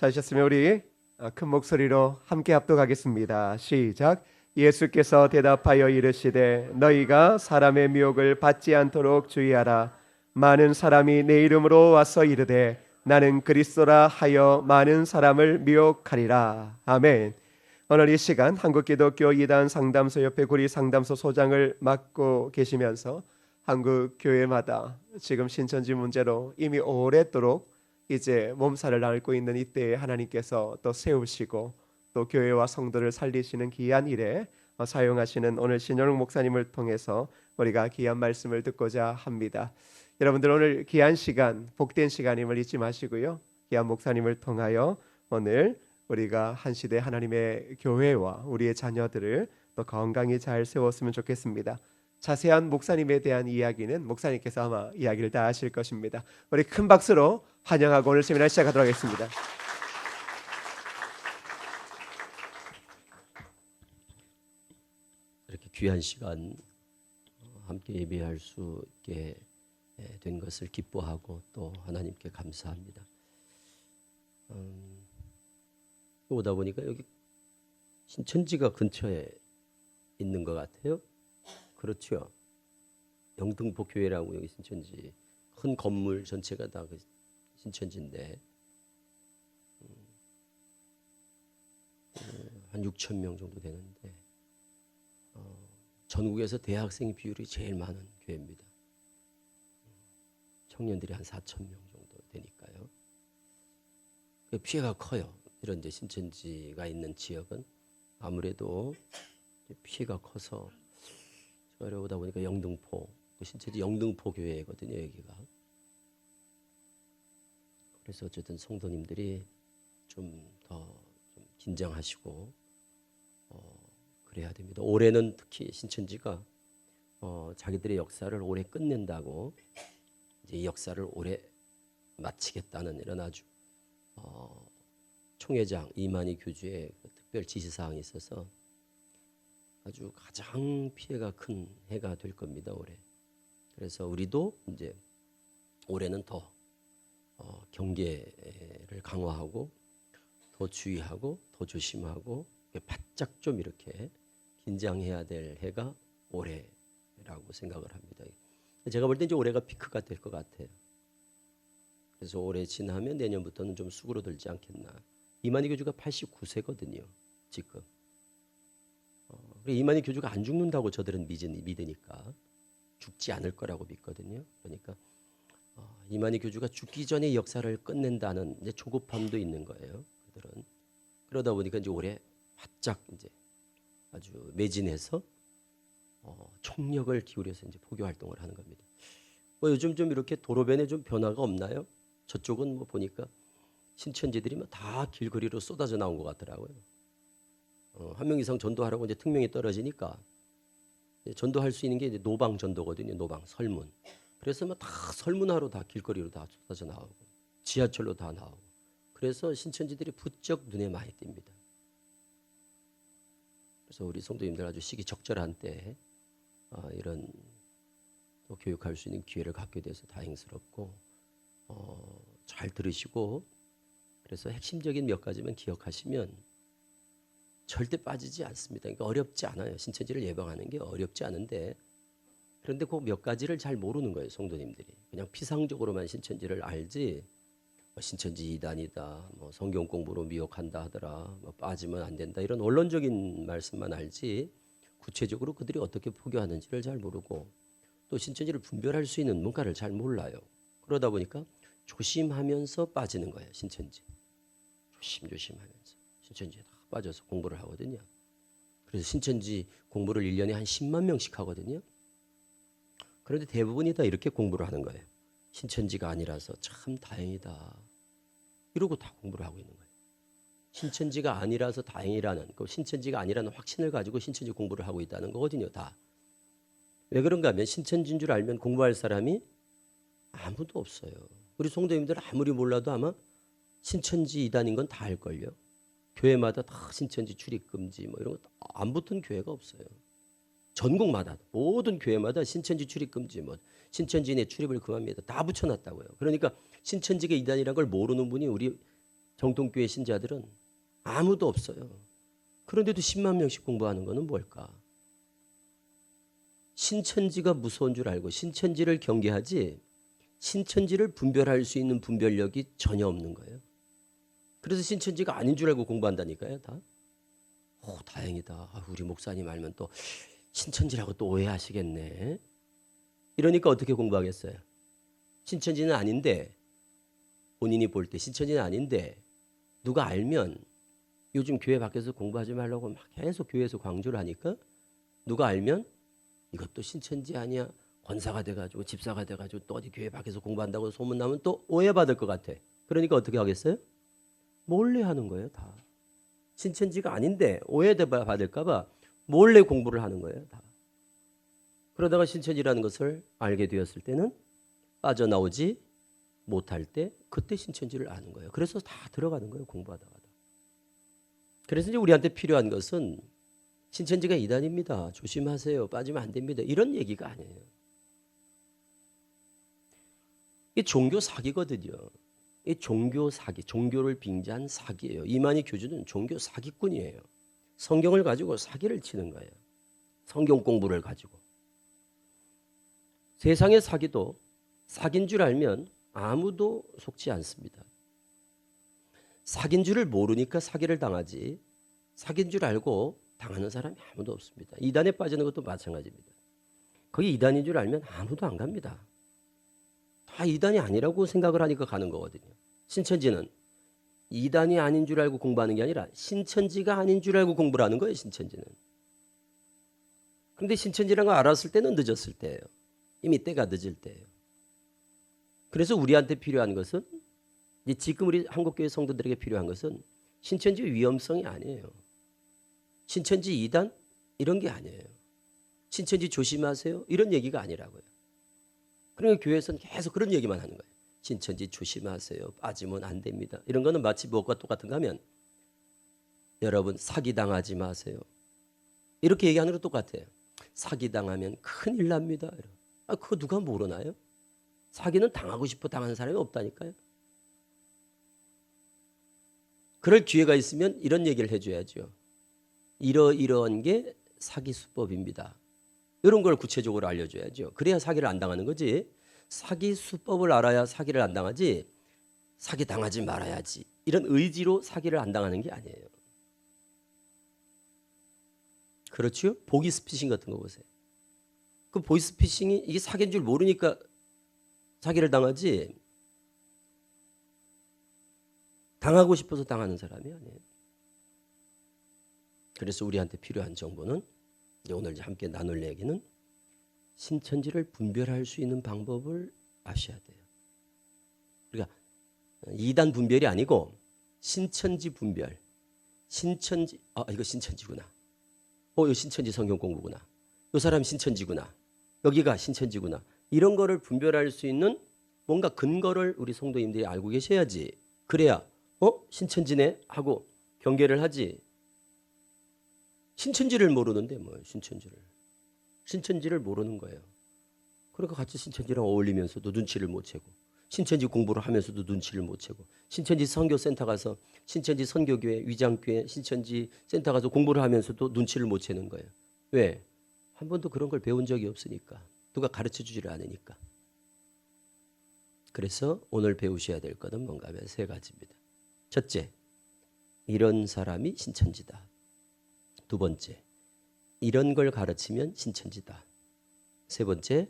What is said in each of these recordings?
찾으셨으면 우리 큰 목소리로 함께 합독하겠습니다. 시작. 예수께서 대답하여 이르시되 너희가 사람의 미혹을 받지 않도록 주의하라. 많은 사람이 내 이름으로 와서 이르되 나는 그리스도라 하여 많은 사람을 미혹하리라. 아멘. 오늘 이 시간 한국기독교 이단 상담소 옆에 구리 상담소 소장을 맡고 계시면서 한국 교회마다 지금 신천지 문제로 이미 오랫도록 이제 몸살을 앓고 있는 이때에 하나님께서 또 세우시고 또 교회와 성도를 살리시는 귀한 일에 사용하시는 오늘 신현웅 목사님을 통해서 우리가 귀한 말씀을 듣고자 합니다. 여러분들 오늘 귀한 시간, 복된 시간임을 잊지 마시고요. 귀한 목사님을 통하여 오늘 우리가 한 시대 하나님의 교회와 우리의 자녀들을 또 건강히 잘 세웠으면 좋겠습니다. 자세한 목사님에 대한 이야기는 목사님께서 아마 이야기를 다 하실 것입니다. 우리 큰 박수로 환영하고 오늘 세미나 시작하도록 하겠습니다. 이렇게 귀한 시간 함께 예배할 수 있게 된 것을 기뻐하고 또 하나님께 감사합니다. 오다 보니까 여기 신천지가 근처에 있는 것 같아요. 그렇죠. 영등포 교회라고 여기 신천지 큰 건물 전체가 다 그 신천지인데 한 6천 명 정도 되는데 전국에서 대학생 비율이 제일 많은 교회입니다. 청년들이 한 4천 명 정도 되니까요. 피해가 커요. 이런 이제 신천지가 있는 지역은 아무래도 피해가 커서 어려우다 보니까 영등포, 신천지 영등포 교회거든요, 여기가. 그래서 어쨌든 성도님들이 좀 더 좀 긴장하시고 그래야 됩니다. 올해는 특히 신천지가 자기들의 역사를 올해 끝낸다고 이제 이 역사를 올해 마치겠다는 이런 아주 총회장 이만희 교주의 특별 지시사항이 있어서 아주 가장 피해가 큰 해가 될 겁니다, 올해. 그래서 우리도 이제 올해는 더 경계를 강화하고 더 주의하고 더 조심하고 바짝 좀 이렇게 긴장해야 될 해가 올해라고 생각을 합니다. 제가 볼 때 이제 올해가 피크가 될 것 같아요. 그래서 올해 지나면 내년부터는 좀 수그러들지 않겠나. 이만희 교주가 89세거든요, 지금. 이만희 교주가 안 죽는다고 저들은 믿으니까 죽지 않을 거라고 믿거든요. 그러니까 이만희 교주가 죽기 전에 이 역사를 끝낸다는 이제 조급함도 있는 거예요. 그들은 그러다 보니까 이제 올해 바짝 이제 아주 매진해서 총력을 기울여서 이제 포교 활동을 하는 겁니다. 요즘 좀 이렇게 도로변에 좀 변화가 없나요? 저쪽은 뭐 보니까 신천지들이 뭐 다 길거리로 쏟아져 나온 것 같더라고요. 한 명 이상 전도하라고 이제 특명이 떨어지니까 전도할 수 있는 게 이제 노방 전도거든요. 노방 설문. 그래서 뭐 다 설문하러 다 길거리로 다 쏟아져 나오고 지하철로 다 나오고. 그래서 신천지들이 부쩍 눈에 많이 띕니다. 그래서 우리 성도님들 아주 시기 적절한 때 이런 또 교육할 수 있는 기회를 갖게 돼서 다행스럽고 잘 들으시고 그래서 핵심적인 몇 가지만 기억하시면 절대 빠지지 않습니다. 그러니까 어렵지 않아요. 신천지를 예방하는 게 어렵지 않은데 그런데 그 몇 가지를 잘 모르는 거예요. 성도님들이. 그냥 피상적으로만 신천지를 알지 신천지 이단이다, 뭐 성경 공부로 미혹한다 하더라, 뭐 빠지면 안 된다 이런 원론적인 말씀만 알지 구체적으로 그들이 어떻게 포교하는지를 잘 모르고 또 신천지를 분별할 수 있는 문과를 잘 몰라요. 그러다 보니까 조심하면서 빠지는 거예요. 신천지. 조심하면서. 신천지에 다 빠져서 공부를 하거든요. 그래서 신천지 공부를 1년에 한 10만 명씩 하거든요. 그런데 대부분이 다 이렇게 공부를 하는 거예요. 신천지가 아니라서 참 다행이다. 이러고 다 공부를 하고 있는 거예요. 신천지가 아니라서 다행이라는, 그 신천지가 아니라는 확신을 가지고 신천지 공부를 하고 있다는 거거든요, 다. 왜 그런가 하면 신천지인 줄 알면 공부할 사람이 아무도 없어요. 우리 성도님들 아무리 몰라도 아마 신천지 이단인 건 다 알걸요. 교회마다 다 신천지 출입 금지 뭐 이런 거 안 붙은 교회가 없어요. 전국마다 모든 교회마다 신천지 출입 금지 뭐 신천지인의 출입을 금합니다. 다 붙여놨다고요. 그러니까 신천지가 이단이라는 걸 모르는 분이 우리 정통교회 신자들은 아무도 없어요. 그런데도 10만 명씩 공부하는 것은 뭘까? 신천지가 무서운 줄 알고 신천지를 경계하지 신천지를 분별할 수 있는 분별력이 전혀 없는 거예요. 그래서 신천지가 아닌 줄 알고 공부한다니까요. 다. 다행이다. 우리 목사님 알면 또 신천지라고 또 오해하시겠네. 이러니까 어떻게 공부하겠어요? 신천지는 아닌데, 본인이 볼 때 신천지는 아닌데 누가 알면, 요즘 교회 밖에서 공부하지 말라고 막 계속 교회에서 강조를 하니까 누가 알면 이것도 신천지 아니야, 권사가 돼가지고 집사가 돼가지고 또 어디 교회 밖에서 공부한다고 소문나면 또 오해받을 것 같아. 그러니까 어떻게 하겠어요? 몰래 하는 거예요. 다. 신천지가 아닌데 오해받을까 봐 몰래 공부를 하는 거예요. 다. 그러다가 신천지라는 것을 알게 되었을 때는 빠져나오지 못할 때 그때 신천지를 아는 거예요. 그래서 다 들어가는 거예요. 공부하다가. 그래서 이제 우리한테 필요한 것은 신천지가 이단입니다, 조심하세요, 빠지면 안 됩니다, 이런 얘기가 아니에요. 이게 종교 사기거든요. 이 종교 사기, 종교를 빙자한 사기예요. 이만희 교주는 종교 사기꾼이에요. 성경을 가지고 사기를 치는 거예요. 성경 공부를 가지고. 세상의 사기도 사기인 줄 알면 아무도 속지 않습니다. 사기인 줄을 모르니까 사기를 당하지, 사기인 줄 알고 당하는 사람이 아무도 없습니다. 이단에 빠지는 것도 마찬가지입니다. 거기 이단인 줄 알면 아무도 안 갑니다. 다 이단이 아니라고 생각을 하니까 가는 거거든요. 신천지는 이단이 아닌 줄 알고 공부하는 게 아니라 신천지가 아닌 줄 알고 공부를 하는 거예요. 신천지는. 그런데 신천지라는 걸 알았을 때는 늦었을 때예요. 이미 때가 늦을 때예요. 그래서 우리한테 필요한 것은, 지금 우리 한국교회 성도들에게 필요한 것은 신천지 위험성이 아니에요. 신천지 이단 이런 게 아니에요. 신천지 조심하세요 이런 얘기가 아니라고요. 그러니까 교회에서는 계속 그런 얘기만 하는 거예요. 신천지 조심하세요, 빠지면 안 됩니다. 이런 거는 마치 무엇과 똑같은가 하면, 여러분 사기당하지 마세요, 이렇게 얘기하는 거 똑같아요. 사기당하면 큰일 납니다. 그거 누가 모르나요? 사기는 당하고 싶어 당하는 사람이 없다니까요. 그럴 기회가 있으면 이런 얘기를 해줘야죠. 이러이러한 게 사기 수법입니다. 이런 걸 구체적으로 알려줘야죠. 그래야 사기를 안 당하는 거지. 사기 수법을 알아야 사기를 안 당하지, 사기 당하지 말아야지 이런 의지로 사기를 안 당하는 게 아니에요. 그렇죠? 보기스피싱 같은 거 보세요. 그 보이스피싱이 이게 사기인 줄 모르니까 사기를 당하지, 당하고 싶어서 당하는 사람이 아니에요. 그래서 우리한테 필요한 정보는, 오늘 함께 나눌 얘기는 신천지를 분별할 수 있는 방법을 아셔야 돼요. 그러니까 이단 분별이 아니고 신천지 분별. 신천지, 이거 신천지구나. 이거 신천지 성경 공부구나. 이 사람 신천지구나. 여기가 신천지구나. 이런 거를 분별할 수 있는 뭔가 근거를 우리 성도님들이 알고 계셔야지. 그래야 신천지네 하고 경계를 하지. 신천지를 모르는데 신천지를 모르는 거예요. 그러니까 같이 신천지랑 어울리면서도 눈치를 못 채고, 신천지 공부를 하면서도 눈치를 못 채고, 신천지 선교센터 가서, 신천지 선교교회, 위장교회, 신천지 센터 가서 공부를 하면서도 눈치를 못 채는 거예요. 왜? 한 번도 그런 걸 배운 적이 없으니까. 누가 가르쳐 주지를 않으니까. 그래서 오늘 배우셔야 될 것은 뭔가 하면 세 가지입니다. 첫째, 이런 사람이 신천지다. 두 번째, 이런 걸 가르치면 신천지다. 세 번째,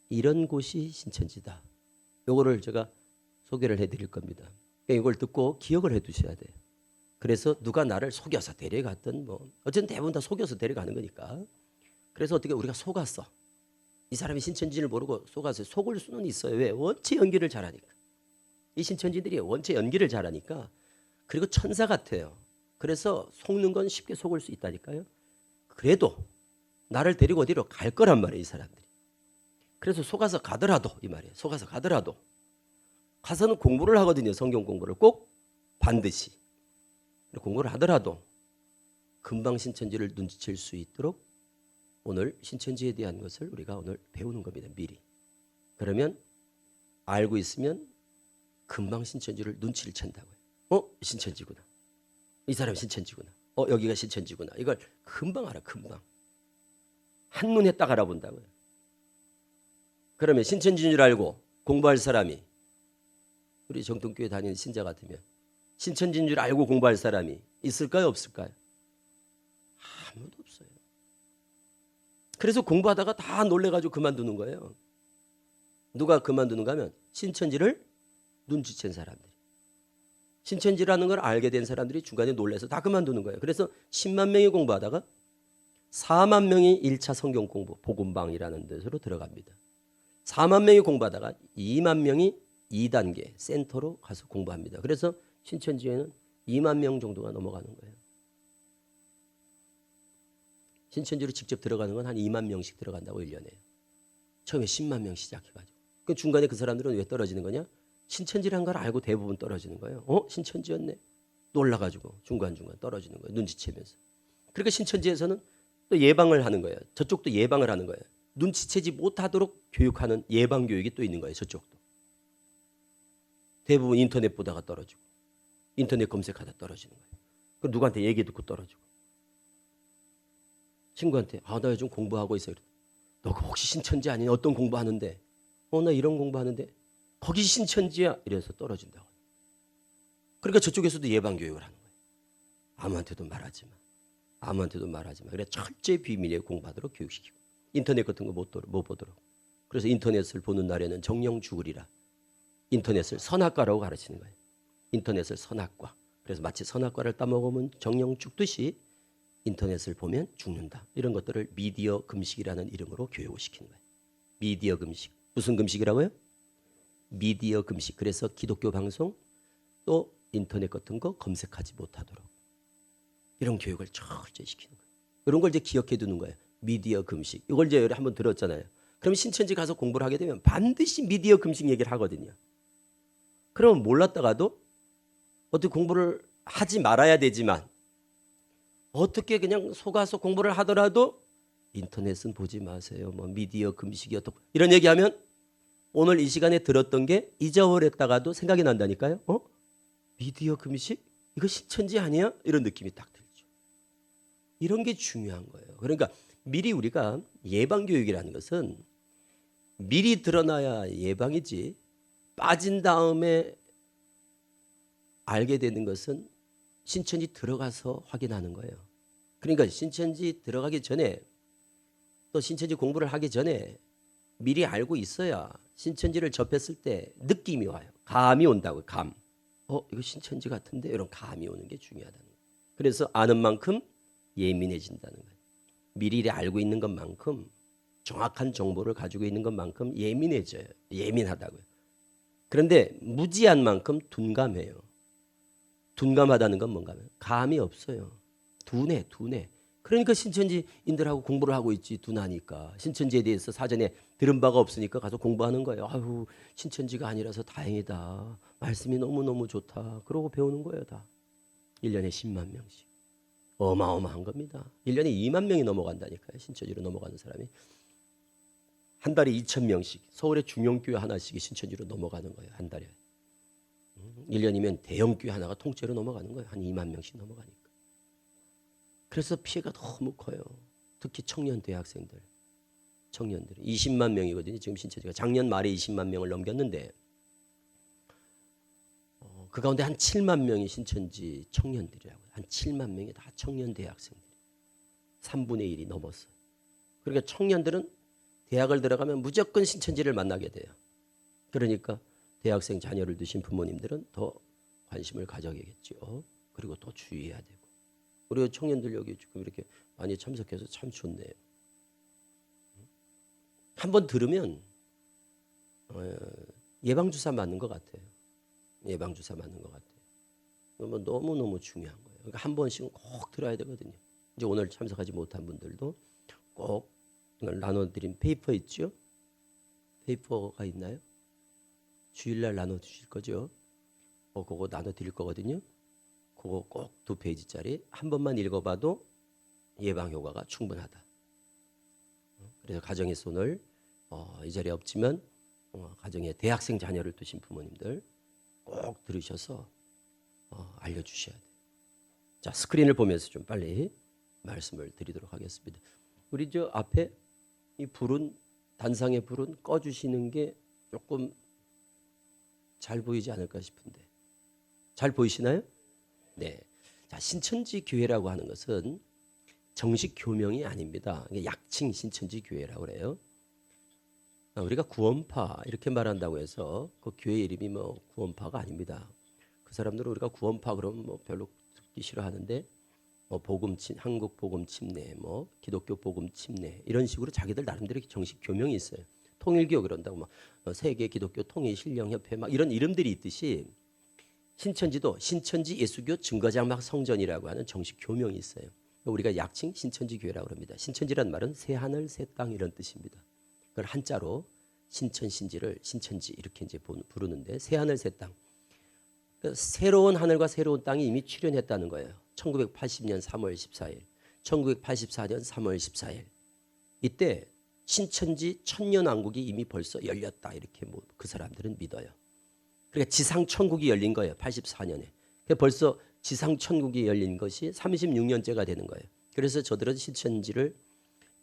이런 곳이 신천지다. 요거를 제가 소개를 해드릴 겁니다. 그러니까 이걸 듣고 기억을 해두셔야 돼요. 그래서 누가 나를 속여서 데려갔든 어쨌든 대부분 다 속여서 데려가는 거니까. 그래서 어떻게 우리가 속았어. 이 사람이 신천지를 모르고 속았어요. 속을 수는 있어요. 왜? 원체 연기를 잘하니까. 이 신천지들이 원체 연기를 잘하니까. 그리고 천사 같아요. 그래서 속는 건 쉽게 속을 수 있다니까요. 그래도 나를 데리고 어디로 갈 거란 말이에요, 이 사람들이. 그래서 속아서 가더라도, 이 말이에요. 속아서 가더라도 가서는 공부를 하거든요. 성경 공부를 꼭 반드시. 공부를 하더라도 금방 신천지를 눈치챌 수 있도록 오늘 신천지에 대한 것을 우리가 오늘 배우는 겁니다. 미리. 그러면 알고 있으면 금방 신천지를 눈치를 챈다고요. 신천지구나. 이 사람이 신천지구나. 여기가 신천지구나. 이걸 금방 알아. 금방. 한눈에 딱 알아본다고요. 그러면 신천지인 줄 알고 공부할 사람이, 우리 정통교회 다니는 신자 같으면 신천지인 줄 알고 공부할 사람이 있을까요? 없을까요? 아무도 없어요. 그래서 공부하다가 다 놀래가지고 그만두는 거예요. 누가 그만두는가 하면 신천지를 눈치챈 사람들이. 신천지라는 걸 알게 된 사람들이 중간에 놀래서 다 그만두는 거예요. 그래서 10만 명이 공부하다가 4만 명이 1차 성경 공부, 복음방이라는 데서로 들어갑니다. 4만 명이 공부하다가 2만 명이 2단계 센터로 가서 공부합니다. 그래서 신천지에는 2만 명 정도가 넘어가는 거예요. 신천지로 직접 들어가는 건 한 2만 명씩 들어간다고 1년에. 처음에 10만 명 시작해가지고. 그 중간에 그 사람들은 왜 떨어지는 거냐? 신천지란 걸 알고 대부분 떨어지는 거예요. 신천지였네. 놀라가지고 중간중간 떨어지는 거예요. 눈치채면서. 그러니까 신천지에서는 또 예방을 하는 거예요. 저쪽도 예방을 하는 거예요. 눈치채지 못하도록 교육하는 예방 교육이 또 있는 거예요. 저쪽도. 대부분 인터넷 보다가 떨어지고 인터넷 검색하다 떨어지는 거예요. 그럼 누구한테 얘기 듣고 떨어지고. 친구한테 나 요즘 공부하고 있어. 너 혹시 신천지 아니냐? 어떤 공부하는데? 나 이런 공부하는데. 거기 신천지야. 이래서 떨어진다고. 그러니까 저쪽에서도 예방 교육을 하는 거예요. 아무한테도 말하지 마. 아무한테도 말하지 마. 그래 철저히 비밀리에 공부하도록 교육시키고. 인터넷 같은 거 못 보도록. 그래서 인터넷을 보는 날에는 정령 죽으리라. 인터넷을 선악과라고 가르치는 거예요. 인터넷을 선악과. 그래서 마치 선악과를 따먹으면 정령 죽듯이 인터넷을 보면 죽는다. 이런 것들을 미디어 금식이라는 이름으로 교육을 시키는 거예요. 미디어 금식. 무슨 금식이라고요? 미디어 금식. 그래서 기독교 방송 또 인터넷 같은 거 검색하지 못하도록. 이런 교육을 철저히 시키는 거예요. 이런 걸 이제 기억해 두는 거예요. 미디어 금식. 이걸 이제 한번 들었잖아요. 그럼 신천지 가서 공부를 하게 되면 반드시 미디어 금식 얘기를 하거든요. 그러면 몰랐다가도 어떻게 공부를 하지 말아야 되지만 어떻게 그냥 속아서 공부를 하더라도 인터넷은 보지 마세요. 미디어 금식이 어떻고 이런 얘기하면 오늘 이 시간에 들었던 게 잊어버렸다가도 생각이 난다니까요. 미디어 금식? 이거 신천지 아니야? 이런 느낌이 딱 들죠. 이런 게 중요한 거예요. 그러니까 미리 우리가 예방교육이라는 것은 미리 드러나야 예방이지 빠진 다음에 알게 되는 것은 신천지 들어가서 확인하는 거예요. 그러니까 신천지 들어가기 전에 또 신천지 공부를 하기 전에 미리 알고 있어야 신천지를 접했을 때 느낌이 와요. 감이 온다고요. 감. 이거 신천지 같은데 이런 감이 오는 게 중요하다는 거예요. 그래서 아는 만큼 예민해진다는 거예요. 미리 알고 있는 것만큼 정확한 정보를 가지고 있는 것만큼 예민해져요. 예민하다고요. 그런데 무지한 만큼 둔감해요. 둔감하다는 건 뭔가 하면 감이 없어요. 둔해. 그러니까 신천지인들하고 공부를 하고 있지. 둔하니까. 신천지에 대해서 사전에 들은 바가 없으니까 가서 공부하는 거예요. 아유, 신천지가 아니라서 다행이다. 말씀이 너무너무 좋다. 그러고 배우는 거예요. 다. 1년에 10만 명씩. 어마어마한 겁니다. 1년에 2만 명이 넘어간다니까요. 신천지로 넘어가는 사람이. 한 달에 2천 명씩. 서울의 중형교회 하나씩이 신천지로 넘어가는 거예요. 한 달에. 1년이면 대형교회 하나가 통째로 넘어가는 거예요. 한 2만 명씩 넘어가니까. 그래서 피해가 너무 커요. 특히 청년 대학생들. 청년들. 20만 명이거든요. 지금 신천지가. 작년 말에 20만 명을 넘겼는데 그 가운데 한 7만 명이 신천지 청년들이라고요. 한 7만 명이 다 청년 대학생들. 3분의 1이 넘었어요. 그러니까 청년들은 대학을 들어가면 무조건 신천지를 만나게 돼요. 그러니까 대학생 자녀를 두신 부모님들은 더 관심을 가져야겠죠. 그리고 또 주의해야 되고. 우리 청년들 여기 지금 이렇게 많이 참석해서 참 좋네요. 한번 들으면 예방주사 맞는 것 같아요. 예방주사 맞는 것 같아요. 너무너무 중요한 거예요. 그러니까 한 번씩은 꼭 들어야 되거든요. 이제 오늘 참석하지 못한 분들도 꼭 나눠드린 페이퍼 있죠? 페이퍼가 있나요? 주일날 나눠주실 거죠? 그거 나눠드릴 거거든요. 그거 꼭 2페이지짜리 한 번만 읽어봐도 예방 효과가 충분하다. 그래서 가정에서 오늘 이 자리에 없지만 가정에 대학생 자녀를 두신 부모님들 꼭 들으셔서 알려주셔야 돼요. 자, 스크린을 보면서 좀 빨리 말씀을 드리도록 하겠습니다. 우리 저 앞에 이 불은, 단상의 불은 꺼주시는 게 조금 잘 보이지 않을까 싶은데 잘 보이시나요? 네. 자, 신천지 교회라고 하는 것은 정식 교명이 아닙니다. 이게 약칭 신천지 교회라고 그래요. 우리가 구원파 이렇게 말한다고 해서 그 교회 이름이 뭐 구원파가 아닙니다. 그 사람들은 우리가 구원파 그러면 뭐 별로 듣기 싫어하는데 뭐 한국 복음 침례, 뭐 기독교 복음 침례 이런 식으로 자기들 나름대로 정식 교명이 있어요. 통일교 그런다고 막 세계 기독교 통일 신령 협회 막 이런 이름들이 있듯이 신천지도 신천지 예수교 증거장막 성전이라고 하는 정식 교명이 있어요. 우리가 약칭 신천지 교회라고 합니다. 신천지란 말은 새 하늘 새 땅 이런 뜻입니다. 그걸 한자로 신천신지를 신천지 이렇게 이제 부르는데 새 하늘 새 땅. 그러니까 새로운 하늘과 새로운 땅이 이미 출현했다는 거예요. 1980년 3월 14일, 1984년 3월 14일. 이때 신천지 천년왕국이 이미 벌써 열렸다 이렇게 뭐 그 사람들은 믿어요. 그러니까 지상천국이 열린 거예요. 84년에. 벌써 지상천국이 열린 것이 36년째가 되는 거예요. 그래서 저들은 신천지를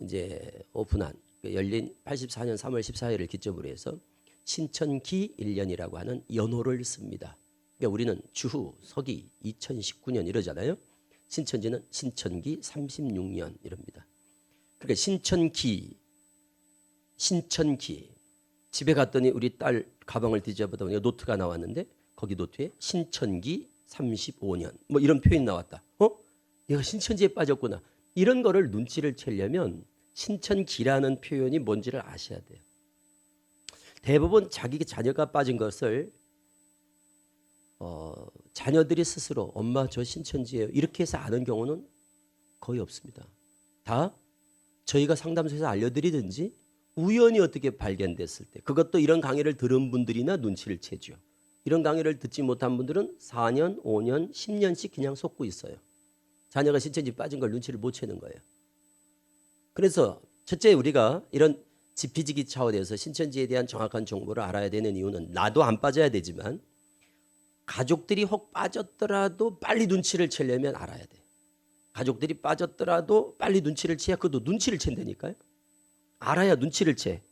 이제 오픈한 열린 84년 3월 14일을 기점으로 해서 신천기 1년이라고 하는 연호를 씁니다. 그러니까 우리는 주후 서기 2019년 이러잖아요. 신천지는 신천기 36년 이럽니다. 그러니까 신천기 집에 갔더니 우리 딸 가방을 뒤져보다 보니까 노트가 나왔는데 거기 노트에 신천기 35년 뭐 이런 표현이 나왔다. 내가 신천지에 빠졌구나. 이런 거를 눈치를 채려면 신천기라는 표현이 뭔지를 아셔야 돼요. 대부분 자기 자녀가 빠진 것을 자녀들이 스스로 엄마 저 신천지예요 이렇게 해서 아는 경우는 거의 없습니다. 다 저희가 상담소에서 알려드리든지 우연히 어떻게 발견됐을 때 그것도 이런 강의를 들은 분들이나 눈치를 채죠. 이런 강의를 듣지 못한 분들은 4년, 5년, 10년씩 그냥 속고 있어요. 자녀가 신천지 빠진 걸 눈치를 못 채는 거예요. 그래서 첫째 우리가 이런 지피지기 차원에서 신천지에 대한 정확한 정보를 알아야 되는 이유는 나도 안 빠져야 되지만 가족들이 혹 빠졌더라도 빨리 눈치를 채려면 알아야 돼. 가족들이 빠졌더라도 빨리 눈치를 채야 그것도 눈치를 챈다니까요. 알아야 눈치를 채.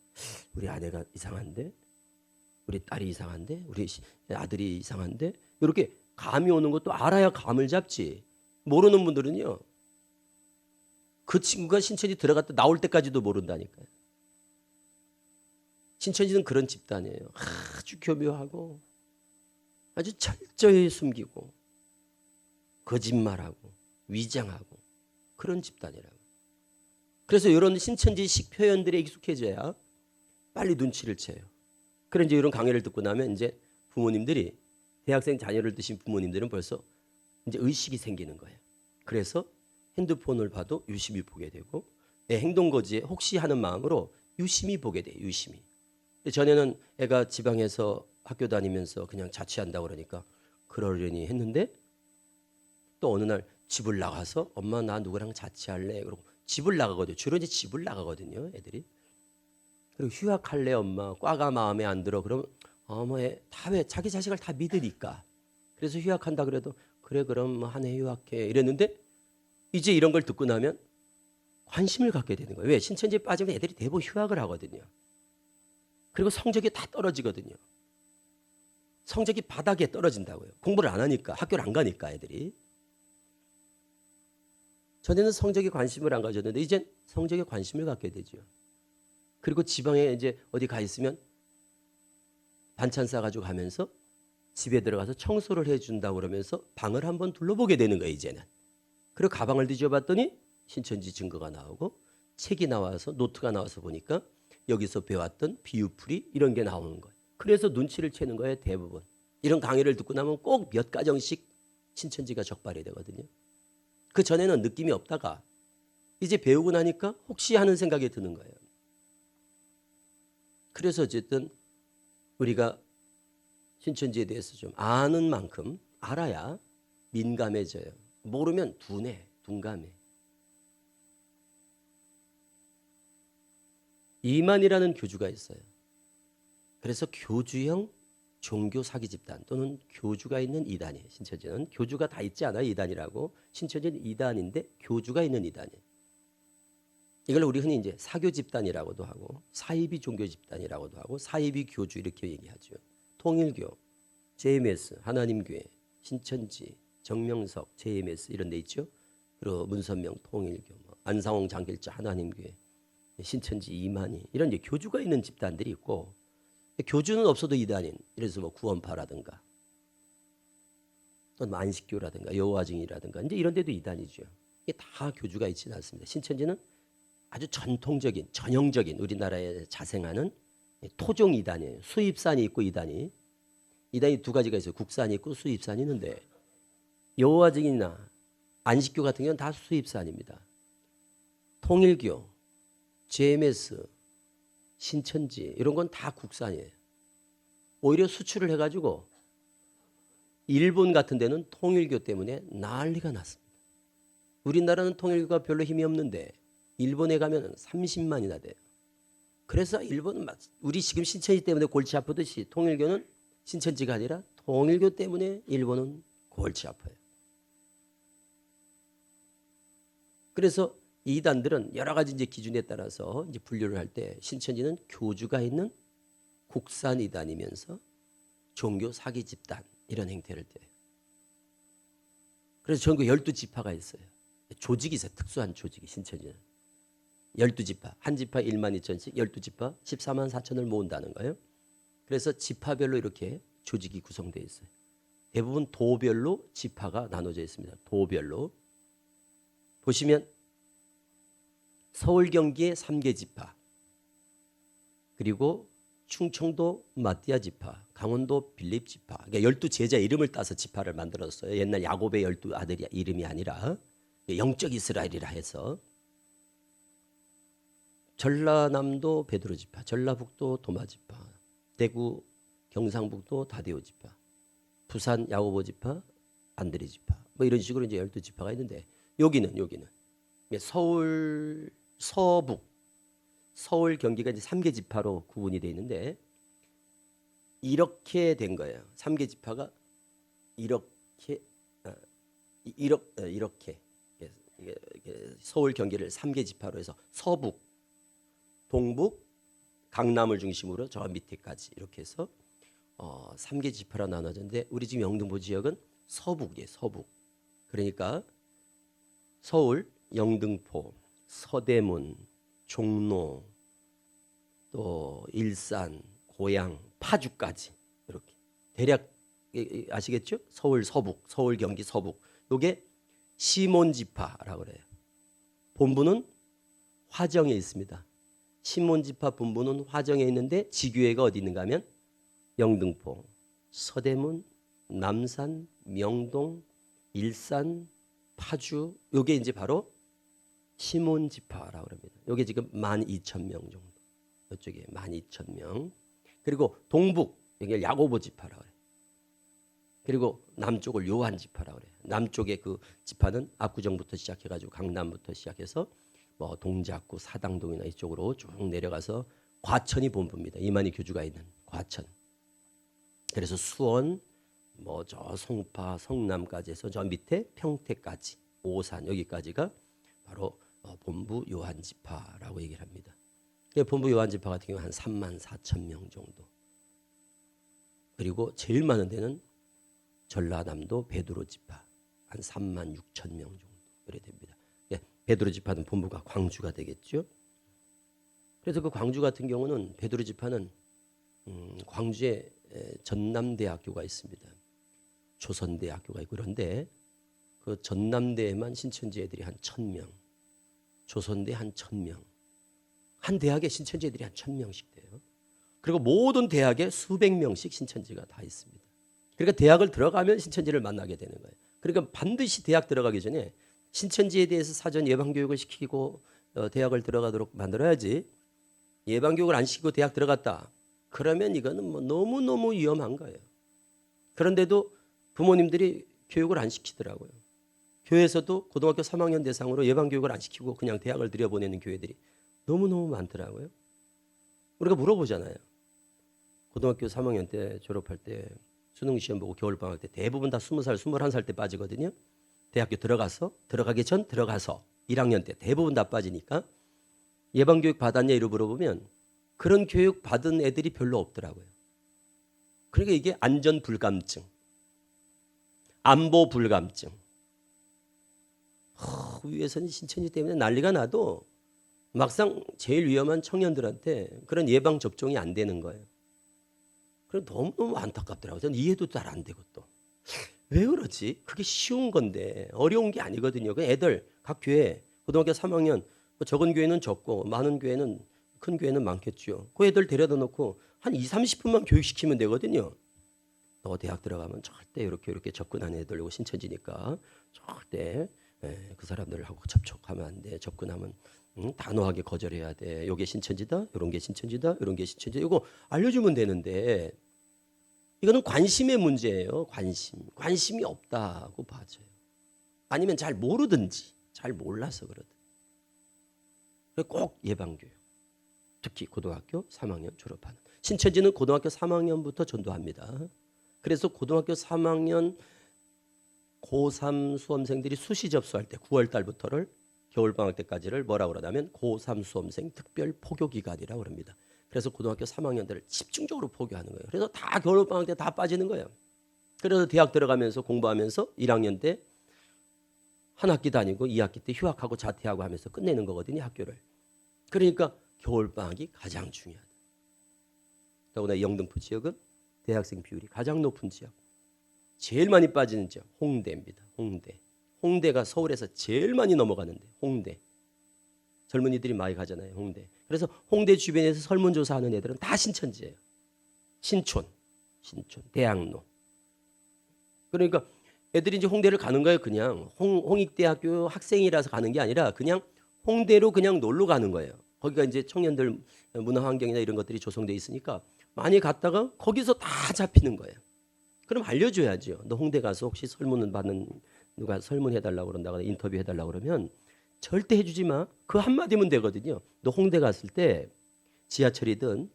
우리 아내가 이상한데? 우리 딸이 이상한데? 우리 아들이 이상한데? 이렇게 감이 오는 것도 알아야 감을 잡지. 모르는 분들은요. 그 친구가 신천지 들어갔다 나올 때까지도 모른다니까요. 신천지는 그런 집단이에요. 아주 교묘하고 아주 철저히 숨기고 거짓말하고 위장하고 그런 집단이라고. 그래서 이런 신천지식 표현들에 익숙해져야 빨리 눈치를 채요. 그런 이제 이런 강의를 듣고 나면 이제 부모님들이 대학생 자녀를 두신 부모님들은 벌써 이제 의식이 생기는 거예요. 그래서 핸드폰을 봐도 유심히 보게 되고 내 행동 거지에 혹시 하는 마음으로 유심히 보게 돼요. 유심히. 전에는 애가 지방에서 학교 다니면서 그냥 자취한다고 그러니까 그러려니 했는데 또 어느 날 집을 나가서 엄마 나 누구랑 자취할래? 그러고 집을 나가거든요. 주로 이제 집을 나가거든요. 애들이. 그리고 휴학할래 엄마 과가 마음에 안 들어. 그러면 어머 다왜 자기 자식을 다 믿으니까. 그래서 휴학한다 그래도 그래 그럼 한 해 휴학해 이랬는데 이제 이런 걸 듣고 나면 관심을 갖게 되는 거예요. 왜? 신천지에 빠지면 애들이 대부분 휴학을 하거든요. 그리고 성적이 다 떨어지거든요. 성적이 바닥에 떨어진다고요. 공부를 안 하니까 학교를 안 가니까 애들이. 전에는 성적에 관심을 안 가졌는데 이젠 성적에 관심을 갖게 되죠. 그리고 지방에 이제 어디 가 있으면 반찬 싸가지고 가면서 집에 들어가서 청소를 해준다고 그러면서 방을 한번 둘러보게 되는 거예요. 이제는. 그리고 가방을 뒤져봤더니 신천지 증거가 나오고 책이 나와서 노트가 나와서 보니까 여기서 배웠던 비유풀이 이런 게 나오는 거예요. 그래서 눈치를 채는 거예요. 대부분. 이런 강의를 듣고 나면 꼭 몇 가정씩 신천지가 적발이 되거든요. 그 전에는 느낌이 없다가 이제 배우고 나니까 혹시 하는 생각이 드는 거예요. 그래서 어쨌든 우리가 신천지에 대해서 좀 아는 만큼 알아야 민감해져요. 모르면 둔감해. 이만이라는 교주가 있어요. 그래서 교주형 종교 사기 집단 또는 교주가 있는 이단이에요. 신천지는 교주가 다 있지 않아요. 이단이라고. 신천지는 이단인데 교주가 있는 이단이에요. 이걸 우리 흔히 이제 사교 집단이라고도 하고 사이비 종교 집단이라고도 하고 사이비 교주 이렇게 얘기하죠. 통일교, JMS, 하나님교회, 신천지, 정명석, JMS 이런 데 있죠. 그리고 문선명, 통일교, 안상홍, 장길자, 하나님교회, 신천지, 이만희 이런 이제 교주가 있는 집단들이 있고 교주는 없어도 이단인 그래서 뭐 구원파라든가 또는 안식교라든가 여호와증이라든가 이제 이런 데도 이단이죠. 이게 다 교주가 있지는 않습니다. 신천지는 아주 전통적인 전형적인 우리나라에 자생하는 토종 이단이에요. 수입산이 있고 이단이 두 가지가 있어요. 국산이 있고 수입산이 있는데 여호와증이나 안식교 같은 경우는 다 수입산입니다. 통일교, JMS, 신천지 이런 건 다 국산이에요. 오히려 수출을 해가지고 일본 같은 데는 통일교 때문에 난리가 났습니다. 우리나라는 통일교가 별로 힘이 없는데 일본에 가면 30만이나 돼요. 그래서 일본은 우리 지금 신천지 때문에 골치 아프듯이 통일교는 신천지가 아니라 통일교 때문에 일본은 골치 아파요. 그래서 이단들은 여러 가지 이제 기준에 따라서 이제 분류를 할 때 신천지는 교주가 있는 국산 이단이면서 종교 사기 집단 이런 행태를 떼요. 그래서 전국 12지파가 있어요. 조직이 있어요. 특수한 조직이 신천지는. 12지파. 한 지파 1만 2천씩 12지파 14만 4천을 모은다는 거예요. 그래서 지파별로 이렇게 조직이 구성되어 있어요. 대부분 도별로 지파가 나눠져 있습니다. 도별로. 보시면 서울 경기의 3개 지파 그리고 충청도 마띠아 지파, 강원도 빌립 지파 그러니까 12제자 이름을 따서 지파를 만들었어요. 옛날 야곱의 12아들이 이름이 아니라 영적 이스라엘이라 해서 전라남도 베드로 지파, 전라북도 도마 지파, 대구 경상북도 다데오 지파, 부산 야고보 지파, 안드레 지파 뭐 이런 식으로 이제 12지파가 있는데 여기는 서울 서북 서울 경기가 이제 3개 지파로 구분이 되어 있는데 이렇게 된 거예요. 3개 지파가 이렇게 이렇게 서울 경기를 3개 지파로 해서 서북, 동북, 강남을 중심으로 저 밑에까지 이렇게 해서 3개 지파로 나눠졌는데 우리 지금 영등포 지역은 서북이에요. 서북. 그러니까 서울, 영등포, 서대문, 종로, 또 일산, 고양, 파주까지 이렇게 대략 아시겠죠? 서울 서북, 서울 경기 서북. 이게 시몬지파라고 그래요. 본부는 화정에 있습니다. 시몬지파 본부는 화정에 있는데 지교회가 어디 있는가 하면 영등포, 서대문, 남산, 명동, 일산, 파주 이게 이제 바로 시몬지파라고 합니다. 이게 지금 12,000명 정도. 이쪽에 12,000명. 그리고 동북 여기 야고보 지파라고 해요. 그리고 남쪽을 요한 지파라고 그래요. 남쪽의 그 지파는 압구정부터 시작해가지고 강남부터 시작해서 뭐 동작구, 사당동이나 이쪽으로 쭉 내려가서 과천이 본부입니다. 이만희 교주가 있는 과천. 그래서 수원, 뭐 저 송파, 성남까지 해서 저 밑에 평택까지, 오산 여기까지가 바로 본부 요한지파라고 얘기를 합니다. 본부 요한지파 같은 경우 한 3만 4천 명 정도. 그리고 제일 많은 데는 전라남도 베드로 지파 한 3만 6천 명 정도 그래 됩니다. 베드로 지파는 본부가 광주가 되겠죠. 그래서 그 광주 같은 경우는 베드로 지파는 광주에 전남대학교가 있습니다. 조선대학교가 있고 그런데 그 전남대에만 신천지 애들이 한 1,000명, 조선대 한 1,000명, 한 대학에 신천지 애들이 한 1,000명씩 돼요. 그리고 모든 대학에 수백 명씩 신천지가 다 있습니다. 그러니까 대학을 들어가면 신천지를 만나게 되는 거예요. 그러니까 반드시 대학 들어가기 전에 신천지에 대해서 사전 예방교육을 시키고 대학을 들어가도록 만들어야지. 예방교육을 안 시키고 대학 들어갔다. 그러면 이거는 뭐 너무너무 위험한 거예요. 그런데도 부모님들이 교육을 안 시키더라고요. 교회에서도 고등학교 3학년 대상으로 예방교육을 안 시키고 그냥 대학을 들여보내는 교회들이 너무너무 많더라고요. 우리가 물어보잖아요. 고등학교 3학년 때 졸업할 때 수능 시험 보고 겨울방학 때 대부분 다 20살, 21살 때 빠지거든요. 대학교 들어가기 전 들어가서 1학년 때 대부분 다 빠지니까 예방교육 받았냐 이러 물어보면 그런 교육 받은 애들이 별로 없더라고요. 그러니까 이게 안전 불감증, 안보 불감증. 위에서는 신천지 때문에 난리가 나도 막상 제일 위험한 청년들한테 그런 예방 접종이 안 되는 거예요. 그럼 너무너무 안타깝더라고요. 저는 이해도 잘 안 되고 또. 왜 그러지? 그게 쉬운 건데 어려운 게 아니거든요. 그 애들 각 교회 고등학교 3학년 뭐 적은 교회는 적고 많은 교회는 큰 교회는 많겠죠. 그 애들 데려다 놓고 한 2, 30분만 교육시키면 되거든요. 너 대학 들어가면 절대 이렇게 접근하는 애들 이거 신천지니까 절대 그 사람들하고 접촉하면 안 돼. 접근하면 단호하게 거절해야 돼. 요게 신천지다. 이런 게 신천지다. 이런 게 신천지다. 이거 알려주면 되는데 이거는 관심의 문제예요. 관심이 없다고 봐져요. 아니면 잘 모르든지 잘 몰라서 그러든. 꼭 예방교육. 특히 고등학교 3학년 졸업하는. 신천지는 고등학교 3학년부터 전도합니다. 그래서 고등학교 3학년 고3 수험생들이 수시 접수할 때 9월 달부터를 겨울방학 때까지를 뭐라고 그러냐면 고3 수험생 특별 포교 기간이라고 합니다. 그래서 고등학교 3학년들을 집중적으로 포교하는 거예요. 그래서 다 겨울방학 때 다 빠지는 거예요. 그래서 대학 들어가면서 공부하면서 1학년 때 한 학기 다니고 2학기 때 휴학하고 자퇴하고 하면서 끝내는 거거든요, 학교를. 그러니까 겨울방학이 가장 중요하다. 더구나 영등포 지역은 대학생 비율이 가장 높은 지역. 제일 많이 빠지는 지역 홍대입니다. 홍대가 서울에서 제일 많이 넘어가는데 홍대. 젊은이들이 많이 가잖아요. 홍대. 그래서 홍대 주변에서 설문조사하는 애들은 다 신천지예요. 신촌, 대학로. 그러니까 애들이 이제 홍대를 가는 거예요. 그냥 홍익대학교 학생이라서 가는 게 아니라 그냥 홍대로 그냥 놀러 가는 거예요. 거기가 이제 청년들 문화 환경이나 이런 것들이 조성돼 있으니까 많이 갔다가 거기서 다 잡히는 거예요. 그럼 알려줘야죠. 너 홍대 가서 혹시 설문을 받는 누가 설문해달라고 그런다거나 인터뷰해달라고 그러면 절대 해주지 마. 그 한마디면 되거든요. 너 홍대 갔을 때 지하철이든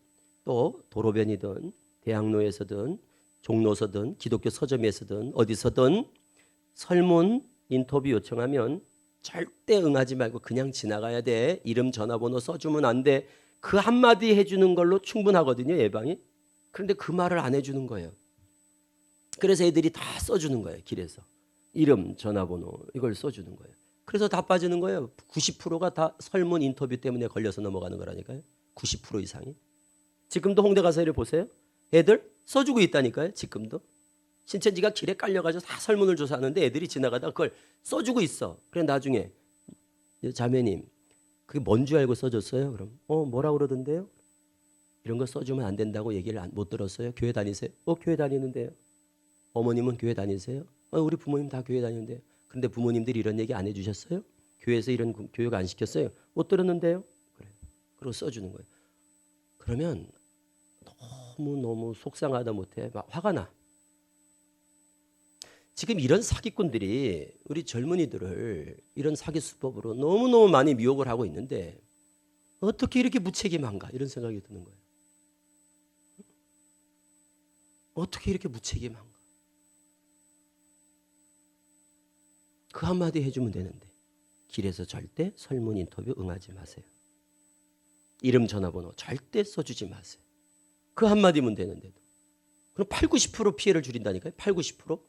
또 도로변이든 대학로에서든 종로서든 기독교 서점에서든 어디서든 설문 인터뷰 요청하면 절대 응하지 말고 그냥 지나가야 돼. 이름 전화번호 써주면 안 돼. 그 한마디 해주는 걸로 충분하거든요. 예방이. 그런데 그 말을 안 해주는 거예요. 그래서 애들이 다 써주는 거예요. 길에서. 이름 전화번호 이걸 써주는 거예요. 그래서 다 빠지는 거예요. 90%가 다 설문 인터뷰 때문에 걸려서 넘어가는 거라니까요. 90% 이상이. 지금도 홍대 가서 이래 보세요. 애들 써주고 있다니까요. 지금도. 신천지가 길에 깔려가지고 다 설문을 조사하는데 애들이 지나가다 그걸 써주고 있어. 그래 나중에 자매님 그게 뭔 줄 알고 써줬어요? 그럼 뭐라고 그러던데요? 이런 거 써주면 안 된다고 얘기를 못 들었어요? 교회 다니세요? 교회 다니는데요. 어머님은 교회 다니세요? 우리 부모님 다 교회 다니는데요. 그런데 부모님들이 이런 얘기 안 해주셨어요? 교회에서 이런 교육 안 시켰어요? 못 들었는데요? 그래. 그리고 써주는 거예요. 그러면 너무 속상하다 못해 막 화가 나. 지금 이런 사기꾼들이 우리 젊은이들을 이런 사기 수법으로 너무너무 많이 미혹을 하고 있는데 어떻게 이렇게 무책임한가 이런 생각이 드는 거예요. 어떻게 이렇게 무책임한가. 그 한마디 해주면 되는데 길에서 절대 설문 인터뷰 응하지 마세요. 이름 전화번호 절대 써주지 마세요. 그 한마디면 되는데도. 그럼 8, 90% 피해를 줄인다니까요. 8, 90%.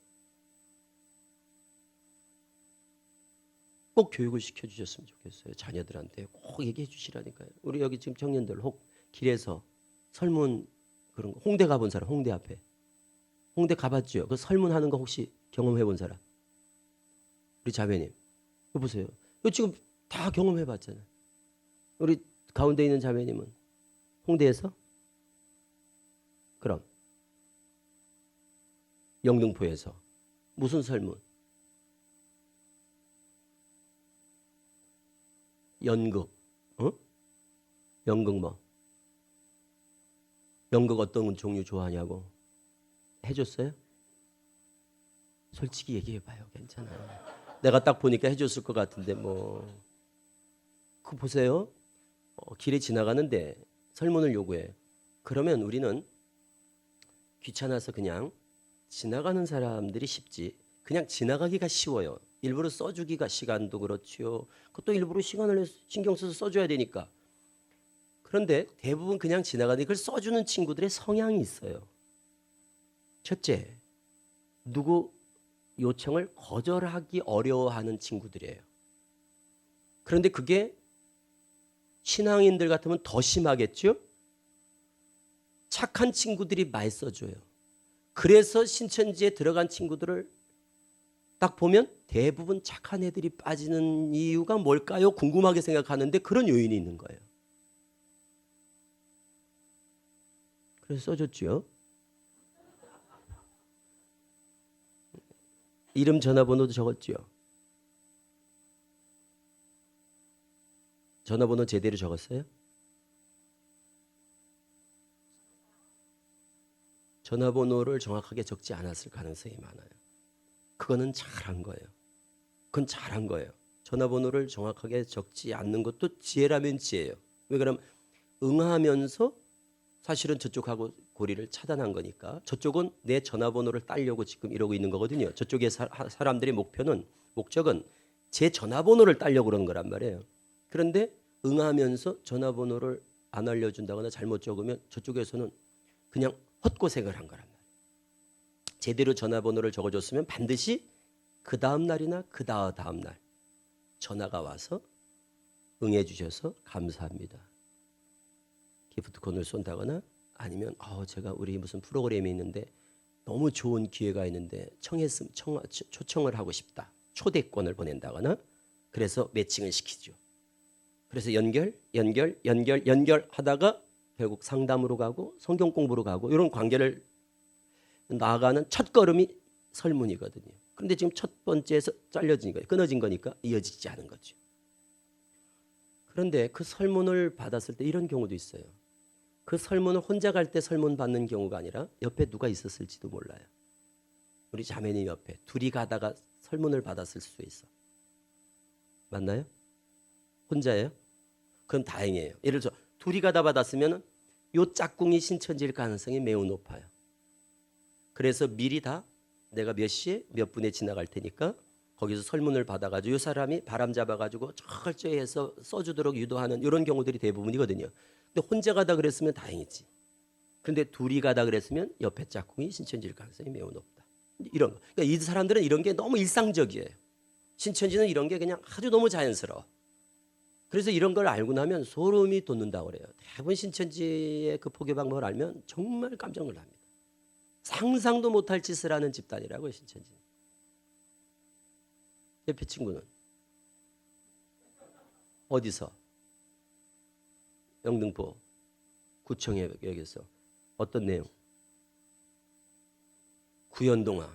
꼭 교육을 시켜주셨으면 좋겠어요. 자녀들한테 꼭 얘기해 주시라니까요. 우리 여기 지금 청년들 혹 길에서 설문 그런 거 홍대 가본 사람 홍대 앞에. 홍대 가봤죠. 그 설문하는 거 혹시 경험해 본 사람? 우리 자매님. 이거 보세요. 이거 지금 다 경험해 봤잖아요. 우리 가운데 있는 자매님은 홍대에서? 그럼 영등포에서 무슨 설문? 연극, 연극 뭐? 연극 어떤 종류 좋아하냐고 해줬어요? 솔직히 얘기해봐요. 괜찮아요. 내가 딱 보니까 해줬을 것 같은데 뭐. 그 보세요. 길에 지나가는데 설문을 요구해. 그러면 우리는 귀찮아서 그냥 지나가는 사람들이 쉽지. 그냥 지나가기가 쉬워요. 일부러 써주기가 시간도 그렇지요. 그것도 일부러 시간을 신경 써서 써줘야 되니까. 그런데 대부분 그냥 지나가는 그걸 써주는 친구들의 성향이 있어요. 첫째, 누구 요청을 거절하기 어려워하는 친구들이에요. 그런데 그게 신앙인들 같으면 더 심하겠죠? 착한 친구들이 많이 써줘요. 그래서 신천지에 들어간 친구들을 딱 보면 대부분 착한 애들이 빠지는 이유가 뭘까요? 궁금하게 생각하는데 그런 요인이 있는 거예요. 그래서 써줬죠. 이름 전화번호도 적었죠. 전화번호 제대로 적었어요? 전화번호를 정확하게 적지 않았을 가능성이 많아요. 그거는 잘한 거예요. 그건 잘한 거예요. 전화번호를 정확하게 적지 않는 것도 지혜라면 지혜예요. 왜 그러면 응하면서 사실은 저쪽하고 고리를 차단한 거니까 저쪽은 내 전화번호를 따려고 지금 이러고 있는 거거든요. 저쪽의 사람들의 목적은 제 전화번호를 따려고 그런 거란 말이에요. 그런데 응하면서 전화번호를 안 알려준다거나 잘못 적으면 저쪽에서는 그냥 헛고생을 한 거란 말이에요. 제대로 전화번호를 적어줬으면 반드시 그 다음 날이나 그 다음 날 전화가 와서 응해 주셔서 감사합니다. 기프트콘을 쏜다거나 아니면 제가 우리 무슨 프로그램이 있는데 너무 좋은 기회가 있는데 초청을 하고 싶다. 초대권을 보낸다거나 그래서 매칭을 시키죠. 그래서 연결하다가 결국 상담으로 가고 성경 공부로 가고 이런 관계를 나아가는 첫 걸음이 설문이거든요. 그런데 지금 첫 번째에서 잘려진 거예요. 끊어진 거니까 이어지지 않은 거죠. 그런데 그 설문을 받았을 때 이런 경우도 있어요. 그 설문을 혼자 갈 때 설문 받는 경우가 아니라 옆에 누가 있었을지도 몰라요. 우리 자매님 옆에 둘이 가다가 설문을 받았을 수도 있어. 맞나요? 혼자예요? 그럼 다행이에요. 예를 들어서 둘이 가다 받았으면 요 짝꿍이 신천지일 가능성이 매우 높아요. 그래서 미리 다 내가 몇 시에 몇 분에 지나갈 테니까 거기서 설문을 받아가지고 이 사람이 바람 잡아가지고 철저히 해서 써주도록 유도하는 이런 경우들이 대부분이거든요. 근데 혼자 가다 그랬으면 다행이지. 그런데 둘이 가다 그랬으면 옆에 짝꿍이 신천지일 가능성이 매우 높다. 이런 거. 그러니까 이 사람들은 이런 게 너무 일상적이에요. 신천지는 이런 게 그냥 아주 너무 자연스러워. 그래서 이런 걸 알고 나면 소름이 돋는다고 그래요. 대부분 신천지의 그 포교 방법을 알면 정말 깜짝 놀랍니다. 상상도 못할 짓을 하는 집단이라고요, 신천지. 옆에 친구는 어디서? 영등포 구청에 여기서 어떤 내용? 구연동아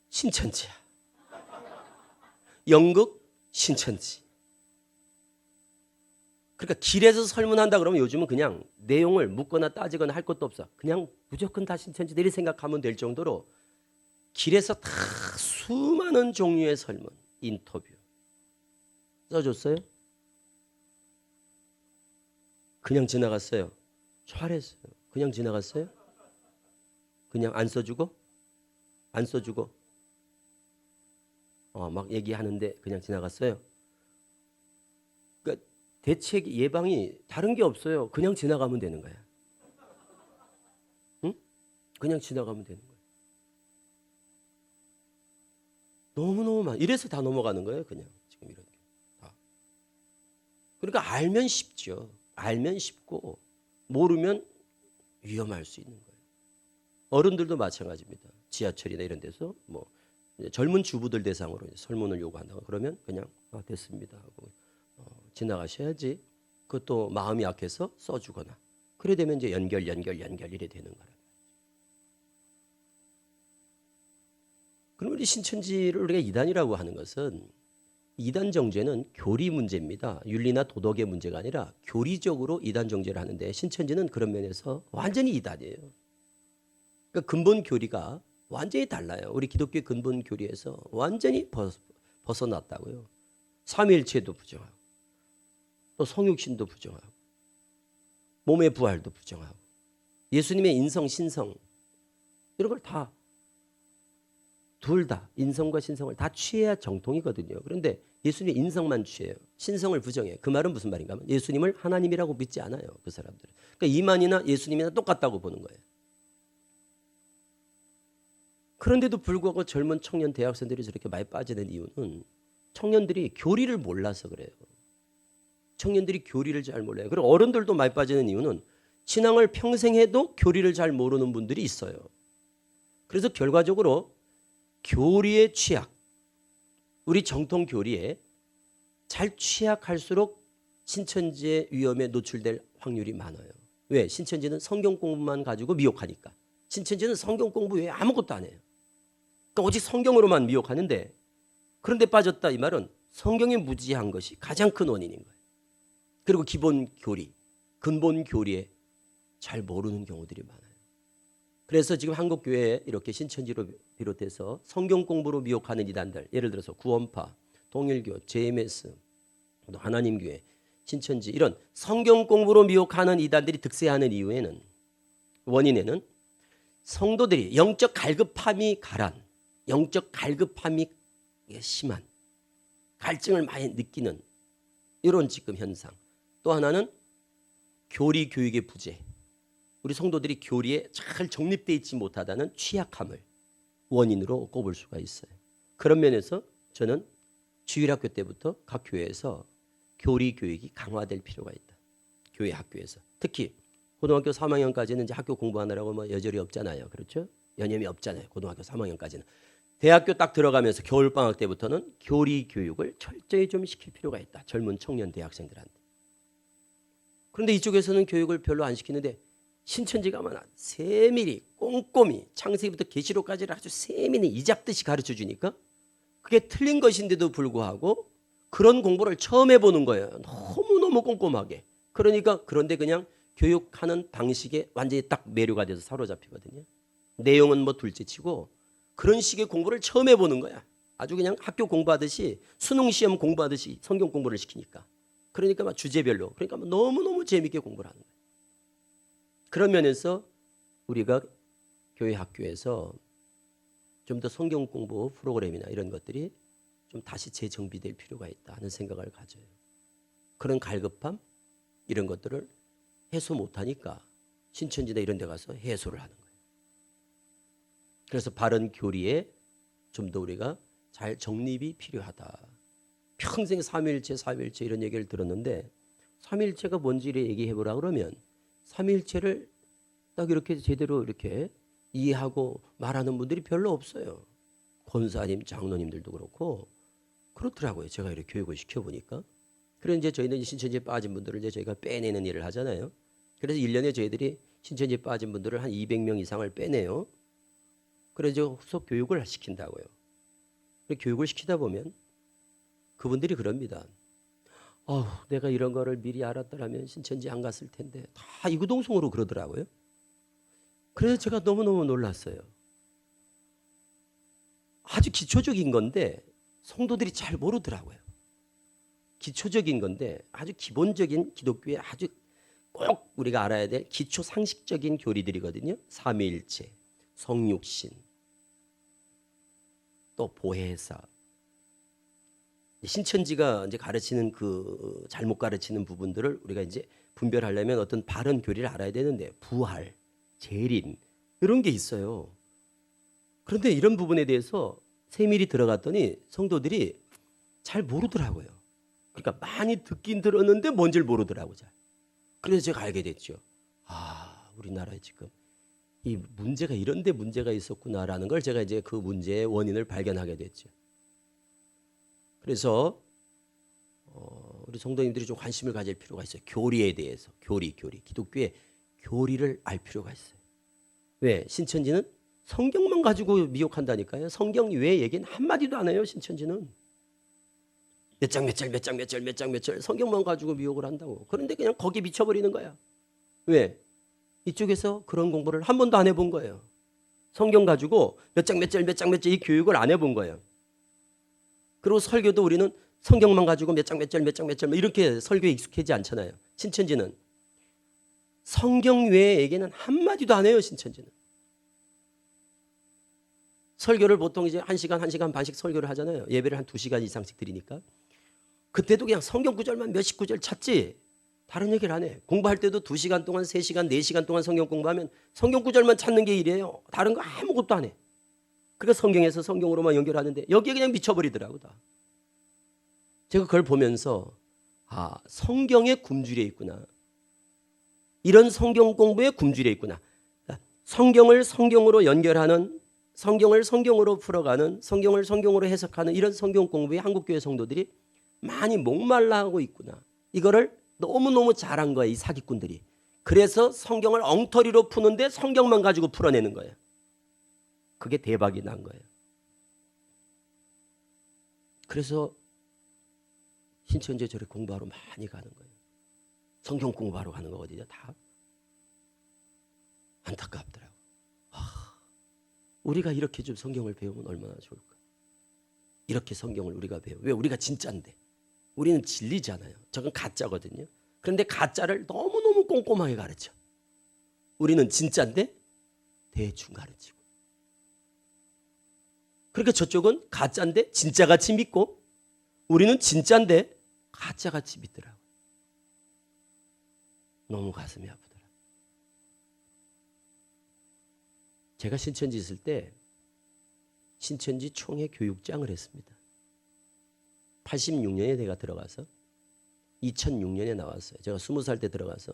신천지야. 영국 신천지. 그러니까 길에서 설문한다 그러면 요즘은 그냥 내용을 묻거나 따지거나 할 것도 없어. 그냥 무조건 다 신천지들이 생각하면 될 정도로 길에서 다 수많은 종류의 설문, 인터뷰 써줬어요? 그냥 지나갔어요. 잘했어요. 그냥 지나갔어요? 그냥 안 써주고? 안 써주고? 막 얘기하는데 그냥 지나갔어요? 그러니까 대책 예방이 다른 게 없어요. 그냥 지나가면 되는 거야. 응? 그냥 지나가면 되는 거야. 너무너무 많아. 이래서 다 넘어가는 거예요. 그냥 지금 이런 게. 다. 그러니까 알면 쉽죠. 알면 쉽고 모르면 위험할 수 있는 거예요. 어른들도 마찬가지입니다. 지하철이나 이런 데서 뭐 젊은 주부들 대상으로 설문을 요구한다고 그러면 그냥 됐습니다 하고 지나가셔야지. 그것도 마음이 약해서 써주거나 그래 되면 이제 연결 이래 되는 거라. 그럼 우리 신천지를 우리가 이단이라고 하는 것은 이단 정죄는 교리 문제입니다. 윤리나 도덕의 문제가 아니라 교리적으로 이단 정죄를 하는데 신천지는 그런 면에서 완전히 이단이에요. 그러니까 근본 교리가 완전히 달라요. 우리 기독교 근본 교리에서 완전히 벗어났다고요. 삼위일체도 부정하고 또 성육신도 부정하고 몸의 부활도 부정하고 예수님의 인성 신성 이런 걸 다 둘 다 인성과 신성을 다 취해야 정통이거든요. 그런데 예수님 인성만 취해요. 신성을 부정해요. 그 말은 무슨 말인가 하면 예수님을 하나님이라고 믿지 않아요. 그 사람들은. 그러니까 이만이나 예수님이나 똑같다고 보는 거예요. 그런데도 불구하고 젊은 청년 대학생들이 저렇게 많이 빠지는 이유는 청년들이 교리를 몰라서 그래요. 청년들이 교리를 잘 몰라요. 그리고 어른들도 많이 빠지는 이유는 신앙을 평생 해도 교리를 잘 모르는 분들이 있어요. 그래서 결과적으로 교리의 취약, 우리 정통 교리에 잘 취약할수록 신천지의 위험에 노출될 확률이 많아요. 왜? 신천지는 성경 공부만 가지고 미혹하니까. 신천지는 성경 공부 외에 아무것도 안 해요. 그러니까 오직 성경으로만 미혹하는데, 그런데 빠졌다 이 말은 성경이 무지한 것이 가장 큰 원인인 거예요. 그리고 기본 교리, 근본 교리에 잘 모르는 경우들이 많아요. 그래서 지금 한국 교회에 이렇게 신천지로 비롯해서 성경 공부로 미혹하는 이단들, 예를 들어서 구원파, 동일교, JMS, 또 하나님교회, 신천지 이런 성경 공부로 미혹하는 이단들이 득세하는 이유에는, 원인에는 성도들이 영적 갈급함이 가란, 영적 갈급함이 심한, 갈증을 많이 느끼는 이런 지금 현상. 또 하나는 교리 교육의 부재. 우리 성도들이 교리에 잘 정립되어 있지 못하다는 취약함을 원인으로 꼽을 수가 있어요. 그런 면에서 저는 주일학교 때부터 각 교회에서 교리 교육이 강화될 필요가 있다. 교회 학교에서. 특히 고등학교 3학년까지는 이제 학교 공부하느라고 뭐 여절이 없잖아요. 그렇죠? 여념이 없잖아요. 고등학교 3학년까지는. 대학교 딱 들어가면서 겨울방학 때부터는 교리 교육을 철저히 좀 시킬 필요가 있다. 젊은 청년 대학생들한테. 그런데 이쪽에서는 교육을 별로 안 시키는데 신천지가 뭐 세밀히 꼼꼼히 창세기부터 계시록까지를 아주 세밀히 이잡듯이 가르쳐 주니까 그게 틀린 것인데도 불구하고 그런 공부를 처음 해보는 거예요. 너무너무 꼼꼼하게. 그러니까 그런데 그냥 교육하는 방식에 완전히 딱 매료가 돼서 사로잡히거든요. 내용은 뭐 둘째치고 그런 식의 공부를 처음 해보는 거야. 아주 그냥 학교 공부하듯이 수능 시험 공부하듯이 성경 공부를 시키니까. 그러니까 막 주제별로. 그러니까 막 너무너무 재밌게 공부를 하는 거예요. 그런 면에서 우리가 교회 학교에서 좀 더 성경 공부 프로그램이나 이런 것들이 좀 다시 재정비될 필요가 있다 하는 생각을 가져요. 그런 갈급함 이런 것들을 해소 못하니까 신천지나 이런 데 가서 해소를 하는 거예요. 그래서 바른 교리에 좀 더 우리가 잘 정립이 필요하다. 평생 삼위일체 이런 얘기를 들었는데 삼위일체가 뭔지를 얘기해보라 그러면 삼위일체를 딱 이렇게 제대로 이렇게 이해하고 말하는 분들이 별로 없어요. 권사님, 장로님들도 그렇고 그렇더라고요. 제가 이렇게 교육을 시켜보니까. 그래서 이제 저희는 신천지에 빠진 분들을 이제 저희가 빼내는 일을 하잖아요. 그래서 1년에 저희들이 신천지에 빠진 분들을 한 200명 이상을 빼내요. 그래서 후속 교육을 시킨다고요. 교육을 시키다 보면 그분들이 그럽니다. 내가 이런 거를 미리 알았더라면 신천지 안 갔을 텐데 다 이구동성으로 그러더라고요. 그래서 제가 너무너무 놀랐어요. 아주 기초적인 건데 성도들이 잘 모르더라고요. 기초적인 건데 아주 기본적인 기독교의 아주 꼭 우리가 알아야 될 기초 상식적인 교리들이거든요. 삼위일체, 성육신, 또 보혜사. 신천지가 이제 가르치는 그 잘못 가르치는 부분들을 우리가 이제 분별하려면 어떤 바른 교리를 알아야 되는데 부활, 재림 이런 게 있어요. 그런데 이런 부분에 대해서 세밀히 들어갔더니 성도들이 잘 모르더라고요. 그러니까 많이 듣긴 들었는데 뭔지를 모르더라고요. 잘. 그래서 제가 알게 됐죠. 우리나라에 지금 이 문제가 이런 데 문제가 있었구나라는 걸 제가 이제 그 문제의 원인을 발견하게 됐죠. 그래서 우리 성도님들이 좀 관심을 가질 필요가 있어요. 교리에 대해서. 교리. 기독교의 교리를 알 필요가 있어요. 왜? 신천지는 성경만 가지고 미혹한다니까요. 성경 외의 얘기는 한마디도 안 해요. 신천지는. 몇 장 성경만 가지고 미혹을 한다고. 그런데 그냥 거기에 미쳐버리는 거야. 왜? 이쪽에서 그런 공부를 한 번도 안 해본 거예요. 성경 가지고 몇 장 이 교육을 안 해본 거예요. 그리고 설교도 우리는 성경만 가지고 몇 장 이렇게 설교에 익숙하지 않잖아요. 신천지는 성경 외의 얘기는 한마디도 안 해요. 신천지는. 설교를 보통 이제 1시간, 1시간 반씩 설교를 하잖아요. 예배를 한 2시간 이상씩 드리니까. 그때도 그냥 성경 구절만 몇십 구절 찾지 다른 얘기를 안 해. 공부할 때도 2시간 동안, 3시간, 4시간 동안 성경 공부하면 성경 구절만 찾는 게 일이에요. 다른 거 아무것도 안 해. 그러니까 성경에서 성경으로만 연결하는데 여기에 그냥 미쳐버리더라고 다. 제가 그걸 보면서 아, 성경에 굶주려 있구나. 이런 성경 공부에 굶주려 있구나. 성경을 성경으로 연결하는, 성경을 성경으로 풀어가는, 성경을 성경으로 해석하는 이런 성경 공부에 한국교회 성도들이 많이 목말라 하고 있구나. 이거를 너무너무 잘한 거예요, 이 사기꾼들이. 그래서 성경을 엉터리로 푸는데 성경만 가지고 풀어내는 거예요. 그게 대박이 난 거예요. 그래서 신천지에 저를 공부하러 많이 가는 거예요. 성경 공부하러 가는 거거든요, 다. 안타깝더라고. 우리가 이렇게 좀 성경을 배우면 얼마나 좋을까. 이렇게 성경을 우리가 배워. 왜? 우리가 진짜인데. 우리는 진리잖아요. 저건 가짜거든요. 그런데 가짜를 너무너무 꼼꼼하게 가르쳐. 우리는 진짜인데 대충 가르치고. 그러니까 저쪽은 가짜인데 진짜같이 믿고 우리는 진짜인데 가짜같이 믿더라고요. 너무 가슴이 아프더라고요. 제가 신천지 있을 때 신천지 총회 교육장을 했습니다. 86년에 내가 들어가서 2006년에 나왔어요. 제가 20살 때 들어가서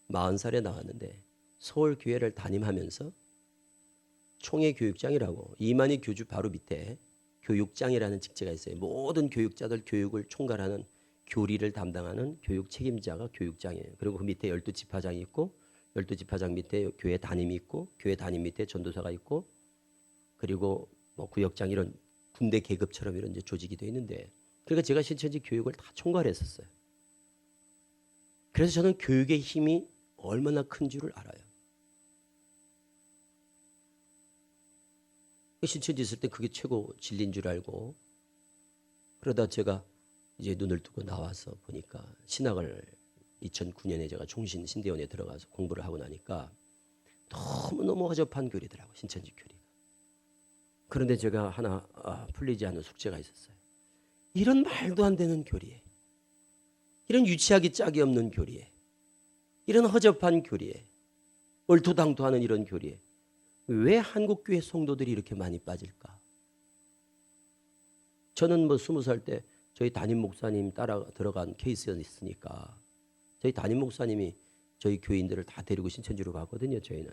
40살에 나왔는데 서울교회를 담임하면서 총회 교육장이라고 이만희 교주 바로 밑에 교육장이라는 직제가 있어요. 모든 교육자들 교육을 총괄하는 교리를 담당하는 교육 책임자가 교육장이에요. 그리고 그 밑에 12지파장이 있고 12지파장 밑에 교회 담임이 있고 교회 담임 밑에 전도사가 있고 그리고 뭐 구역장 이런 군대 계급처럼 이런 이제 조직이 되어 있는데 그러니까 제가 신천지 교육을 다 총괄했었어요. 그래서 저는 교육의 힘이 얼마나 큰 줄을 알아요. 신천지 있을 때 그게 최고 진리인 줄 알고 그러다 제가 이제 눈을 뜨고 나와서 보니까 신학을 2009년에 제가 종신 신대원에 들어가서 공부를 하고 나니까 너무너무 허접한 교리더라고요. 신천지 교리가. 그런데 제가 하나 풀리지 않은 숙제가 있었어요. 이런 말도 안 되는 교리에 이런 유치하기 짝이 없는 교리에 이런 허접한 교리에 얼토당토하는 이런 교리에 왜 한국교회 성도들이 이렇게 많이 빠질까? 저는 뭐 20살 때 저희 담임 목사님 따라 들어간 케이스가 있으니까 저희 담임 목사님이 저희 교인들을 다 데리고 신천지로 갔거든요. 저희는.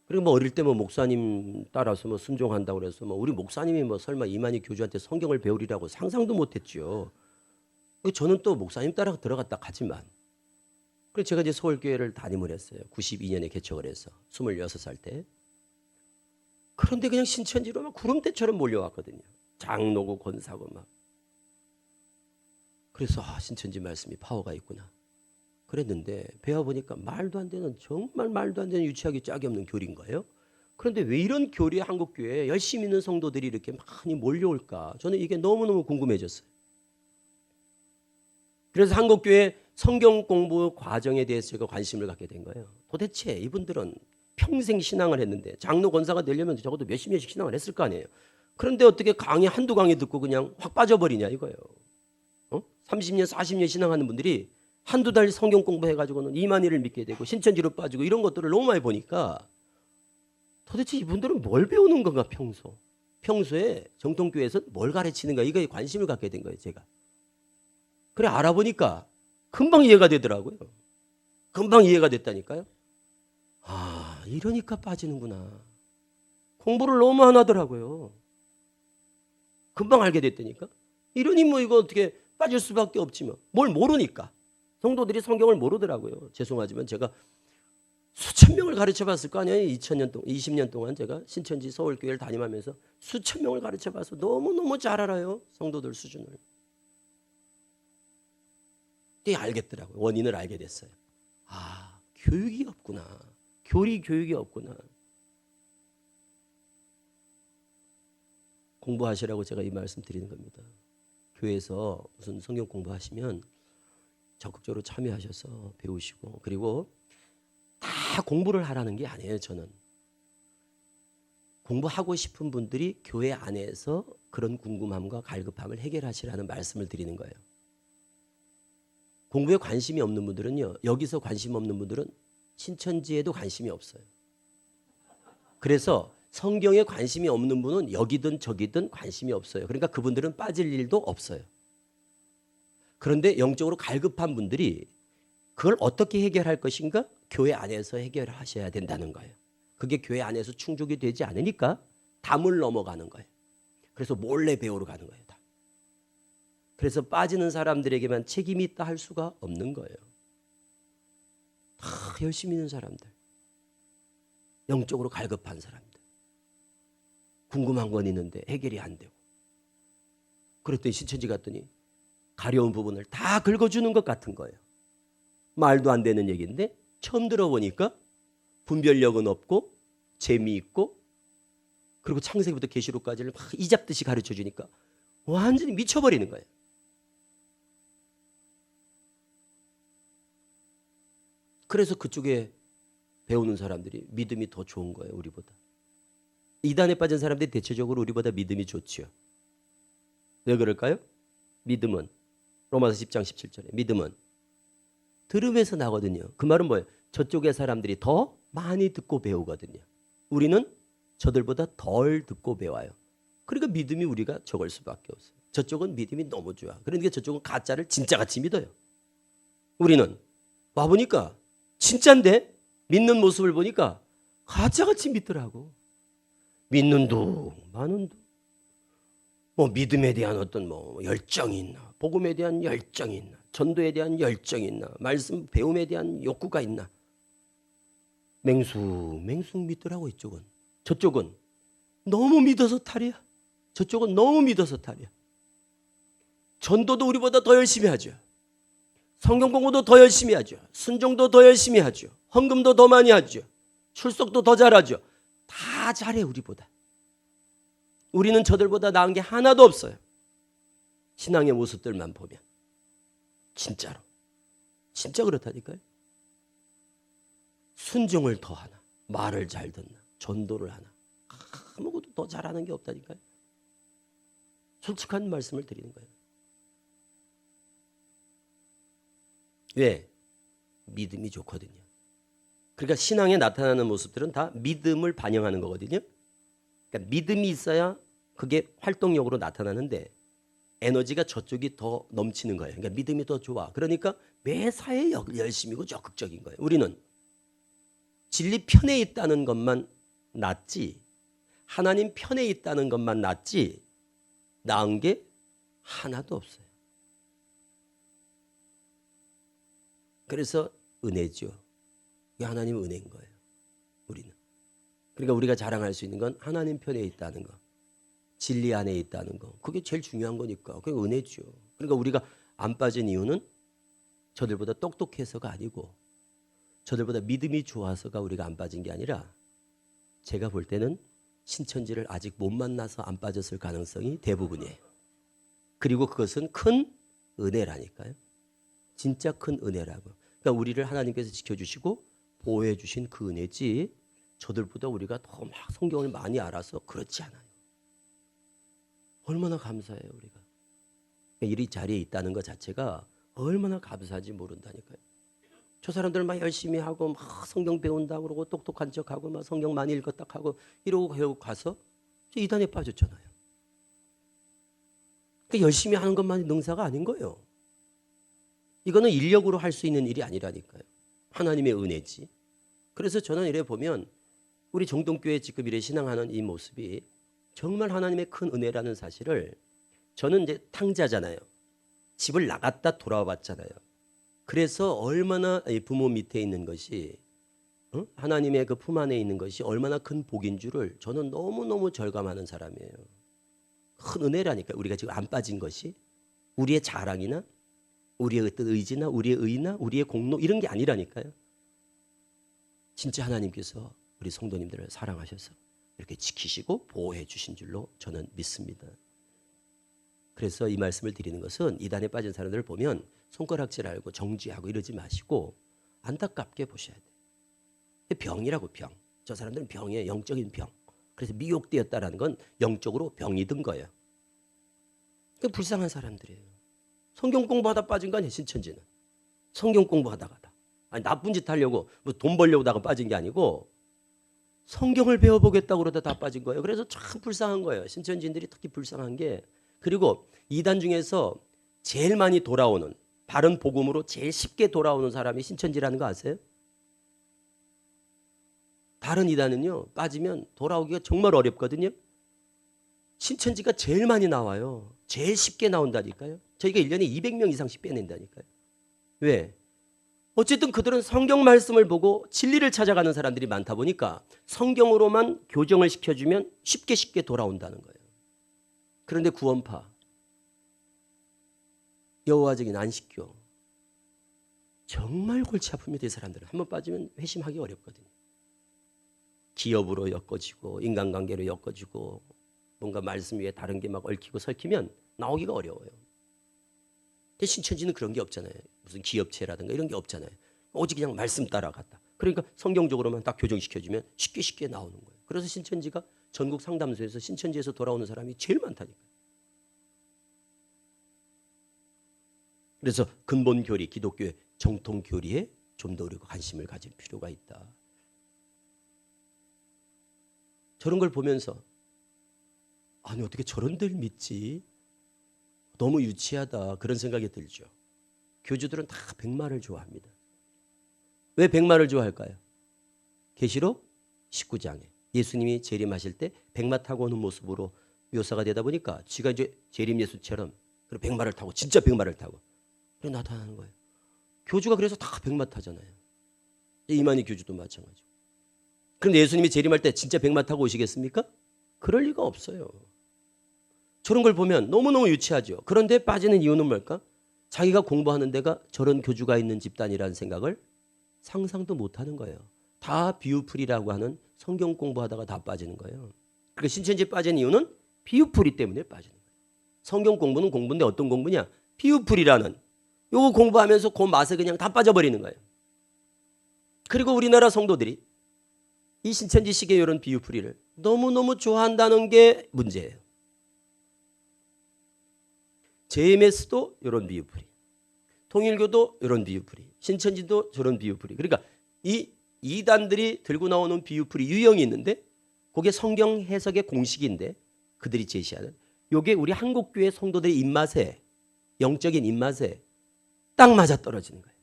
그리고 뭐 어릴 때 뭐 목사님 따라서 뭐 순종한다고 그래서 뭐 우리 목사님이 뭐 설마 이만희 교주한테 성경을 배우리라고 상상도 못했죠. 저는 또 목사님 따라 들어갔다 가지만 그래서 제가 이제 서울교회를 담임을 했어요. 92년에 개척을 해서 26살 때. 그런데 그냥 신천지로 막 구름대처럼 몰려왔거든요. 장로고 권사고 막. 그래서 신천지 말씀이 파워가 있구나. 그랬는데 배워보니까 말도 안 되는 정말 말도 안 되는 유치하기 짝이 없는 교리인 거예요. 그런데 왜 이런 교리에 한국교회에 열심히 있는 성도들이 이렇게 많이 몰려올까? 저는 이게 너무너무 궁금해졌어요. 그래서 한국교회 성경 공부 과정에 대해서 제가 관심을 갖게 된 거예요. 도대체 이분들은 평생 신앙을 했는데 장로 권사가 되려면 적어도 몇십 년씩 신앙을 했을 거 아니에요. 그런데 어떻게 강의 한두 강의 듣고 그냥 확 빠져버리냐 이거예요. 30년 40년 신앙하는 분들이 한두 달 성경 공부해가지고는 이만희를 믿게 되고 신천지로 빠지고 이런 것들을 너무 많이 보니까 도대체 이분들은 뭘 배우는 건가 평소에 정통교회에서 뭘 가르치는가 이거에 관심을 갖게 된 거예요. 제가. 그래 알아보니까 금방 이해가 되더라고요. 금방 이해가 됐다니까요. 아 이러니까 빠지는구나. 공부를 너무 안 하더라고요. 금방 알게 됐다니까. 이러니 뭐 이거 어떻게 빠질 수밖에 없지만 뭘 모르니까. 성도들이 성경을 모르더라고요. 죄송하지만 제가 수천 명을 가르쳐봤을 거 아니에요. 20년 동안 제가 신천지 서울교회를 담임하면서 수천 명을 가르쳐봐서 너무너무 잘 알아요. 성도들 수준을. 그때 알겠더라고요. 원인을 알게 됐어요. 아, 교육이 없구나. 교육이 없구나. 공부하시라고 제가 이 말씀 드리는 겁니다. 교회에서 무슨 성경 공부하시면 적극적으로 참여하셔서 배우시고 그리고 다 공부를 하라는 게 아니에요. 저는 공부하고 싶은 분들이 교회 안에서 그런 궁금함과 갈급함을 해결하시라는 말씀을 드리는 거예요. 공부에 관심이 없는 분들은요, 여기서 관심 없는 분들은 신천지에도 관심이 없어요. 그래서 성경에 관심이 없는 분은 여기든 저기든 관심이 없어요. 그러니까 그분들은 빠질 일도 없어요. 그런데 영적으로 갈급한 분들이 그걸 어떻게 해결할 것인가? 교회 안에서 해결하셔야 된다는 거예요. 그게 교회 안에서 충족이 되지 않으니까 담을 넘어가는 거예요. 그래서 몰래 배우러 가는 거예요. 다. 그래서 빠지는 사람들에게만 책임이 있다 할 수가 없는 거예요. 다 열심히 있는 사람들, 영적으로 갈급한 사람들, 궁금한 건 있는데 해결이 안 되고, 그랬더니 신천지 갔더니 가려운 부분을 다 긁어주는 것 같은 거예요. 말도 안 되는 얘기인데 처음 들어보니까 분별력은 없고 재미있고, 그리고 창세기부터 계시록까지를 막 이잡듯이 가르쳐 주니까 완전히 미쳐버리는 거예요. 그래서 그쪽에 배우는 사람들이 믿음이 더 좋은 거예요, 우리보다. 이단에 빠진 사람들이 대체적으로 우리보다 믿음이 좋지요. 왜 그럴까요? 믿음은 로마서 10장 17절에 믿음은 들음에서 나거든요. 그 말은 뭐예요? 저쪽의 사람들이 더 많이 듣고 배우거든요. 우리는 저들보다 덜 듣고 배워요. 그러니까 믿음이 우리가 적을 수밖에 없어요. 저쪽은 믿음이 너무 좋아. 그러니까 저쪽은 가짜를 진짜같이 믿어요. 우리는 와보니까 진짜인데 믿는 모습을 보니까 가짜같이 믿더라고. 믿는 둥 마는 둥. 뭐 믿음에 대한 어떤 뭐 열정이 있나, 복음에 대한 열정이 있나, 전도에 대한 열정이 있나, 말씀 배움에 대한 욕구가 있나. 맹숙 믿더라고. 이쪽은. 저쪽은 너무 믿어서 탈이야. 저쪽은 너무 믿어서 탈이야. 전도도 우리보다 더 열심히 하죠. 성경 공부도 더 열심히 하죠. 순종도 더 열심히 하죠. 헌금도 더 많이 하죠. 출석도 더 잘하죠. 다 잘해 우리보다. 우리는 저들보다 나은 게 하나도 없어요. 신앙의 모습들만 보면. 진짜로. 진짜 그렇다니까요. 순종을 더 하나, 말을 잘 듣나, 전도를 하나, 아무것도 더 잘하는 게 없다니까요. 솔직한 말씀을 드리는 거예요. 왜? 믿음이 좋거든요. 그러니까 신앙에 나타나는 모습들은 다 믿음을 반영하는 거거든요. 그러니까 믿음이 있어야 그게 활동력으로 나타나는데 에너지가 저쪽이 더 넘치는 거예요. 그러니까 믿음이 더 좋아. 그러니까 매사에 열심이고 적극적인 거예요. 우리는 진리 편에 있다는 것만 낫지, 하나님 편에 있다는 것만 낫지 나은 게 하나도 없어요. 그래서 은혜죠. 이게 하나님 은혜인 거예요. 우리는. 그러니까 우리가 자랑할 수 있는 건 하나님 편에 있다는 거, 진리 안에 있다는 거. 그게 제일 중요한 거니까. 그게 은혜죠. 그러니까 우리가 안 빠진 이유는 저들보다 똑똑해서가 아니고 저들보다 믿음이 좋아서가 우리가 안 빠진 게 아니라 제가 볼 때는 신천지를 아직 못 만나서 안 빠졌을 가능성이 대부분이에요. 그리고 그것은 큰 은혜라니까요. 진짜 큰 은혜라고. 그러니까 우리를 하나님께서 지켜주시고 보호해 주신 그 은혜지 저들보다 우리가 더 막 성경을 많이 알아서 그렇지 않아요. 얼마나 감사해요 우리가. 그러니까 이 자리에 있다는 것 자체가 얼마나 감사한지 모른다니까요. 저 사람들 막 열심히 하고 막 성경 배운다 그러고 똑똑한 척하고 막 성경 많이 읽었다 하고 이러고 결국 가서 이단에 빠졌잖아요. 그러니까 열심히 하는 것만이 능사가 아닌 거예요. 이거는 인력으로 할 수 있는 일이 아니라니까요. 하나님의 은혜지. 그래서 저는 이래 보면 우리 정동교회 지금 이래 신앙하는 이 모습이 정말 하나님의 큰 은혜라는 사실을, 저는 이제 탕자잖아요. 집을 나갔다 돌아와 봤잖아요. 그래서 얼마나 부모 밑에 있는 것이, 하나님의 그 품 안에 있는 것이 얼마나 큰 복인 줄을 저는 너무너무 절감하는 사람이에요. 큰 은혜라니까. 우리가 지금 안 빠진 것이 우리의 자랑이나 우리의 어떤 의지나 우리의 의나 우리의 공로 이런 게 아니라니까요. 진짜 하나님께서 우리 성도님들을 사랑하셔서 이렇게 지키시고 보호해 주신 줄로 저는 믿습니다. 그래서 이 말씀을 드리는 것은 이단에 빠진 사람들을 보면 손가락질하고 정죄하고 이러지 마시고 안타깝게 보셔야 돼요. 병이라고, 병. 저 사람들은 병이에요. 영적인 병. 그래서 미혹되었다라는 건 영적으로 병이 든 거예요. 그 불쌍한 사람들이에요. 성경 공부하다 빠진 거 아니에요, 신천지는. 성경 공부하다가 아니 나쁜 짓 하려고 뭐 돈 벌려고다가 빠진 게 아니고 성경을 배워보겠다고 그러다 다 빠진 거예요. 그래서 참 불쌍한 거예요. 신천지인들이 특히 불쌍한 게, 그리고 이단 중에서 제일 많이 돌아오는, 바른 복음으로 제일 쉽게 돌아오는 사람이 신천지라는 거 아세요? 다른 이단은요 빠지면 돌아오기가 정말 어렵거든요. 신천지가 제일 많이 나와요. 제일 쉽게 나온다니까요. 저희가 1년에 200명 이상씩 빼낸다니까요. 왜? 어쨌든 그들은 성경 말씀을 보고 진리를 찾아가는 사람들이 많다 보니까 성경으로만 교정을 시켜주면 쉽게 돌아온다는 거예요. 그런데 구원파, 여호와적인 안식교, 정말 골치 아픕니다. 이 사람들은 한번 빠지면 회심하기 어렵거든요. 기업으로 엮어지고 인간관계로 엮어지고 뭔가 말씀 위에 다른 게 막 얽히고 설키면 나오기가 어려워요. 근데 신천지는 그런 게 없잖아요. 무슨 기업체라든가 이런 게 없잖아요. 오직 그냥 말씀 따라갔다. 그러니까 성경적으로만 딱 교정시켜주면 쉽게 나오는 거예요. 그래서 신천지가 전국 상담소에서 신천지에서 돌아오는 사람이 제일 많다니까요. 그래서 근본 교리, 기독교의 정통 교리에 좀 더 우리가 관심을 가질 필요가 있다. 저런 걸 보면서 아니 어떻게 저런 들 믿지? 너무 유치하다 그런 생각이 들죠. 교주들은 다 백마를 좋아합니다. 왜 백마를 좋아할까요? 계시록 19장에 예수님이 재림하실 때 백마 타고 오는 모습으로 묘사가 되다 보니까 쥐가 이제 재림 예수처럼 백마를 타고 진짜 백마를 타고 그래 나타나는 거예요. 교주가 그래서 다 백마 타잖아요. 이만희 교주도 마찬가지고. 그런데 예수님이 재림할 때 진짜 백마 타고 오시겠습니까? 그럴 리가 없어요. 저런 걸 보면 너무너무 유치하죠. 그런데 빠지는 이유는 뭘까? 자기가 공부하는 데가 저런 교주가 있는 집단이라는 생각을 상상도 못하는 거예요. 다 비유풀이라고 하는 성경 공부하다가 다 빠지는 거예요. 그러니까 신천지에 빠진 이유는 비유풀이 때문에 빠지는 거예요. 성경 공부는 공부인데 어떤 공부냐? 비유풀이라는 요거 공부하면서 그 맛에 그냥 다 빠져버리는 거예요. 그리고 우리나라 성도들이 이 신천지식의 이런 비유풀이를 너무너무 좋아한다는 게 문제예요. JMS도 이런 비유풀이, 통일교도 이런 비유풀이, 신천지도 저런 비유풀이. 그러니까 이 이단들이 들고 나오는 비유풀이 유형이 있는데 그게 성경 해석의 공식인데 그들이 제시하는 요게 우리 한국교회 성도들의 입맛에, 영적인 입맛에 딱 맞아떨어지는 거예요.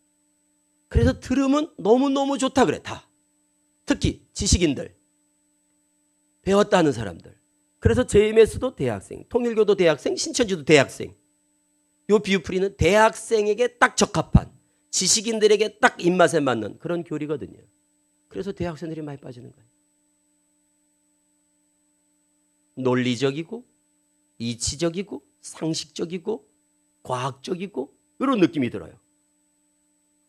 그래서 들으면 너무너무 좋다 그래 다. 특히 지식인들, 배웠다 하는 사람들. 그래서 JMS도 대학생, 통일교도 대학생, 신천지도 대학생. 요 비유풀이는 대학생에게 딱 적합한, 지식인들에게 딱 입맛에 맞는 그런 교리거든요. 그래서 대학생들이 많이 빠지는 거예요. 논리적이고 이치적이고 상식적이고 과학적이고 이런 느낌이 들어요.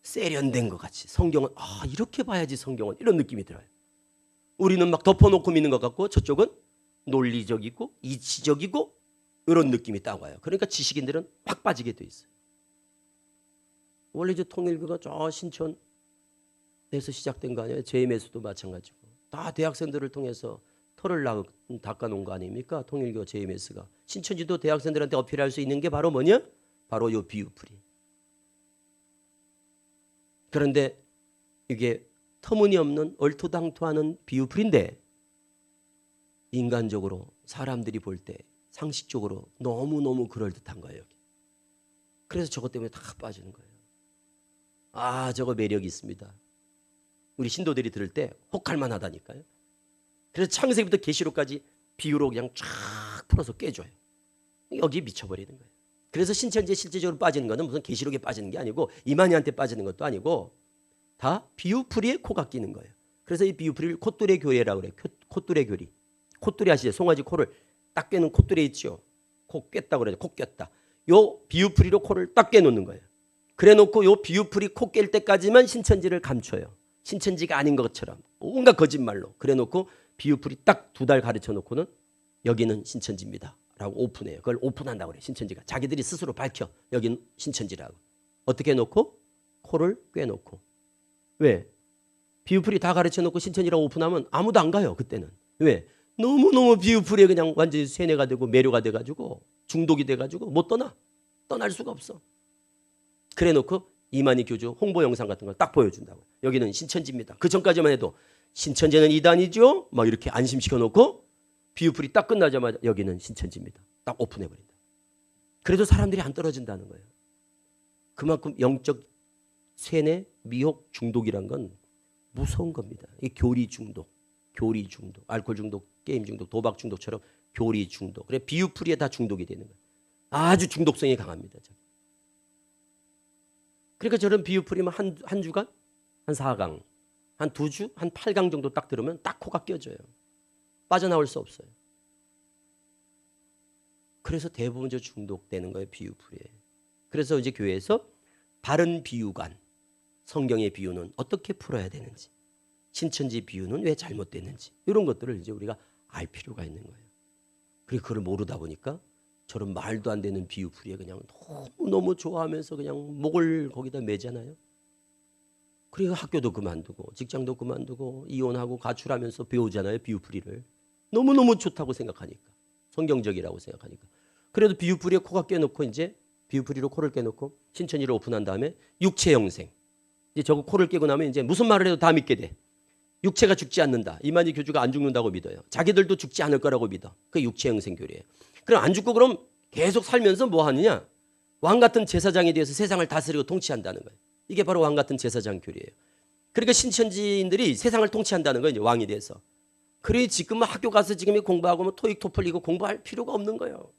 세련된 것 같이 성경은 이렇게 봐야지 성경은 이런 느낌이 들어요. 우리는 막 덮어놓고 믿는 것 같고 저쪽은 논리적이고 이치적이고 이런 느낌이 딱 와요. 그러니까 지식인들은 확 빠지게 돼 있어요. 원래 이제 통일교가 저 신촌에서 시작된 거 아니에요? JMS도 마찬가지고 다 대학생들을 통해서 털을 닦아놓은 거 아닙니까? 통일교 JMS가. 신천지도 대학생들한테 어필할 수 있는 게 바로 뭐냐? 바로 요 비유풀이. 그런데 이게 터무니없는 얼토당토하는 비유풀인데 인간적으로 사람들이 볼 때 상식적으로 너무너무 그럴듯한 거예요. 그래서 저것 때문에 다 빠지는 거예요. 저거 매력이 있습니다. 우리 신도들이 들을 때 혹할만 하다니까요. 그래서 창세기부터 계시록까지 비유로 그냥 쫙 풀어서 깨줘요. 여기에 미쳐버리는 거예요. 그래서 신천지에 실제적으로 빠지는 것은 무슨 계시록에 빠지는 게 아니고 이만희한테 빠지는 것도 아니고 다 비유풀이에 코가 끼는 거예요. 그래서 이 비유풀이를 콧뚜레 교리라고 그래요. 콧뚜레 교리. 콧뚜레 아시죠? 송아지 코를 딱 꿰는 콧뚜레 있죠. 코 꿰다 그래요. 코 꿰다. 요 비유풀이로 코를 딱 꿰놓는 거예요. 그래놓고 요 비유풀이 코 깰 때까지만 신천지를 감춰요. 신천지가 아닌 것처럼 온갖 거짓말로 그래놓고 비유풀이 딱 2달 가르쳐놓고는 여기는 신천지입니다 라고 오픈해요. 그걸 오픈한다고 그래요. 신천지가 자기들이 스스로 밝혀 여기는 신천지라고. 어떻게 해놓고? 코를 꿰놓고. 왜? 비유풀이 다 가르쳐놓고 신천지라고 오픈하면 아무도 안 가요. 그때는. 왜? 너무너무 비유풀이에 그냥 완전히 세뇌가 되고 매료가 돼가지고 중독이 돼가지고 못 떠날 수가 없어. 그래 놓고 이만희 교주 홍보 영상 같은 걸 딱 보여준다고. 여기는 신천지입니다. 그 전까지만 해도 신천지는 이단이죠 막 이렇게 안심시켜 놓고 비유풀이 딱 끝나자마자 여기는 신천지입니다. 딱 오픈해버린다. 그래도 사람들이 안 떨어진다는 거예요. 그만큼 영적 세뇌, 미혹, 중독이란 건 무서운 겁니다. 이 교리 중독, 알코올 중독, 게임 중독, 도박 중독처럼 교리 중독. 그래 비유풀이에 다 중독이 되는 거예요. 아주 중독성이 강합니다. 그러니까 저런 비유풀이면 한 주간, 한 4강, 한 2주, 한 8강 정도 딱 들으면 딱 코가 껴져요. 빠져나올 수 없어요. 그래서 대부분 저 중독되는 거예요. 비유풀이에. 그래서 이제 교회에서 바른 비유관, 성경의 비유는 어떻게 풀어야 되는지, 신천지 비유는 왜 잘못됐는지 이런 것들을 이제 우리가 알 필요가 있는 거예요. 그리고 그걸 모르다 보니까 저런 말도 안 되는 비유풀이에 그냥 너무 좋아하면서 그냥 목을 거기다 매잖아요. 그리고 학교도 그만두고 직장도 그만두고 이혼하고 가출하면서 배우잖아요. 비유풀이를. 너무너무 좋다고 생각하니까. 성경적이라고 생각하니까. 그래도 비유풀이에 코가 껴놓고 이제 비유풀이로 코를 껴놓고 신천지를 오픈한 다음에 육체 영생. 이제 저거 코를 깨고 나면 이제 무슨 말을 해도 다 믿게 돼. 육체가 죽지 않는다. 이만희 교주가 안 죽는다고 믿어요. 자기들도 죽지 않을 거라고 믿어. 그게 육체 영생 교리예요. 그럼 안 죽고 그럼 계속 살면서 뭐 하느냐? 왕 같은 제사장에 대해서 세상을 다스리고 통치한다는 거예요. 이게 바로 왕 같은 제사장 교리예요. 그러니까 신천지인들이 세상을 통치한다는 거예요. 이제 왕이 돼서. 그러니 지금 학교 가서 지금 공부하고 뭐 토익 토플 이거 공부할 필요가 없는 거예요.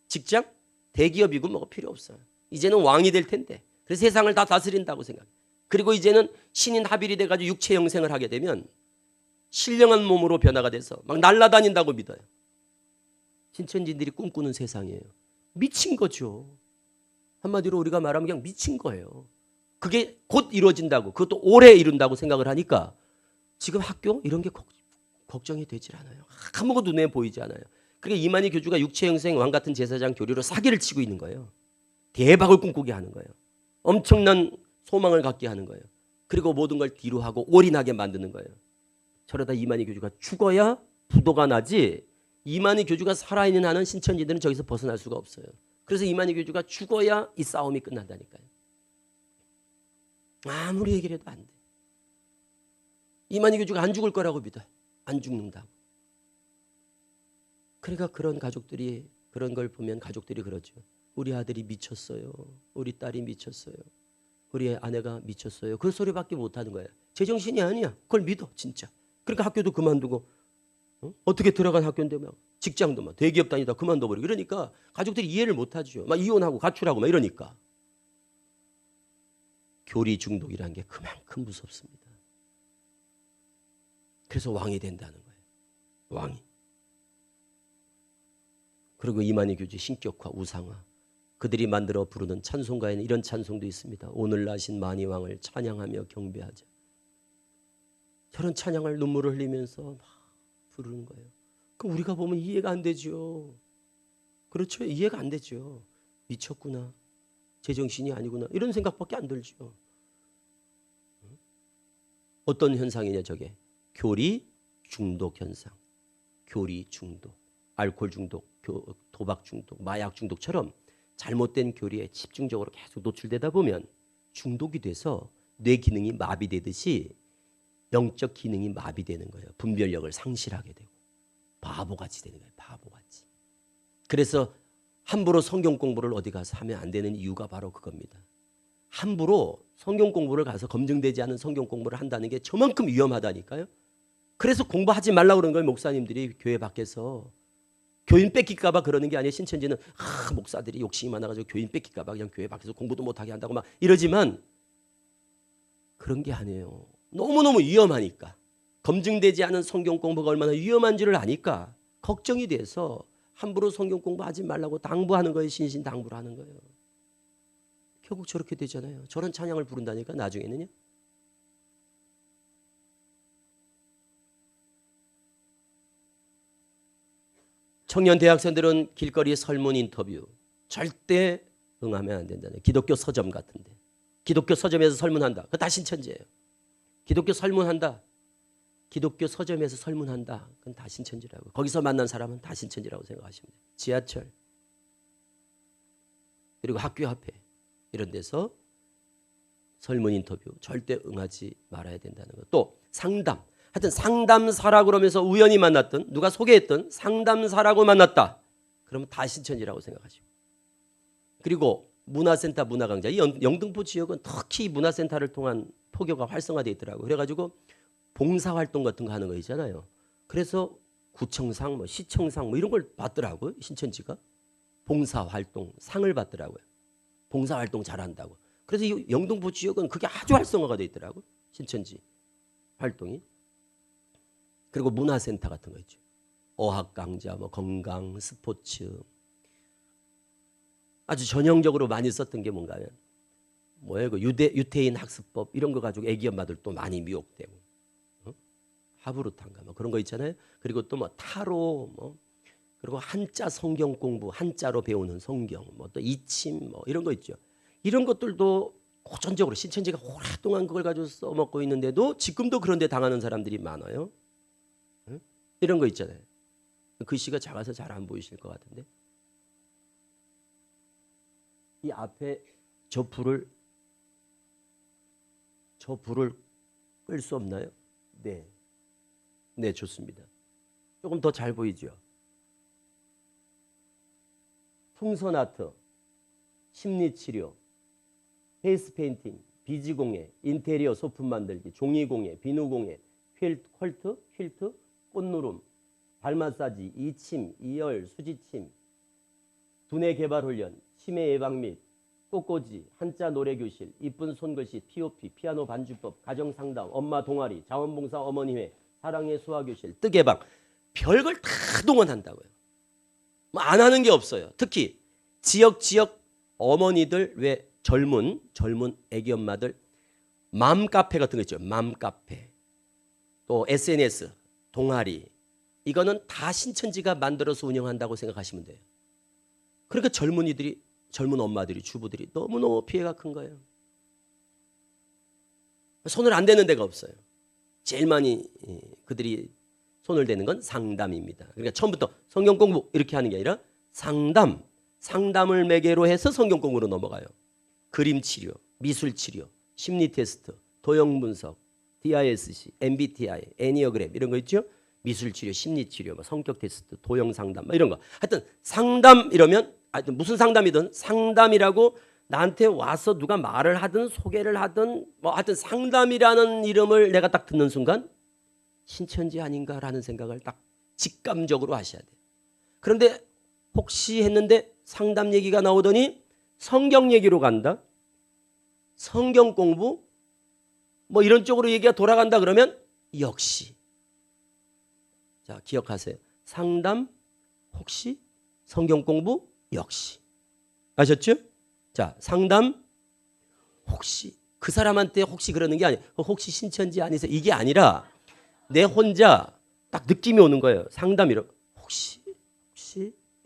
직장? 대기업이고 뭐가 필요 없어요. 이제는 왕이 될 텐데. 그래서 세상을 다 다스린다고 생각해요. 그리고 이제는 신인 합일이 돼가지고 육체 영생을 하게 되면 신령한 몸으로 변화가 돼서 막 날아다닌다고 믿어요. 신천지인들이 꿈꾸는 세상이에요. 미친 거죠. 한마디로 우리가 말하면 그냥 미친 거예요. 그게 곧 이루어진다고, 그것도 오래 이룬다고 생각을 하니까 지금 학교 이런 게 걱정이 되질 않아요. 아무것도 눈에 보이지 않아요. 그러니까 이만희 교주가 육체 영생 왕 같은 제사장 교리로 사기를 치고 있는 거예요. 대박을 꿈꾸게 하는 거예요. 엄청난 소망을 갖게 하는 거예요. 그리고 모든 걸 뒤로 하고 올인하게 만드는 거예요. 저러다 이만희 교주가 죽어야 부도가 나지, 이만희 교주가 살아있는 한은 신천지들은 저기서 벗어날 수가 없어요. 그래서 이만희 교주가 죽어야 이 싸움이 끝난다니까요. 아무리 얘기를 해도 안 돼. 이만희 교주가 안 죽을 거라고 믿어요. 안 죽는다고. 그러니까 그런 가족들이, 그런 걸 보면 가족들이 그러죠. 우리 아들이 미쳤어요. 우리 딸이 미쳤어요. 우리 아내가 미쳤어요. 그 소리밖에 못하는 거예요. 제정신이 아니야. 그걸 믿어 진짜. 그러니까 학교도 그만두고 어떻게 들어간 학교인데 막 직장도 막 대기업 다니다 그만둬버리고 이러니까 가족들이 이해를 못하죠. 막 이혼하고 가출하고 막 이러니까. 교리 중독이라는 게 그만큼 무섭습니다. 그래서 왕이 된다는 거예요. 왕이. 그리고 이만희 교주 신격화, 우상화. 그들이 만들어 부르는 찬송가에는 이런 찬송도 있습니다. 오늘 나신 만희 왕을 찬양하며 경배하자. 저런 찬양을 눈물을 흘리면서 막 부르는 거예요. 그럼 우리가 보면 이해가 안 되죠. 그렇죠? 이해가 안 되죠. 미쳤구나. 제정신이 아니구나. 이런 생각밖에 안 들죠. 어떤 현상이냐 저게. 교리 중독 현상. 교리 중독. 알코올 중독, 도박 중독, 마약 중독처럼 잘못된 교리에 집중적으로 계속 노출되다 보면 중독이 돼서 뇌 기능이 마비되듯이 영적 기능이 마비되는 거예요. 분별력을 상실하게 되고 바보같이 되는 거예요. 바보같이. 그래서 함부로 성경 공부를 어디 가서 하면 안 되는 이유가 바로 그겁니다. 함부로 성경 공부를 가서 검증되지 않은 성경 공부를 한다는 게 저만큼 위험하다니까요. 그래서 공부하지 말라고 그러는 거예요. 목사님들이 교회 밖에서. 교인 뺏길까 봐 그러는 게 아니에요. 신천지는 목사들이 욕심이 많아가지고 교인 뺏길까 봐 그냥 교회 밖에서 공부도 못하게 한다고 막 이러지만 그런 게 아니에요. 너무너무 위험하니까. 검증되지 않은 성경 공부가 얼마나 위험한지를 아니까 걱정이 돼서 함부로 성경 공부하지 말라고 당부하는 거예요. 신신당부를 하는 거예요. 결국 저렇게 되잖아요. 저런 찬양을 부른다니까 나중에는요. 청년 대학생들은 길거리 설문 인터뷰 절대 응하면 안 된다는. 기독교 서점 같은데. 기독교 서점에서 설문한다. 그거 다 신천지예요. 기독교 설문한다. 기독교 서점에서 설문한다. 그건 다 신천지라고. 거기서 만난 사람은 다 신천지라고 생각하시면 돼요. 지하철 그리고 학교 앞에 이런 데서 설문 인터뷰 절대 응하지 말아야 된다는 것. 또 상담. 하여튼 상담사라고 그러면서 우연히 만났던 누가 소개했던 상담사라고 만났다. 그러면 다 신천지라고 생각하시고. 그리고 문화센터 문화강좌. 이 영등포 지역은 특히 문화센터를 통한 포교가 활성화되어 있더라고요. 그래가지고 봉사활동 같은 거 하는 거 있잖아요. 그래서 구청상, 뭐 시청상 뭐 이런 걸 받더라고요. 신천지가. 봉사활동 상을 받더라고요. 봉사활동 잘한다고. 그래서 이 영등포 지역은 그게 아주 활성화가 되어 있더라고요. 신천지 활동이. 그리고 문화센터 같은 거 있죠. 어학강좌, 뭐 건강, 스포츠. 아주 전형적으로 많이 썼던 게 뭔가 하면 뭐예요? 그 유태인 학습법 이런 거 가지고 애기 엄마들 또 많이 미혹되고 하브루탄가 뭐 그런 거 있잖아요. 그리고 또 뭐 타로 뭐 그리고 한자 성경 공부 한자로 배우는 성경 뭐 또 이침 뭐 이런 거 있죠. 이런 것들도 고전적으로 신천지가 오랫동안 그걸 가지고 써먹고 있는데도 지금도 그런 데 당하는 사람들이 많아요. 이런 거 있잖아요. 글씨가 작아서 잘 안 보이실 것 같은데 이 앞에 저 불을 끌 수 없나요? 네. 네, 좋습니다. 조금 더 잘 보이죠? 풍선 아트, 심리치료, 페이스 페인팅, 비지공예, 인테리어 소품 만들기, 종이공예, 비누공예, 퀼트, 꽃누름, 발 마사지, 이침, 이열, 수지침, 두뇌 개발 훈련, 치매 예방 및 꽃꽂이, 한자 노래교실, 이쁜 손글씨, POP, 피아노 반주법, 가정상담, 엄마 동아리, 자원봉사 어머니회, 사랑의 수화교실, 뜨개방 별걸 다 동원한다고요. 뭐 안 하는 게 없어요. 특히 지역 어머니들 왜 젊은 애기 엄마들 맘카페 같은 거 있죠. 맘카페 또 SNS 동아리 이거는 다 신천지가 만들어서 운영한다고 생각하시면 돼요. 그러니까 젊은 엄마들이 주부들이 너무너무 피해가 큰 거예요. 손을 안 대는 데가 없어요. 제일 많이 그들이 손을 대는 건 상담입니다. 그러니까 처음부터 성경 공부 이렇게 하는 게 아니라 상담을 매개로 해서 성경 공부로 넘어가요. 그림 치료, 미술 치료, 심리 테스트, 도형 분석, DISC, MBTI, 애니어그램 이런 거 있죠? 미술 치료, 심리 치료, 성격 테스트, 도형 상담 이런 거. 하여튼 상담 이러면 하여튼 무슨 상담이든 상담이라고 나한테 와서 누가 말을 하든 소개를 하든 뭐 하여튼 상담이라는 이름을 내가 딱 듣는 순간 신천지 아닌가라는 생각을 딱 직감적으로 하셔야 돼요. 그런데 혹시 했는데 상담 얘기가 나오더니 성경 얘기로 간다. 성경 공부 뭐 이런 쪽으로 얘기가 돌아간다 그러면 역시 자 기억하세요. 상담 혹시 성경 공부 역시 아셨죠? 자 상담 혹시 그 사람한테 혹시 그러는 게 아니에요. 혹시 신천지 아니세요? 이게 아니라 내 혼자 딱 느낌이 오는 거예요. 상담이로 혹시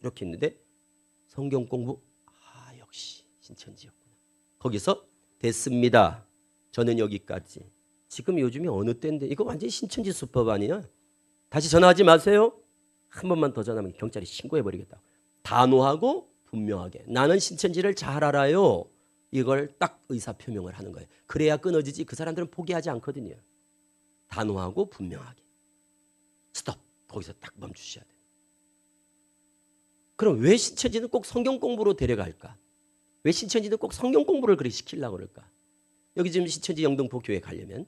이렇게 있는데 성경 공부 역시 신천지였구나. 거기서 됐습니다. 저는 여기까지. 지금 요즘이 어느 때인데 이거 완전히 신천지 수법 아니냐? 다시 전화하지 마세요. 한 번만 더 전화하면 경찰이 신고해버리겠다. 단호하고 분명하게 나는 신천지를 잘 알아요. 이걸 딱 의사표명을 하는 거예요. 그래야 끊어지지 그 사람들은 포기하지 않거든요. 단호하고 분명하게. 스톱. 거기서 딱 멈추셔야 돼요. 그럼 왜 신천지는 꼭 성경 공부로 데려갈까? 왜 신천지는 꼭 성경 공부를 그렇게 시키려고 그럴까? 여기 지금 신천지 영등포 교회 가려면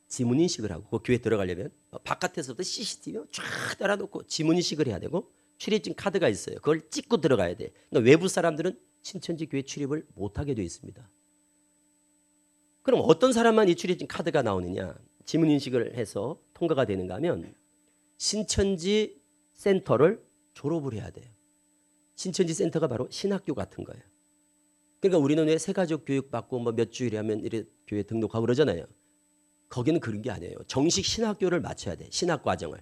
지문인식을 하고 그 교회 들어가려면 바깥에서부터 CCTV 쫙 달아놓고 지문인식을 해야 되고 출입증 카드가 있어요. 그걸 찍고 들어가야 돼. 그러니까 외부 사람들은 신천지 교회 출입을 못하게 되어 있습니다. 그럼 어떤 사람만 이 출입증 카드가 나오느냐? 지문인식을 해서 통과가 되는가 하면 신천지 센터를 졸업을 해야 돼요. 신천지 센터가 바로 신학교 같은 거예요. 그러니까 우리는 왜 새가족 교육 받고 뭐 몇 주일에 하면 이래 교회 등록하고 그러잖아요. 거기는 그런 게 아니에요. 정식 신학교를 마쳐야 돼. 신학 과정을.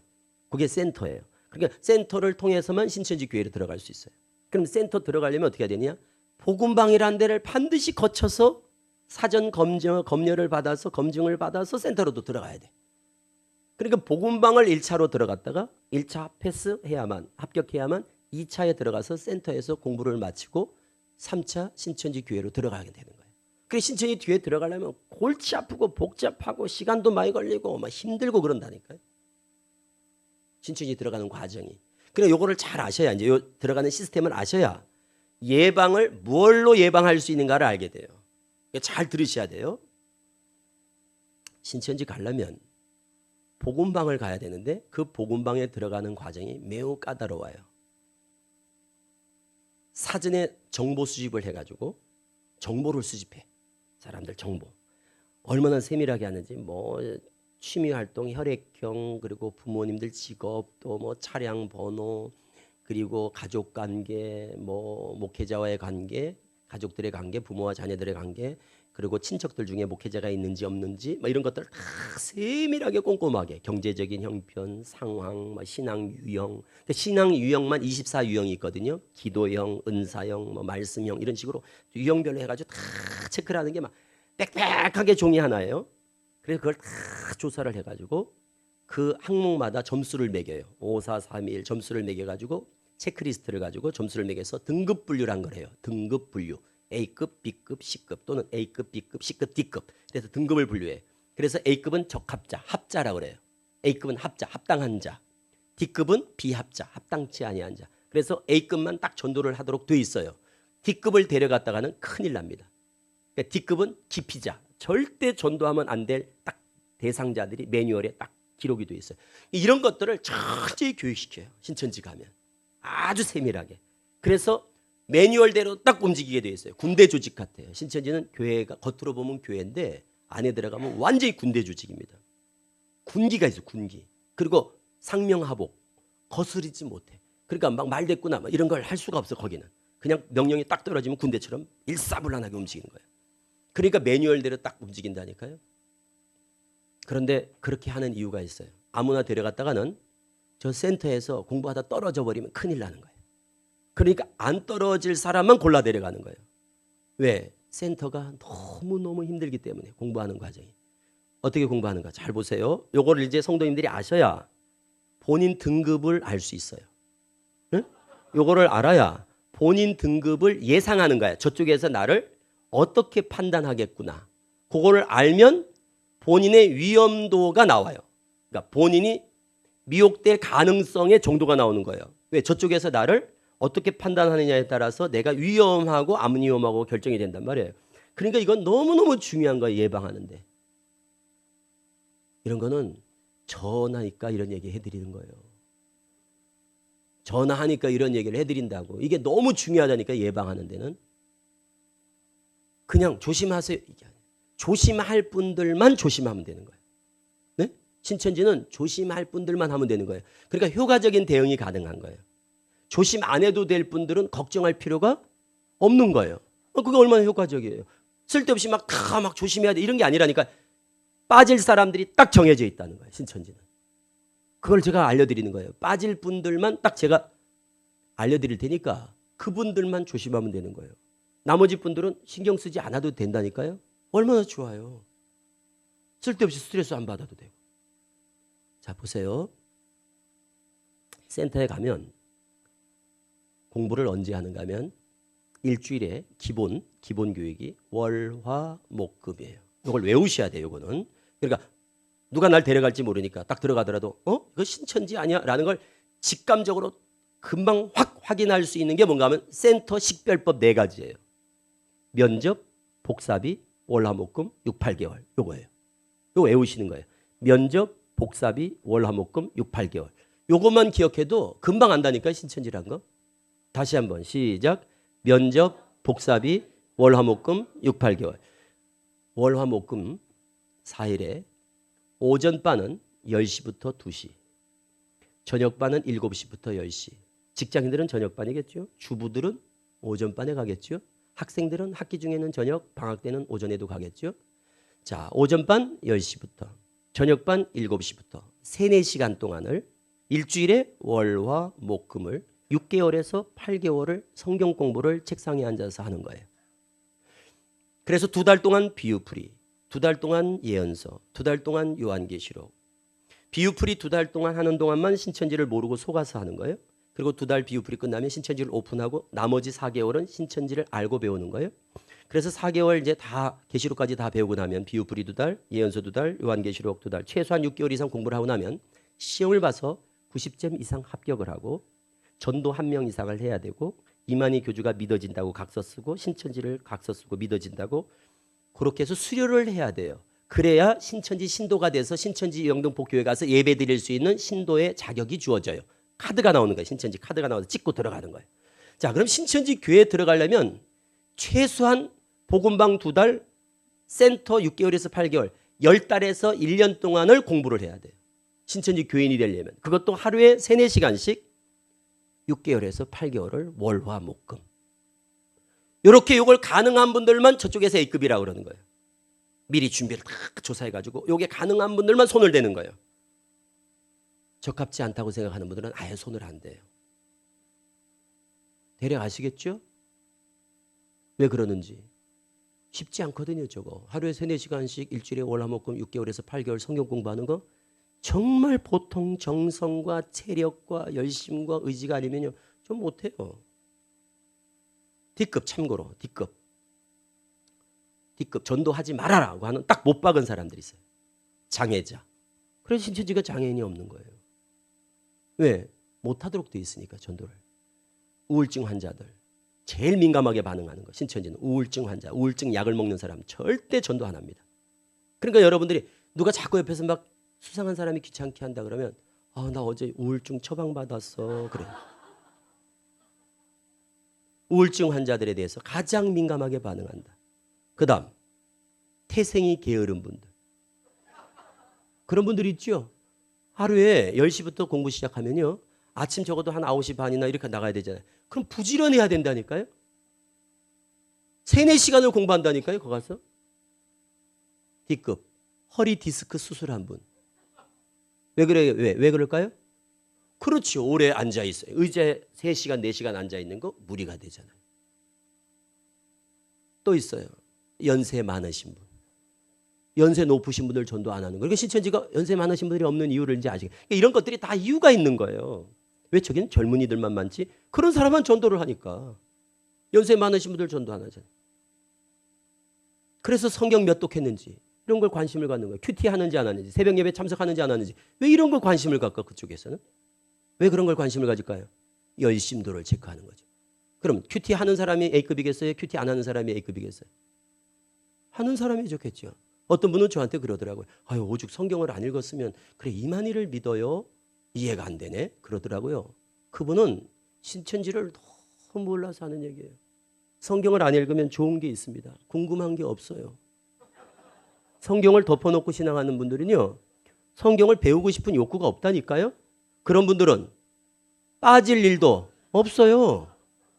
그게 센터예요. 그러니까 센터를 통해서만 신천지 교회로 들어갈 수 있어요. 그럼 센터 들어가려면 어떻게 해야 되냐? 복음방이라는 데를 반드시 거쳐서 사전 검열을 받아서 검증을 받아서 센터로도 들어가야 돼. 그러니까 복음방을 1차로 들어갔다가 1차 패스해야만 합격해야만 2차에 들어가서 센터에서 공부를 마치고 3차 신천지 교회로 들어가게 되는 거예요. 그래서 신천지 교회 들어가려면 골치 아프고 복잡하고 시간도 많이 걸리고 막 힘들고 그런다니까요. 신천지 들어가는 과정이. 그래 요거를 잘 아셔야 이제 요 들어가는 시스템을 아셔야 예방을 무엇로 예방할 수 있는가를 알게 돼요. 잘 들으셔야 돼요. 신천지 가려면 복음방을 가야 되는데 그 복음방에 들어가는 과정이 매우 까다로워요. 사전에 정보 수집을 해가지고 정보를 수집해. 사람들 정보. 얼마나 세밀하게 하는지 뭐 취미활동, 혈액형, 그리고 부모님들 직업, 또 뭐 차량 번호, 그리고 가족관계, 뭐 목회자와의 관계, 가족들의 관계, 부모와 자녀들의 관계, 그리고 친척들 중에 목회자가 있는지 없는지 뭐 이런 것들을 다 세밀하게 꼼꼼하게 경제적인 형편, 상황, 뭐 신앙 유형, 신앙 유형만 24유형이 있거든요. 기도형, 은사형, 뭐 말씀형 이런 식으로 유형별로 해가지고 다 체크를 하는 게 막 빽빽하게 종이 하나예요. 그래서 그걸 다 조사를 해가지고 그 항목마다 점수를 매겨요. 5, 4, 3, 1 점수를 매겨가지고 체크리스트를 가지고 점수를 매겨서 등급 분류를 한 거래요. 등급 분류. A급, B급, C급 또는 A급, B급, C급, D급. 그래서 등급을 분류해. 그래서 A급은 적합자, 합자라고 그래요. A급은 합자, 합당한 자. D급은 비합자, 합당치 아니한 자. 그래서 A급만 딱 전도를 하도록 돼 있어요. D급을 데려갔다가는 큰일 납니다. 그러니까 D급은 기피자. 절대 전도하면 안 될 딱 대상자들이 매뉴얼에 딱 기록이 돼 있어요. 이런 것들을 철저히 교육시켜요. 신천지 가면. 아주 세밀하게. 그래서 매뉴얼대로 딱 움직이게 돼 있어요. 군대 조직 같아요. 신천지는 교회가 겉으로 보면 교회인데 안에 들어가면 완전히 군대 조직입니다. 군기가 있어요. 군기. 그리고 상명하복. 거스르지 못해. 그러니까 막 말대꾸나 막 이런 걸 할 수가 없어 거기는. 그냥 명령이 딱 떨어지면 군대처럼 일사불란하게 움직이는 거예요. 그러니까 매뉴얼대로 딱 움직인다니까요. 그런데 그렇게 하는 이유가 있어요. 아무나 데려갔다가는 저 센터에서 공부하다 떨어져 버리면 큰일 나는 거예요. 그러니까 안 떨어질 사람만 골라 데려가는 거예요. 왜? 센터가 너무너무 힘들기 때문에 공부하는 과정이. 어떻게 공부하는가? 잘 보세요. 요거를 이제 성도님들이 아셔야 본인 등급을 알 수 있어요. 응? 요거를 알아야 본인 등급을 예상하는 거야. 저쪽에서 나를 어떻게 판단하겠구나. 그거를 알면 본인의 위험도가 나와요. 그러니까 본인이 미혹될 가능성의 정도가 나오는 거예요. 왜? 저쪽에서 나를 어떻게 판단하느냐에 따라서 내가 위험하고 안 위험하고 결정이 된단 말이에요. 그러니까 이건 너무너무 중요한 거예요. 예방하는데. 이런 거는 전화니까 이런 얘기 해드리는 거예요. 전화하니까 이런 얘기를 해드린다고. 이게 너무 중요하다니까 예방하는 데는. 그냥 조심하세요. 이게 아니에요. 조심할 분들만 조심하면 되는 거예요. 네? 신천지는 조심할 분들만 하면 되는 거예요. 그러니까 효과적인 대응이 가능한 거예요. 조심 안 해도 될 분들은 걱정할 필요가 없는 거예요. 그게 얼마나 효과적이에요. 쓸데없이 막 다 막 조심해야 돼 이런 게 아니라니까. 빠질 사람들이 딱 정해져 있다는 거예요. 신천지는. 그걸 제가 알려드리는 거예요. 빠질 분들만 딱 제가 알려드릴 테니까 그분들만 조심하면 되는 거예요. 나머지 분들은 신경 쓰지 않아도 된다니까요. 얼마나 좋아요. 쓸데없이 스트레스 안 받아도 되고. 자 보세요. 센터에 가면 공부를 언제 하는가 하면 일주일에 기본 교육이 월화목금이에요. 이걸 외우셔야 돼요. 이거는. 그러니까 누가 날 데려갈지 모르니까 딱 들어가더라도 이거 신천지 아니야? 라는 걸 직감적으로 금방 확 확인할 수 있는 게 뭔가 하면 센터 식별법 4가지예요. 면접, 복사비, 월화목금, 6, 8개월. 요거예요. 요거 외우시는 거예요. 면접, 복사비, 월화목금, 6, 8개월. 요것만 기억해도 금방 안다니까요. 신천지란 거. 다시 한번 시작. 면접, 복사비, 월화목금, 6, 8개월. 월화목금 4일에 오전반은 10시부터 2시. 저녁반은 7시부터 10시. 직장인들은 저녁반이겠죠. 주부들은 오전반에 가겠죠. 학생들은 학기 중에는 저녁, 방학 때는 오전에도 가겠죠. 자, 오전반 10시부터 저녁반 7시부터 3, 4시간 동안을 일주일에 월화 목금을 6개월에서 8개월을 성경 공부를 책상에 앉아서 하는 거예요. 그래서 2달 동안 비유풀이, 2달 동안 예언서, 2달 동안 요한계시록, 비유풀이 2달 동안 하는 동안만 신천지를 모르고 속아서 하는 거예요. 그리고 2달 비유풀이 끝나면 신천지를 오픈하고 나머지 4개월은 신천지를 알고 배우는 거예요. 그래서 4개월 이제 다 계시록까지 다 배우고 나면 비유풀이 2달, 예언서 2달, 요한계시록 2달, 최소한 6개월 이상 공부를 하고 나면 시험을 봐서 90점 이상 합격을 하고 전도 1명 이상을 해야 되고 이만희 교주가 믿어진다고 각서 쓰고 신천지를 각서 쓰고 믿어진다고 그렇게 해서 수료를 해야 돼요. 그래야 신천지 신도가 돼서 신천지 영등포교회 가서 예배 드릴 수 있는 신도의 자격이 주어져요. 카드가 나오는 거예요. 신천지 카드가 나와서 찍고 들어가는 거예요. 자, 그럼 신천지 교회에 들어가려면 최소한 복음방 2달, 센터 6개월에서 8개월, 10달에서 1년 동안을 공부를 해야 돼요. 신천지 교인이 되려면. 그것도 하루에 3, 4시간씩 6개월에서 8개월을 월화 목금. 이렇게 이걸 가능한 분들만 저쪽에서 A급이라고 그러는 거예요. 미리 준비를 딱 조사해가지고 이게 가능한 분들만 손을 대는 거예요. 적합지 않다고 생각하는 분들은 아예 손을 안 대요. 대략 아시겠죠? 왜 그러는지. 쉽지 않거든요. 저거. 하루에 3, 4시간씩 일주일에 월화목금 6개월에서 8개월 성경 공부하는 거 정말 보통 정성과 체력과 열심과 의지가 아니면요. 좀 못해요. D급 참고로 D급 전도하지 말아라고 하는 딱 못 박은 사람들이 있어요. 장애자. 그래서 신천지가 장애인이 없는 거예요. 왜? 못하도록 돼 있으니까 전도를. 우울증 환자들. 제일 민감하게 반응하는 거. 신천지는 우울증 환자, 우울증 약을 먹는 사람 절대 전도 안 합니다. 그러니까 여러분들이 누가 자꾸 옆에서 막 수상한 사람이 귀찮게 한다 그러면 나 어제 우울증 처방받았어. 그래. 우울증 환자들에 대해서 가장 민감하게 반응한다. 그 다음 태생이 게으른 분들. 그런 분들이 있죠. 하루에 10시부터 공부 시작하면요. 아침 적어도 한 9시 반이나 이렇게 나가야 되잖아요. 그럼 부지런해야 된다니까요. 3, 4시간을 공부한다니까요. 거기 가서. D급 허리 디스크 수술한 분. 왜 그래요? 왜 그럴까요? 그렇죠. 오래 앉아있어요. 의자에 3시간, 4시간 앉아있는 거 무리가 되잖아요. 또 있어요. 연세 많으신 분. 연세 높으신 분들 전도 안 하는 거예요. 그러니까 신천지가 연세 많으신 분들이 없는 이유를 이제 아시겠어요. 그러니까 이런 것들이 다 이유가 있는 거예요. 왜 저기는 젊은이들만 많지? 그런 사람만 전도를 하니까. 연세 많으신 분들 전도 안 하잖아요. 그래서 성경 몇 독했는지 이런 걸 관심을 갖는 거예요. 큐티 하는지 안 하는지, 새벽 예배 참석하는지 안 하는지. 왜 이런 걸 관심을 갖고 그쪽에서는? 왜 그런 걸 관심을 가질까요? 열심도를 체크하는 거죠. 그럼 큐티 하는 사람이 A급이겠어요? 큐티 안 하는 사람이 A급이겠어요? 하는 사람이 좋겠죠. 어떤 분은 저한테 그러더라고요. 오죽 성경을 안 읽었으면 그래 이만희를 믿어요? 이해가 안 되네. 그러더라고요. 그분은 신천지를 너무 몰라서 하는 얘기예요. 성경을 안 읽으면 좋은 게 있습니다. 궁금한 게 없어요. 성경을 덮어놓고 신앙하는 분들은요. 성경을 배우고 싶은 욕구가 없다니까요. 그런 분들은 빠질 일도 없어요.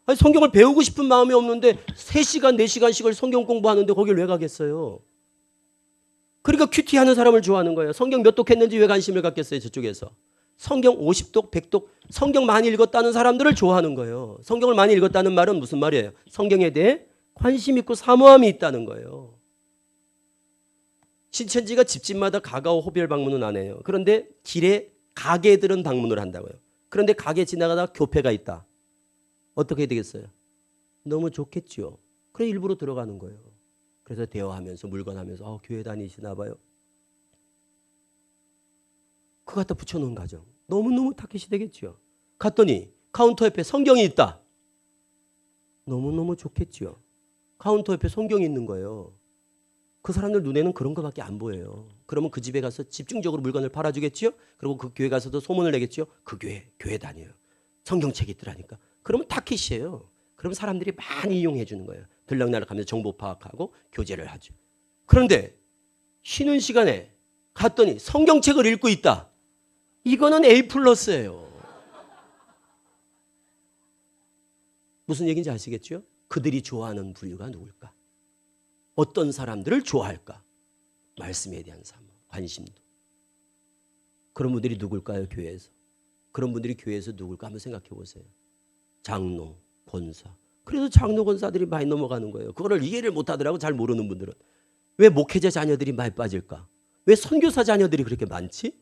아니, 성경을 배우고 싶은 마음이 없는데 3시간, 4시간씩을 성경 공부하는데 거길 왜 가겠어요? 그러니까 큐티하는 사람을 좋아하는 거예요. 성경 몇 독했는지 왜 관심을 갖겠어요? 저쪽에서. 성경 50독, 100독, 성경 많이 읽었다는 사람들을 좋아하는 거예요. 성경을 많이 읽었다는 말은 무슨 말이에요? 성경에 대해 관심 있고 사모함이 있다는 거예요. 신천지가 집집마다 가가오 호별 방문은 안 해요. 그런데 길에 가게들은 방문을 한다고요. 그런데 가게 지나가다가 교회가 있다. 어떻게 되겠어요? 너무 좋겠죠. 그래 일부러 들어가는 거예요. 그래서 대화하면서 물건하면서 교회 다니시나 봐요. 그거 갖다 붙여놓은 가정. 너무너무 타켓이 되겠죠. 갔더니 카운터 옆에 성경이 있다. 너무너무 좋겠죠. 카운터 옆에 성경이 있는 거예요. 그 사람들 눈에는 그런 거밖에 안 보여요. 그러면 그 집에 가서 집중적으로 물건을 팔아주겠죠. 그리고 그 교회 가서도 소문을 내겠죠. 그 교회 다녀요. 성경책이 있더라니까. 그러면 타켓이에요. 그러면 사람들이 많이 이용해 주는 거예요. 들락날락 하면서 정보 파악하고 교제를 하죠. 그런데 쉬는 시간에 갔더니 성경책을 읽고 있다. 이거는 A 플러스예요. 무슨 얘기인지 아시겠죠? 그들이 좋아하는 부류가 누굴까? 어떤 사람들을 좋아할까? 말씀에 대한 사모, 관심도. 그런 분들이 누굴까요? 교회에서. 그런 분들이 교회에서 누굴까? 한번 생각해 보세요. 장로, 권사. 그래서 장로, 권사들이 많이 넘어가는 거예요. 그거를 이해를 못하더라고 잘 모르는 분들은. 왜 목회자 자녀들이 많이 빠질까? 왜 선교사 자녀들이 그렇게 많지?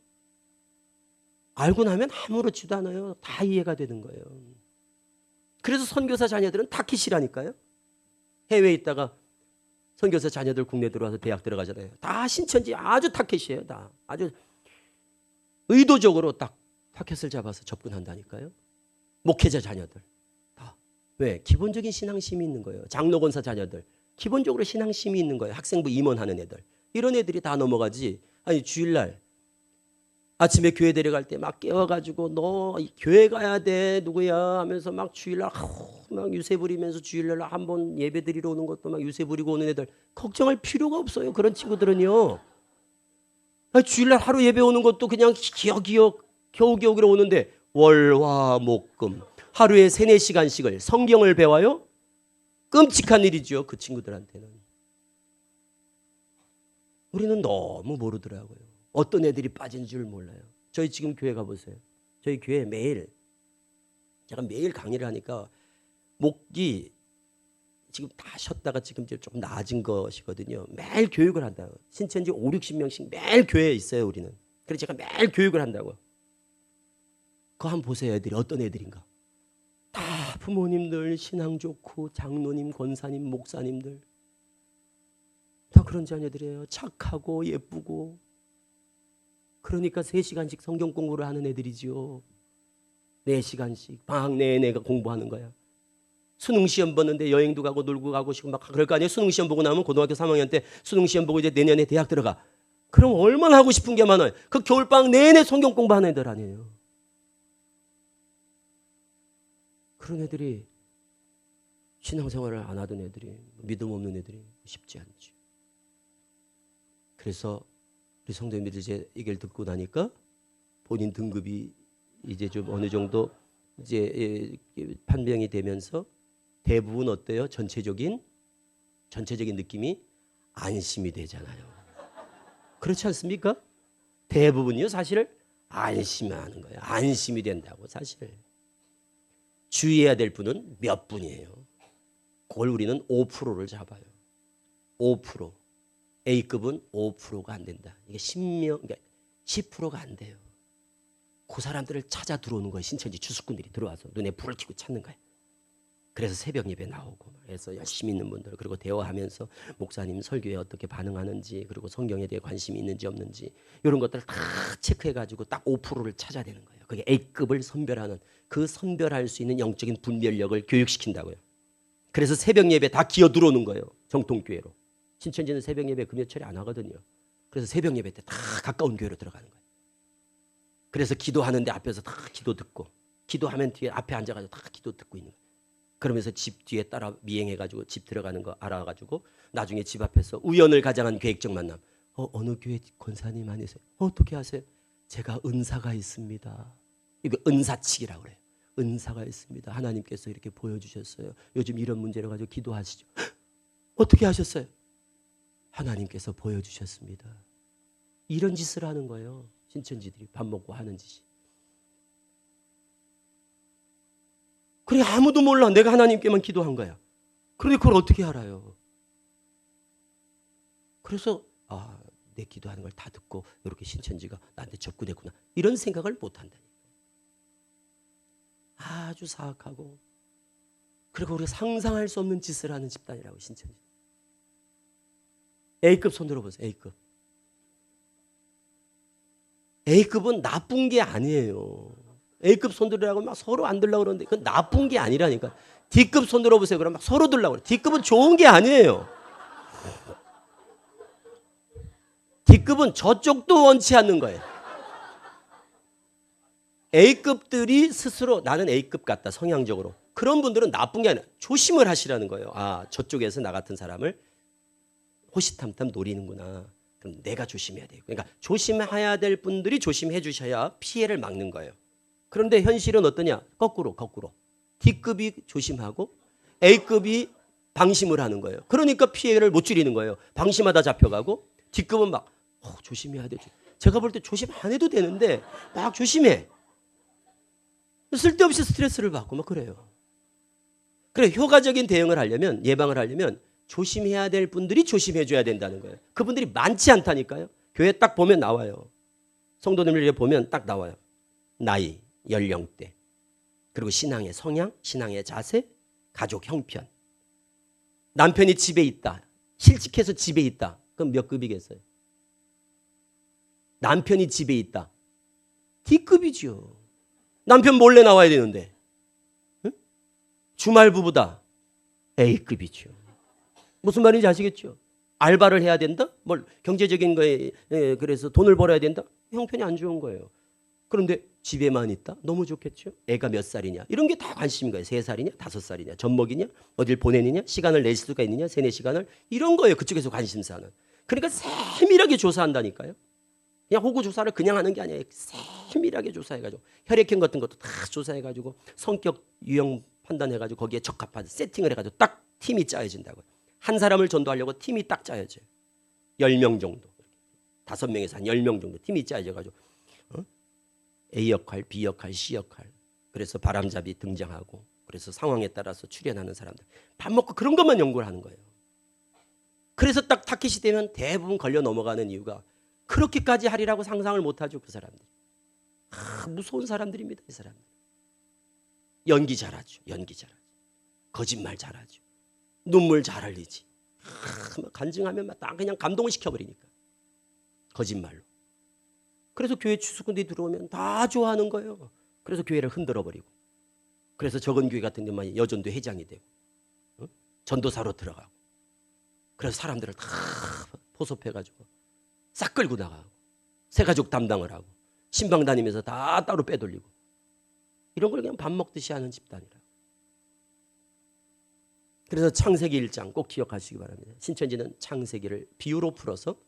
알고 나면 아무렇지도 않아요. 다 이해가 되는 거예요. 그래서 선교사 자녀들은 타깃이라니까요. 해외에 있다가 선교사 자녀들 국내 들어와서 대학 들어가잖아요. 다 신천지 아주 타깃이에요. 다 아주 의도적으로 딱 타깃을 잡아서 접근한다니까요. 목회자 자녀들 다. 왜? 기본적인 신앙심이 있는 거예요. 장로권사 자녀들 기본적으로 신앙심이 있는 거예요. 학생부 임원하는 애들. 이런 애들이 다 넘어가지. 아니 주일날 아침에 교회 데려갈 때 막 깨워가지고 너 교회 가야 돼 누구야 하면서 막 주일날 막 유세 부리면서 주일날 한번 예배 드리러 오는 것도 막 유세 부리고 오는 애들 걱정할 필요가 없어요. 그런 친구들은요. 아니, 주일날 하루 예배 오는 것도 그냥 겨우겨우기로 오는데 월화목금 하루에 3-4시간씩을 성경을 배워요. 끔찍한 일이죠. 그 친구들한테는. 우리는 너무 모르더라고요. 어떤 애들이 빠진 줄 몰라요. 저희 지금 교회 가보세요. 저희 교회 매일 제가 매일 강의를 하니까 목이 지금 다 쉬었다가 지금 조금 나아진 것이거든요. 매일 교육을 한다고. 신천지 50-60명씩 매일 교회에 있어요. 우리는. 그래서 제가 매일 교육을 한다고. 그거 한번 보세요. 애들이 어떤 애들인가. 다 부모님들 신앙 좋고 장로님, 권사님, 목사님들 다 그런 자녀들이에요. 착하고 예쁘고. 그러니까 3시간씩 성경 공부를 하는 애들이지요. 4시간씩 방학 내내가 공부하는 거야. 수능 시험 보는데 여행도 가고 놀고 가고 싶고 막 그럴 거 아니에요. 수능 시험 보고 나면 고등학교 3학년 때 수능 시험 보고 이제 내년에 대학 들어가. 그럼 얼마나 하고 싶은 게 많아요. 그 겨울방학 내내 성경 공부하는 애들 아니에요. 그런 애들이 신앙생활을 안 하던 애들이 믿음 없는 애들이 쉽지 않죠. 그래서 우리 성도님들이 이제 얘기를 듣고 나니까 본인 등급이 이제 좀 어느 정도 이제 판명이 되면서 대부분 어때요? 전체적인 느낌이 안심이 되잖아요. 그렇지 않습니까? 대부분이요 사실 안심하는 거예요. 안심이 된다고 사실. 주의해야 될 분은 몇 분이에요. 그걸 우리는 5%를 잡아요. 5%. A급은 5%가 안 된다. 이게 10%가 안 돼요. 그 사람들을 찾아 들어오는 거예요. 신천지 주수꾼들이 들어와서 눈에 불을 켜고 찾는 거예요. 그래서 새벽 예배 나오고 해서 열심히 있는 분들 그리고 대화하면서 목사님 설교에 어떻게 반응하는지 그리고 성경에 대해 관심이 있는지 없는지 이런 것들을 다 체크해가지고 딱 5%를 찾아야 되는 거예요. 그게 A급을 선별하는 그 선별할 수 있는 영적인 분별력을 교육시킨다고요. 그래서 새벽 예배 다 기어 들어오는 거예요. 정통교회로. 신천지는 새벽 예배 금요철에 안 하거든요. 그래서 새벽 예배 때 다 가까운 교회로 들어가는 거예요. 그래서 기도하는데 앞에서 다 기도 듣고 기도하면 뒤에 앞에 앉아가지고 다 기도 듣고 있는 거예요. 그러면서 집 뒤에 따라 미행해가지고 집 들어가는 거 알아가지고 나중에 집 앞에서 우연을 가장한 계획적 만남. 어느 교회 권사님 아니세요? 어떻게 하세요? 제가 은사가 있습니다. 이거 은사치기라고 그래요. 은사가 있습니다. 하나님께서 이렇게 보여주셨어요. 요즘 이런 문제를 가지고 기도하시죠. 어떻게 하셨어요? 하나님께서 보여주셨습니다. 이런 짓을 하는 거예요. 신천지들이 밥 먹고 하는 짓이. 그래 아무도 몰라. 내가 하나님께만 기도한 거야. 그런데 그걸 어떻게 알아요? 그래서 내 기도하는 걸 다 듣고 이렇게 신천지가 나한테 접근했구나. 이런 생각을 못 한다니까. 아주 사악하고 그리고 우리가 상상할 수 없는 짓을 하는 집단이라고 신천지. A급 손 들어보세요. A급. A급은 나쁜 게 아니에요. A급 손 들으라고 막 서로 안 들려고 그러는데 그건 나쁜 게 아니라니까. D급 손 들어보세요. 그럼 막 서로 들려고 그래. D급은 좋은 게 아니에요. D급은 저쪽도 원치 않는 거예요. A급들이 스스로 나는 A급 같다 성향적으로. 그런 분들은 나쁜 게 아니라 조심을 하시라는 거예요. 저쪽에서 나 같은 사람을 호시탐탐 노리는구나. 그럼 내가 조심해야 돼요. 그러니까 조심해야 될 분들이 조심해 주셔야 피해를 막는 거예요. 그런데 현실은 어떠냐? 거꾸로. D급이 조심하고 A급이 방심을 하는 거예요. 그러니까 피해를 못 줄이는 거예요. 방심하다 잡혀가고 D급은 막 조심해야 돼. 제가 볼 때 조심 안 해도 되는데 막 조심해. 쓸데없이 스트레스를 받고 막 그래요. 그래 효과적인 대응을 하려면 예방을 하려면 조심해야 될 분들이 조심해 줘야 된다는 거예요. 그분들이 많지 않다니까요. 교회 딱 보면 나와요. 성도님을 보면 딱 나와요. 나이, 연령대, 그리고 신앙의 성향, 신앙의 자세, 가족 형편. 남편이 집에 있다. 실직해서 집에 있다. 그럼 몇 급이겠어요? 남편이 집에 있다. D급이죠. 남편 몰래 나와야 되는데. 응? 주말 부부다. A급이죠. 무슨 말인지 아시겠죠? 알바를 해야 된다? 뭘 경제적인 거에 그래서 돈을 벌어야 된다? 형편이 안 좋은 거예요. 그런데 집에만 있다? 너무 좋겠죠? 애가 몇 살이냐? 이런 게 다 관심인 거예요. 3살이냐? 5살이냐? 젖먹이냐? 어딜 보내느냐? 시간을 낼 수가 있느냐? 3, 4시간을? 이런 거예요. 그쪽에서 관심사는. 그러니까 세밀하게 조사한다니까요. 그냥 호구 조사를 그냥 하는 게 아니에요. 세밀하게 조사해가지고 혈액형 같은 것도 다 조사해가지고 성격 유형 판단해가지고 거기에 적합한 세팅을 해가지고 딱 팀이 짜여진다고요. 한 사람을 전도하려고 팀이 딱 짜여져요. 10명 정도. 5명에서 한 10명 정도 팀이 짜여져가지고 A 역할, B 역할, C 역할. 그래서 바람잡이 등장하고 그래서 상황에 따라서 출연하는 사람들. 밥 먹고 그런 것만 연구를 하는 거예요. 그래서 딱 타켓이 되면 대부분 걸려 넘어가는 이유가 그렇게까지 하리라고 상상을 못하죠. 그 사람들. 무서운 사람들입니다. 이 사람들. 연기 잘하죠. 연기 잘하죠. 거짓말 잘하죠. 눈물 잘 흘리지. 간증하면 딱 그냥 감동을 시켜버리니까. 거짓말로. 그래서 교회 추수꾼들이 들어오면 다 좋아하는 거예요. 그래서 교회를 흔들어버리고. 그래서 적은 교회 같은 데만 여전도 회장이 되고 전도사로 들어가고. 그래서 사람들을 다 포섭해가지고 싹 끌고 나가고 새가족 담당을 하고 신방 다니면서 다 따로 빼돌리고 이런 걸 그냥 밥 먹듯이 하는 집단이라. 그래서 창세기 1장 꼭 기억하시기 바랍니다. 신천지는 창세기를 비유로 풀어서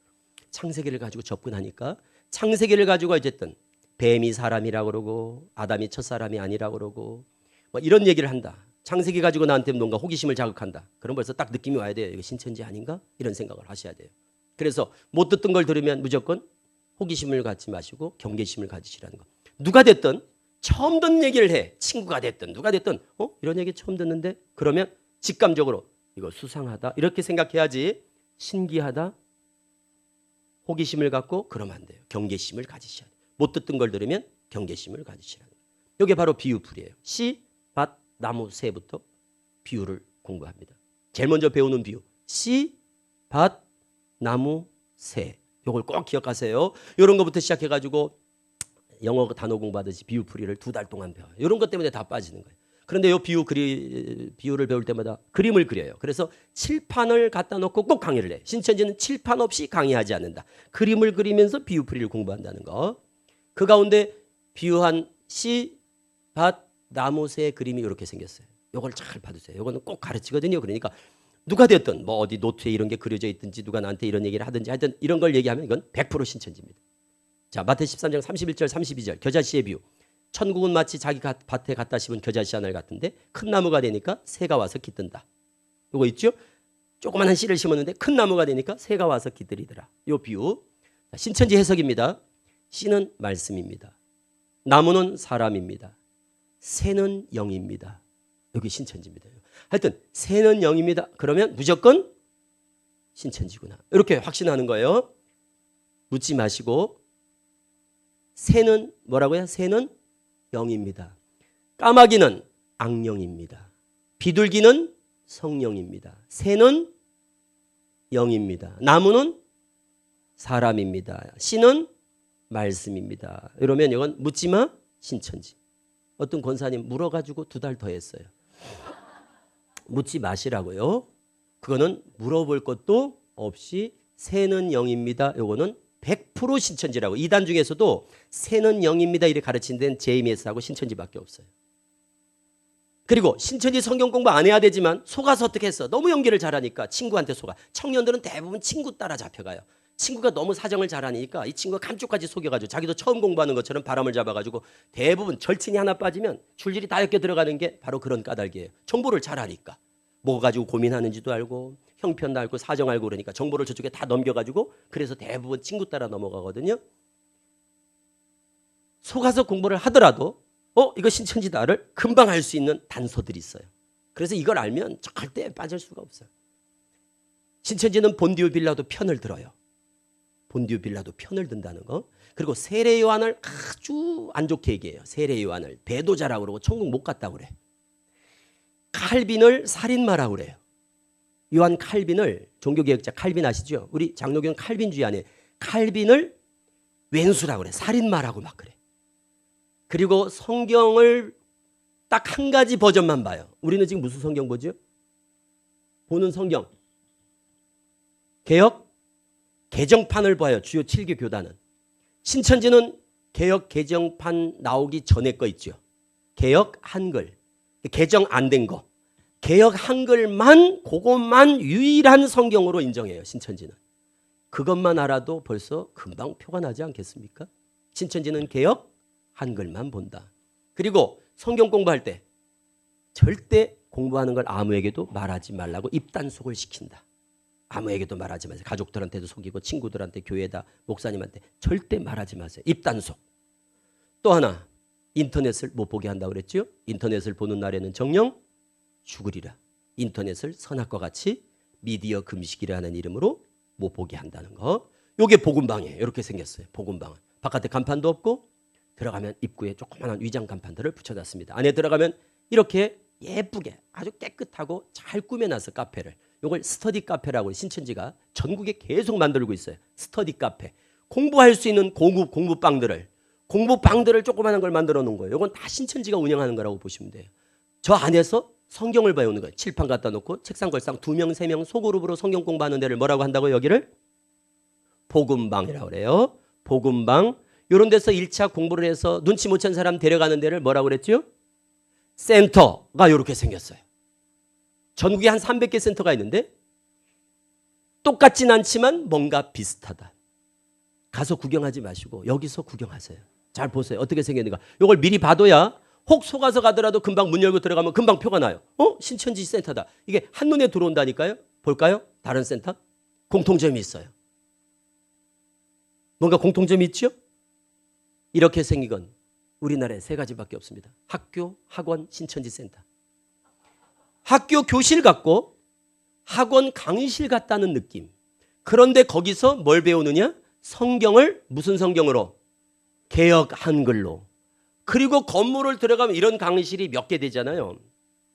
창세기를 가지고 접근하니까 창세기를 가지고 어쨌든 뱀이 사람이라고 그러고 아담이 첫사람이 아니라고 그러고 뭐 이런 얘기를 한다. 창세기 가지고 나한테 뭔가 호기심을 자극한다. 그럼 벌써 딱 느낌이 와야 돼요. 이거 신천지 아닌가? 이런 생각을 하셔야 돼요. 그래서 못 듣던 걸 들으면 무조건 호기심을 갖지 마시고 경계심을 가지시라는 거. 누가 됐든 처음 듣는 얘기를 해. 친구가 됐든 누가 됐든 이런 얘기 처음 듣는데 그러면 직감적으로 이거 수상하다 이렇게 생각해야지. 신기하다 호기심을 갖고 그러면 안 돼요. 경계심을 가지셔야 돼요. 못 듣던 걸 들으면 경계심을 가지시라는 거예요. 이게 바로 비유풀이에요. 씨, 밭, 나무, 새부터 비유를 공부합니다. 제일 먼저 배우는 비유. 씨, 밭, 나무, 새. 이걸 꼭 기억하세요. 이런 것부터 시작해가지고 영어 단어 공부하듯이 비유풀이를 2달 동안 배워요. 이런 것 때문에 다 빠지는 거예요. 그런데 이 비유를 배울 때마다 그림을 그려요. 그래서 칠판을 갖다 놓고 꼭 강의를 해. 신천지는 칠판 없이 강의하지 않는다. 그림을 그리면서 비유풀이를 공부한다는 거. 그 가운데 비유한 씨, 밭, 나무, 새 그림이 이렇게 생겼어요. 이걸 잘 봐두세요. 이거는 꼭 가르치거든요. 그러니까 누가 됐든 뭐 어디 노트에 이런 게 그려져 있든지 누가 나한테 이런 얘기를 하든지 하여튼 이런 걸 얘기하면 이건 100% 신천지입니다. 자, 마태 13장 31절 32절 겨자씨의 비유. 천국은 마치 자기 밭에 갖다 심은 겨자씨 하늘 같은데 큰 나무가 되니까 새가 와서 깃든다. 이거 있죠? 조그만한 씨를 심었는데 큰 나무가 되니까 새가 와서 깃들이더라. 이 비유. 자, 신천지 해석입니다. 씨는 말씀입니다. 나무는 사람입니다. 새는 영입니다. 여기 신천지입니다. 하여튼 새는 영입니다. 그러면 무조건 신천지구나. 이렇게 확신하는 거예요. 묻지 마시고 새는 뭐라고요? 새는 영입니다. 까마귀는 악령입니다. 비둘기는 성령입니다. 새는 영입니다. 나무는 사람입니다. 씨는 말씀입니다. 이러면 이건 묻지 마 신천지. 어떤 권사님 물어가지고 2달 더 했어요. 묻지 마시라고요. 그거는 물어볼 것도 없이 새는 영입니다. 요거는 100% 신천지라고. 이단 중에서도 새는 영입니다 이렇게 가르친 데는 JMS하고 신천지밖에 없어요. 그리고 신천지 성경 공부 안 해야 되지만 속아서 어떻게 했어? 너무 연기를 잘하니까 친구한테 속아. 청년들은 대부분 친구 따라 잡혀가요. 친구가 너무 사정을 잘하니까 이 친구가 감쪽까지 속여가지고 자기도 처음 공부하는 것처럼 바람을 잡아가지고 대부분 절친이 하나 빠지면 줄줄이 다 엮여 들어가는 게 바로 그런 까닭이에요. 정보를 잘하니까. 뭐 가지고 고민하는지도 알고 형편도 알고 사정 알고 그러니까 정보를 저쪽에 다 넘겨가지고 그래서 대부분 친구 따라 넘어가거든요. 속아서 공부를 하더라도 이거 신천지다를 금방 알 수 있는 단서들이 있어요. 그래서 이걸 알면 절대 빠질 수가 없어요. 신천지는 본디오 빌라도 편을 들어요. 본디오 빌라도 편을 든다는 거. 그리고 세례 요한을 아주 안 좋게 얘기해요. 세례 요한을 배도자라고 그러고 천국 못 갔다고 그래. 칼빈을 살인마라고 그래요. 요한 칼빈을, 종교개혁자 칼빈 아시죠? 우리 장로교는 칼빈주의 안에 칼빈을 왼수라고 그래. 살인마라고 막 그래. 그리고 성경을 딱 한 가지 버전만 봐요. 우리는 지금 무슨 성경 보죠? 보는 성경. 개역 개정판을 봐요. 주요 7개 교단은. 신천지는 개역 개정판 나오기 전에 거 있죠. 개역 한글. 개정 안 된 거. 개역 한글만 그것만 유일한 성경으로 인정해요. 신천지는. 그것만 알아도 벌써 금방 표가 나지 않겠습니까? 신천지는 개역 한글만 본다. 그리고 성경 공부할 때 절대 공부하는 걸 아무에게도 말하지 말라고 입단속을 시킨다. 아무에게도 말하지 마세요. 가족들한테도 속이고 친구들한테 교회에다 목사님한테 절대 말하지 마세요. 입단속. 또 하나 인터넷을 못 보게 한다고 그랬죠. 인터넷을 보는 날에는 정령 죽으리라. 인터넷을 선악과 같이 미디어 금식이라는 이름으로 못 보게 한다는 거. 요게 복음방이에요. 이렇게 생겼어요. 복음방은. 바깥에 간판도 없고 들어가면 입구에 조그마한 위장 간판들을 붙여놨습니다. 안에 들어가면 이렇게 예쁘게 아주 깨끗하고 잘 꾸며놨어. 카페를. 이걸 스터디 카페라고 신천지가 전국에 계속 만들고 있어요. 스터디 카페. 공부할 수 있는 공부방들을 조그마한 걸 만들어 놓은 거예요. 이건 다 신천지가 운영하는 거라고 보시면 돼요. 저 안에서 성경을 배우는 거예요. 칠판 갖다 놓고 책상 걸상 2명, 3명 소그룹으로 성경 공부하는 데를 뭐라고 한다고 여기를? 복음방이라고 그래요. 복음방. 이런 데서 1차 공부를 해서 눈치 못 챈 사람 데려가는 데를 뭐라고 그랬죠? 센터가 이렇게 생겼어요. 전국에 한 300개 센터가 있는데 똑같진 않지만 뭔가 비슷하다. 가서 구경하지 마시고 여기서 구경하세요. 잘 보세요. 어떻게 생겼는가. 이걸 미리 봐둬야 혹 속아서 가더라도 금방 문 열고 들어가면 금방 표가 나요. 신천지 센터다. 이게 한눈에 들어온다니까요. 볼까요? 다른 센터? 공통점이 있어요. 뭔가 공통점이 있죠? 이렇게 생긴 건 우리나라에 3가지밖에 없습니다. 학교, 학원, 신천지 센터. 학교 교실 같고 학원 강의실 같다는 느낌. 그런데 거기서 뭘 배우느냐? 성경을 무슨 성경으로? 개역 한글로. 그리고 건물을 들어가면 이런 강의실이 몇 개 되잖아요.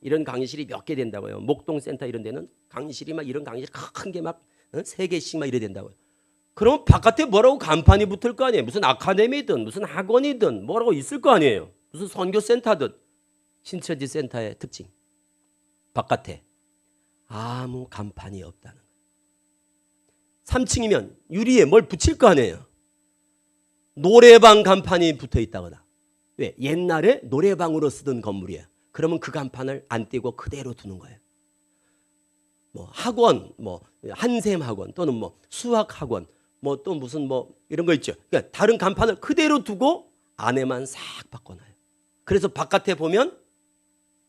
이런 강의실이 몇 개 된다고요. 목동센터 이런 데는 강의실이 막 이런 강의실 큰 게 막 3개씩 막 이래 된다고요. 그럼 바깥에 뭐라고 간판이 붙을 거 아니에요. 무슨 아카데미든 무슨 학원이든 뭐라고 있을 거 아니에요. 무슨 선교센터든. 신천지 센터의 특징. 바깥에 아무 간판이 없다는 거예요. 3층이면 유리에 뭘 붙일 거 아니에요. 노래방 간판이 붙어 있다거나. 왜? 옛날에 노래방으로 쓰던 건물이에요. 그러면 그 간판을 안 떼고 그대로 두는 거예요. 뭐 학원, 뭐 한샘 학원 또는 뭐 수학 학원, 뭐 또 무슨 뭐 이런 거 있죠. 그러니까 다른 간판을 그대로 두고 안에만 싹 바꿔놔요. 그래서 바깥에 보면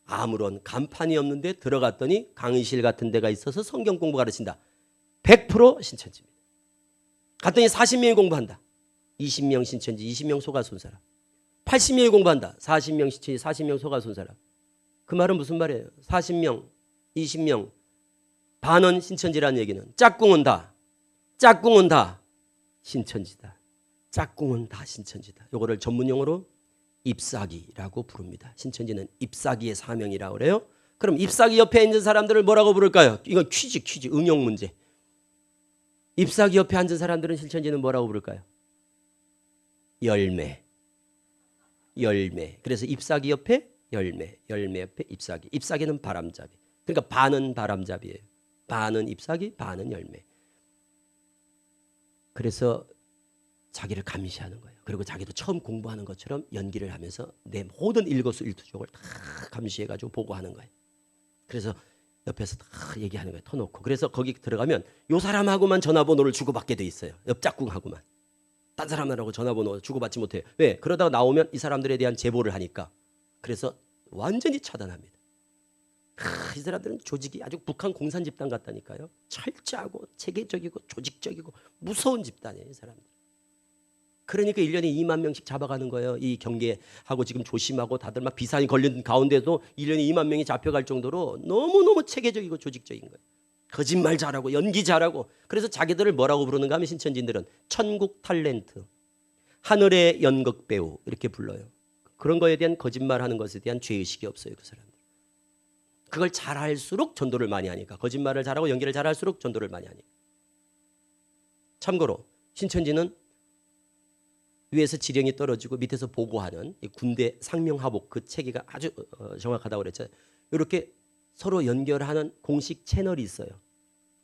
아무런 간판이 없는데 들어갔더니 강의실 같은 데가 있어서 성경 공부 가르친다. 100% 신천지입니다. 갔더니 40명이 공부한다. 20명 신천지, 20명 소가순 사람. 80명이 공부한다. 40명 신천지, 40명 소가순 사람. 그 말은 무슨 말이에요? 40명, 20명, 반은 신천지라는 얘기는 짝꿍은 다 신천지다. 짝꿍은 다 신천지다. 이거를 전문용어로 잎사귀라고 부릅니다. 신천지는 잎사귀의 사명이라고 그래요. 그럼 잎사귀 옆에 있는 사람들을 뭐라고 부를까요? 이건 퀴즈, 응용 문제. 잎사귀 옆에 앉은 사람들은 신천지는 뭐라고 부를까요? 열매. 그래서 잎사귀 옆에 열매 옆에 잎사귀. 잎사귀는 바람잡이. 그러니까 반은 바람잡이에요. 반은 잎사귀, 반은 열매. 그래서 자기를 감시하는 거예요. 그리고 자기도 처음 공부하는 것처럼 연기를 하면서 내 모든 일거수일투족을 다 감시해가지고 보고하는 거예요. 그래서 옆에서 다 얘기하는 거예요. 터놓고. 그래서 거기 들어가면 요 사람하고만 전화번호를 주고받게 돼 있어요. 옆 짝꿍하고만. 딴 사람하고 전화번호 주고받지 못해요. 왜? 그러다가 나오면 이 사람들에 대한 제보를 하니까. 그래서 완전히 차단합니다. 이 사람들은 조직이 아주 북한 공산 집단 같다니까요. 철저하고 체계적이고 조직적이고 무서운 집단이에요. 이 사람들. 그러니까 1년에 2만 명씩 잡아가는 거예요. 이 경계하고 지금 조심하고 다들 막 비산이 걸린 가운데도 1년에 2만 명이 잡혀갈 정도로 너무너무 체계적이고 조직적인 거예요. 거짓말 잘하고 연기 잘하고. 그래서 자기들을 뭐라고 부르는가 하면 신천지인들은 천국 탤런트. 하늘의 연극 배우 이렇게 불러요. 그런 거에 대한 거짓말하는 것에 대한 죄의식이 없어요. 그 사람들. 그걸 잘할수록 전도를 많이 하니까. 거짓말을 잘하고 연기를 잘할수록 전도를 많이 하니까. 참고로 신천지는 위에서 지령이 떨어지고 밑에서 보고하는 이 군대 상명하복 그 체계가 아주 정확하다고 그랬잖아요. 이렇게 서로 연결하는 공식 채널이 있어요.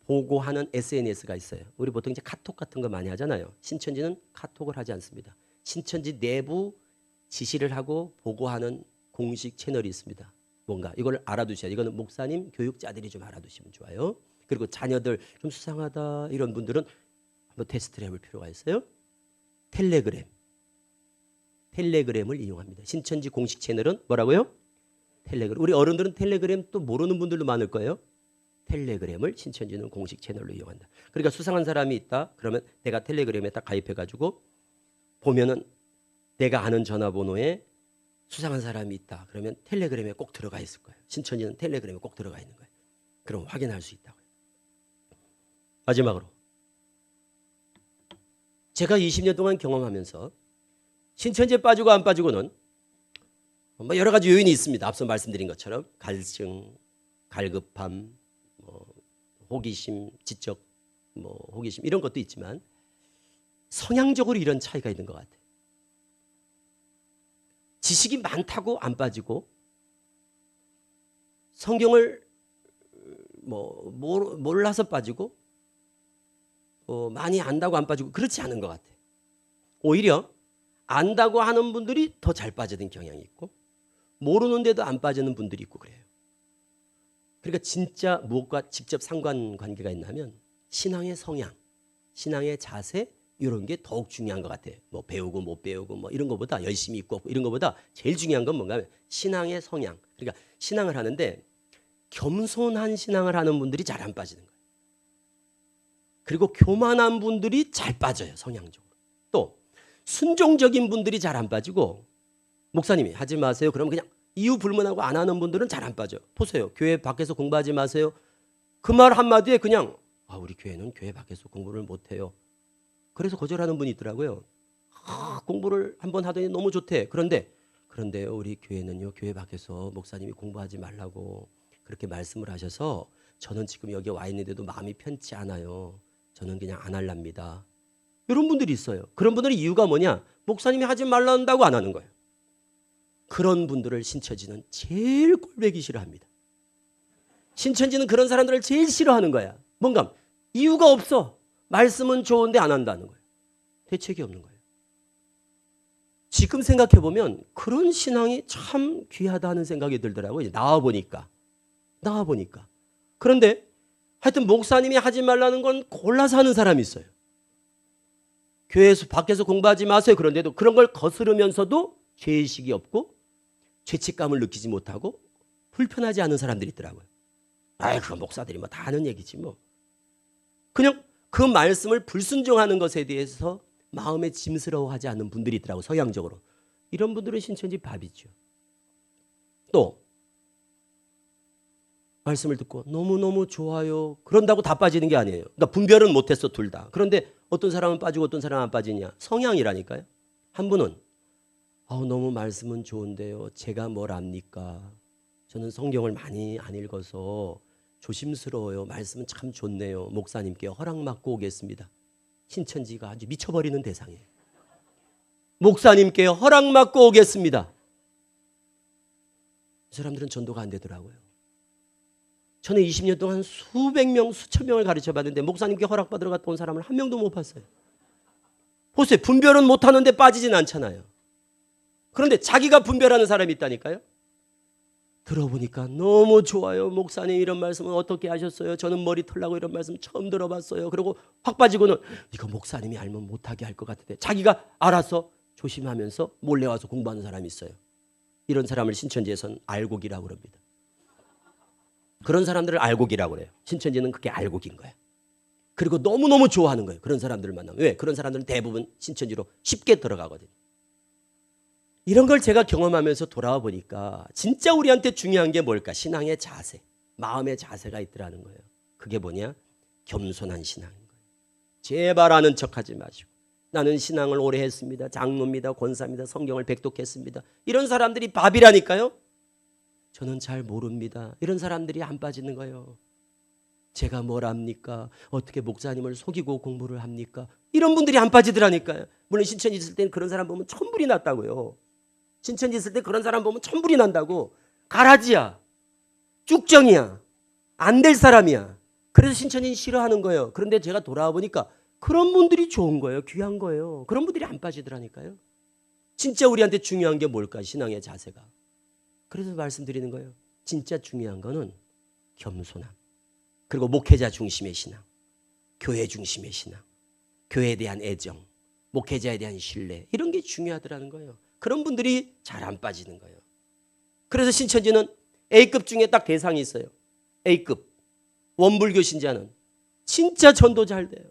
보고하는 SNS가 있어요. 우리 보통 이제 카톡 같은 거 많이 하잖아요. 신천지는 카톡을 하지 않습니다. 신천지 내부 지시를 하고 보고하는 공식 채널이 있습니다. 뭔가 이걸 알아두셔야 돼요. 이거는 목사님, 교육자들이 좀 알아두시면 좋아요. 그리고 자녀들 좀 수상하다 이런 분들은 한번 테스트를 해볼 필요가 있어요. 텔레그램을 이용합니다. 신천지 공식 채널은 뭐라고요? 텔레그램. 우리 어른들은 텔레그램 또 모르는 분들도 많을 거예요. 텔레그램을 신천지는 공식 채널로 이용한다. 그러니까 수상한 사람이 있다. 그러면 내가 텔레그램에 딱 가입해가지고 보면은 내가 아는 전화번호에 수상한 사람이 있다. 그러면 텔레그램에 꼭 들어가 있을 거예요. 신천지는 텔레그램에 꼭 들어가 있는 거예요. 그럼 확인할 수 있다고요. 마지막으로 제가 20년 동안 경험하면서 신천지에 빠지고 안 빠지고는 뭐 여러 가지 요인이 있습니다. 앞서 말씀드린 것처럼 갈증, 갈급함, 호기심, 지적, 호기심 이런 것도 있지만 성향적으로 이런 차이가 있는 것 같아요. 지식이 많다고 안 빠지고 성경을 몰라서 빠지고 많이 안다고 안 빠지고 그렇지 않은 것 같아요. 오히려 안다고 하는 분들이 더 잘 빠지는 경향이 있고 모르는데도 안 빠지는 분들이 있고 그래요. 그러니까 진짜 무엇과 직접 상관관계가 있냐면 신앙의 성향, 신앙의 자세 이런 게 더욱 중요한 것 같아요. 뭐 배우고 못 배우고 뭐 이런 것보다 열심히 있고 이런 것보다 제일 중요한 건 뭔가 하면 신앙의 성향. 그러니까 신앙을 하는데 겸손한 신앙을 하는 분들이 잘 안 빠지는 거예요. 그리고 교만한 분들이 잘 빠져요. 성향적으로. 또 순종적인 분들이 잘 안 빠지고 목사님이 하지 마세요. 그러면 그냥 이유 불문하고 안 하는 분들은 잘 안 빠져. 보세요. 교회 밖에서 공부하지 마세요. 그 말 한마디에 그냥 우리 교회는 교회 밖에서 공부를 못해요. 그래서 거절하는 분이 있더라고요. 공부를 한번 하더니 너무 좋대. 그런데요 우리 교회는요 교회 밖에서 목사님이 공부하지 말라고 그렇게 말씀을 하셔서 저는 지금 여기 와 있는데도 마음이 편치 않아요. 저는 그냥 안 할랍니다. 이런 분들이 있어요. 그런 분들의 이유가 뭐냐? 목사님이 하지 말란다고 안 하는 거예요. 그런 분들을 신천지는 제일 꼴보기 싫어합니다. 신천지는 그런 사람들을 제일 싫어하는 거야. 뭔가 이유가 없어. 말씀은 좋은데 안 한다는 거예요. 대책이 없는 거예요. 지금 생각해보면 그런 신앙이 참 귀하다는 생각이 들더라고요. 나와보니까. 그런데 하여튼 목사님이 하지 말라는 건 골라서 하는 사람이 있어요. 교회에서 밖에서 공부하지 마세요. 그런데도 그런 걸 거스르면서도 죄의식이 없고 죄책감을 느끼지 못하고 불편하지 않은 사람들이 있더라고요. 그건 목사들이 다 하는 얘기지 뭐. 그냥 그 말씀을 불순종하는 것에 대해서 마음에 짐스러워하지 않는 분들이 있더라고요. 성향적으로. 이런 분들은 신천지 밥이죠. 또 말씀을 듣고 너무너무 좋아요. 그런다고 다 빠지는 게 아니에요. 그러니까 분별은 못했어 둘 다. 그런데 어떤 사람은 빠지고 어떤 사람은 안 빠지냐. 성향이라니까요. 한 분은 너무 말씀은 좋은데요. 제가 뭘 압니까? 저는 성경을 많이 안 읽어서 조심스러워요. 말씀은 참 좋네요. 목사님께 허락 받고 오겠습니다. 신천지가 아주 미쳐버리는 대상이에요. 목사님께 허락 받고 오겠습니다. 이 사람들은 전도가 안 되더라고요. 저는 20년 동안 수백 명, 수천 명을 가르쳐봤는데 목사님께 허락받으러 갔다 온 사람을 한 명도 못 봤어요. 보세요. 분별은 못하는데 빠지진 않잖아요. 그런데 자기가 분별하는 사람이 있다니까요. 들어보니까 너무 좋아요. 목사님 이런 말씀은 어떻게 하셨어요? 저는 머리 털라고 이런 말씀 처음 들어봤어요. 그리고 확 빠지고는 이거 목사님이 알면 못하게 할 것 같은데 자기가 알아서 조심하면서 몰래 와서 공부하는 사람이 있어요. 이런 사람을 신천지에서는 알곡이라고 합니다. 그런 사람들을 알곡이라고 그래요. 신천지는 그게 알곡인 거예요. 그리고 너무너무 좋아하는 거예요. 그런 사람들을 만나면. 왜? 그런 사람들은 대부분 신천지로 쉽게 들어가거든요. 이런 걸 제가 경험하면서 돌아와 보니까 진짜 우리한테 중요한 게 뭘까? 신앙의 자세, 마음의 자세가 있더라는 거예요. 그게 뭐냐? 겸손한 신앙인 거예요. 제발 아는 척하지 마시고 나는 신앙을 오래 했습니다. 장로입니다. 권사입니다. 성경을 백독했습니다. 이런 사람들이 밥이라니까요. 저는 잘 모릅니다. 이런 사람들이 안 빠지는 거예요. 제가 뭘 압니까? 어떻게 목사님을 속이고 공부를 합니까? 이런 분들이 안 빠지더라니까요. 물론 신천지 있을 때는 그런 사람 보면 천불이 났다고요. 신천지 있을 때 그런 사람 보면 천불이 난다고. 가라지야. 쭉정이야. 안 될 사람이야. 그래서 신천지는 싫어하는 거예요. 그런데 제가 돌아와 보니까 그런 분들이 좋은 거예요. 귀한 거예요. 그런 분들이 안 빠지더라니까요. 진짜 우리한테 중요한 게 뭘까? 신앙의 자세가. 그래서 말씀드리는 거예요. 진짜 중요한 거는 겸손함. 그리고 목회자 중심의 신앙. 교회 중심의 신앙. 교회에 대한 애정. 목회자에 대한 신뢰. 이런 게 중요하더라는 거예요. 그런 분들이 잘 안 빠지는 거예요. 그래서 신천지는 A급 중에 딱 대상이 있어요. A급. 원불교 신자는 진짜 전도 잘 돼요.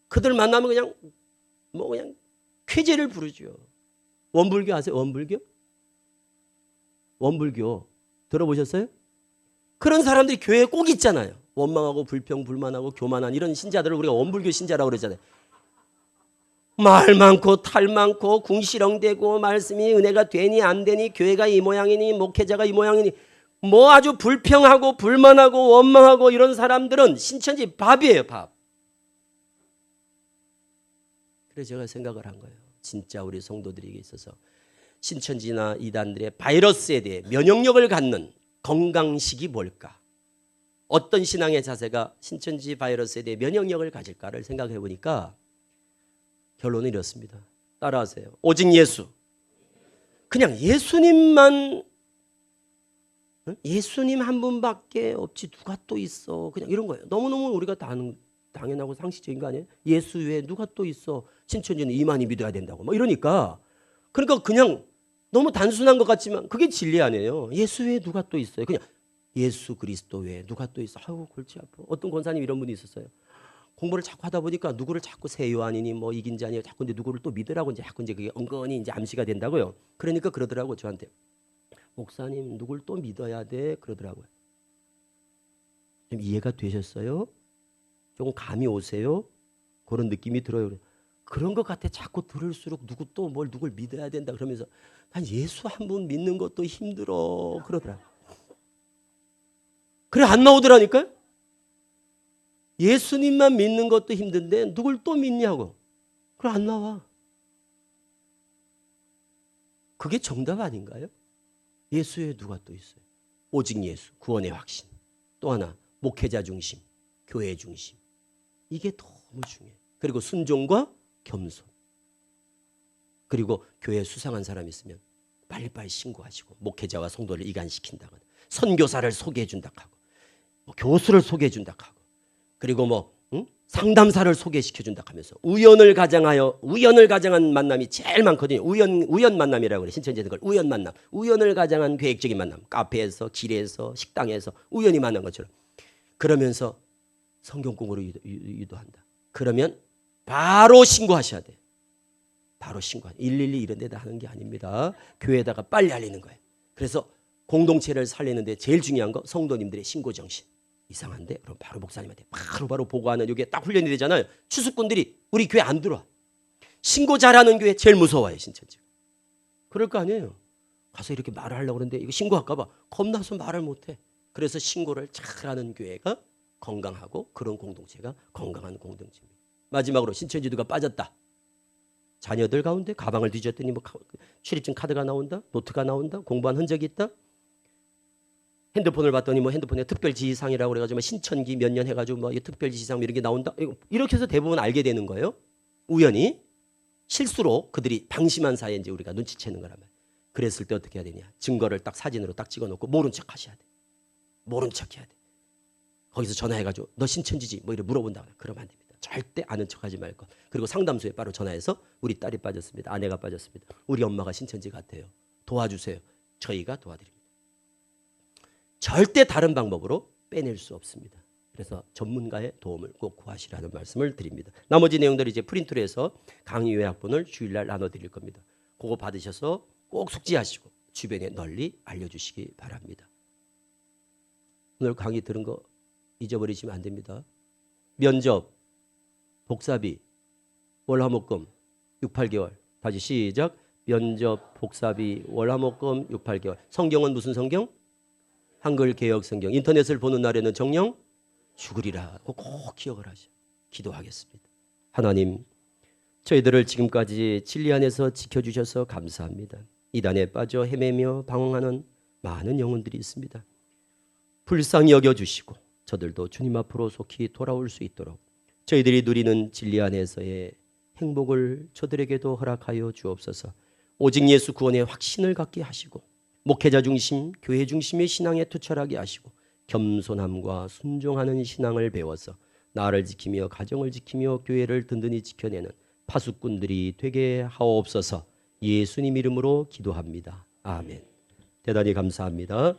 그들 만나면 그냥 쾌재를 부르죠. 원불교 아세요? 원불교? 원불교 들어보셨어요? 그런 사람들이 교회에 꼭 있잖아요. 원망하고 불평 불만하고 교만한 이런 신자들을 우리가 원불교 신자라고 그러잖아요. 말 많고 탈 많고 궁시렁대고 말씀이 은혜가 되니 안 되니 교회가 이 모양이니 목회자가 이 모양이니 뭐 아주 불평하고 불만하고 원망하고 이런 사람들은 신천지 밥이에요. 밥. 그래서 제가 생각을 한 거예요. 진짜 우리 성도들에게 있어서 신천지나 이단들의 바이러스에 대해 면역력을 갖는 건강식이 뭘까? 어떤 신앙의 자세가 신천지 바이러스에 대해 면역력을 가질까를 생각해 보니까 결론은 이렇습니다. 따라하세요. 오직 예수. 그냥 예수님만, 예수님 한 분밖에 없지 누가 또 있어. 그냥 이런 거예요. 너무너무 우리가 당연하고 상식적인 거 아니에요? 예수 외에 누가 또 있어. 신천지는 이만희 믿어야 된다고 막 이러니까. 그러니까 그냥 너무 단순한 것 같지만 그게 진리 아니에요. 예수 외에 누가 또 있어요. 그냥 예수 그리스도 외에 누가 또 있어. 아유 골치 아파. 어떤 권사님 이런 분이 있었어요. 공부를 자꾸 하다 보니까 누구를 자꾸 세요한이니 뭐 이긴 자니 자꾸 이제 누구를 또 믿으라고 이제 자꾸 이제 그게 은근히 이제 암시가 된다고요. 그러니까 그러더라고 저한테. 목사님 누굴 또 믿어야 돼 그러더라고요. 좀 이해가 되셨어요? 조금 감이 오세요? 그런 느낌이 들어요. 그런 것 같아. 자꾸 들을수록 누굴 믿어야 된다 그러면서 난 예수 한 분 믿는 것도 힘들어 그러더라. 그래 안 나오더라니까요. 예수님만 믿는 것도 힘든데 누굴 또 믿냐고. 그래 안 나와. 그게 정답 아닌가요? 예수에 누가 또 있어요? 오직 예수, 구원의 확신. 또 하나 목회자 중심, 교회 중심. 이게 너무 중요해요. 그리고 순종과 겸손. 그리고 교회에 수상한 사람이 있으면 빨리빨리 신고하시고 목회자와 성도를 이간시킨다거나 선교사를 소개해 준다 하고 뭐 교수를 소개해 준다 하고 그리고 상담사를 소개시켜 준다 하면서 우연을 가장한 만남이 제일 많거든요. 우연 만남이라고 그래. 신천지는 그걸 우연 만남. 우연을 가장한 계획적인 만남. 카페에서, 길에서, 식당에서 우연히 만난 것처럼. 그러면서 성경 공부로 유도한다. 그러면 바로 신고하셔야 돼. 바로 신고하는 112 이런 데다 하는 게 아닙니다. 교회에다가 빨리 알리는 거예요. 그래서 공동체를 살리는데 제일 중요한 거 성도님들의 신고 정신. 이상한데 그럼 바로 목사님한테 바로 보고하는 이게 딱 훈련이 되잖아요. 추수꾼들이 우리 교회 안 들어와. 신고 잘하는 교회 제일 무서워요. 신천지가. 그럴 거 아니에요. 가서 이렇게 말을 하려고 그러는데 이거 신고할까 봐 겁나서 말을 못해. 그래서 신고를 잘하는 교회가 건강하고 그런 공동체가 건강한 공동체입니다. 마지막으로 신천지도가 빠졌다. 자녀들 가운데 가방을 뒤졌더니 뭐 출입증 카드가 나온다. 노트가 나온다. 공부한 흔적이 있다. 핸드폰을 봤더니 뭐 핸드폰에 특별지시상이라고 그래가지고 신천기 몇 년 해가지고 뭐 특별지시상 이런 게 나온다. 이렇게 해서 대부분 알게 되는 거예요. 우연히 실수로 그들이 방심한 사이에 이제 우리가 눈치채는 거란 말이에요. 그랬을 때 어떻게 해야 되냐? 증거를 딱 사진으로 딱 찍어놓고 모른 척 하셔야 돼. 모른 척 해야 돼. 거기서 전화해가지고 너 신천지지? 뭐 이렇게 물어본다. 그러면 안 됩니다. 절대 아는 척하지 말고. 그리고 상담소에 바로 전화해서 우리 딸이 빠졌습니다. 아내가 빠졌습니다. 우리 엄마가 신천지 같아요. 도와주세요. 저희가 도와드립니다. 절대 다른 방법으로 빼낼 수 없습니다. 그래서 전문가의 도움을 꼭 구하시라는 말씀을 드립니다. 나머지 내용들 이제 프린트로 해서 강의 요약본을 주일날 나눠드릴 겁니다. 그거 받으셔서 꼭 숙지하시고 주변에 널리 알려주시기 바랍니다. 오늘 강의 들은 거 잊어버리시면 안 됩니다. 면접, 복사비 월화목금 6, 8개월. 다시 시작. 면접, 복사비, 월화목금 6, 8개월. 성경은 무슨 성경? 한글 개역 성경. 인터넷을 보는 날에는 정령 죽으리라. 꼭 기억을 하셔. 기도하겠습니다. 하나님, 저희들을 지금까지 진리 안에서 지켜주셔서 감사합니다. 이단에 빠져 헤매며 방황하는 많은 영혼들이 있습니다. 불쌍히 여겨주시고 저들도 주님 앞으로 속히 돌아올 수 있도록 저희들이 누리는 진리 안에서의 행복을 저들에게도 허락하여 주옵소서. 오직 예수 구원의 확신을 갖게 하시고 목회자 중심, 교회 중심의 신앙에 투철하게 하시고 겸손함과 순종하는 신앙을 배워서 나를 지키며 가정을 지키며 교회를 든든히 지켜내는 파수꾼들이 되게 하옵소서. 예수님 이름으로 기도합니다. 아멘. 대단히 감사합니다.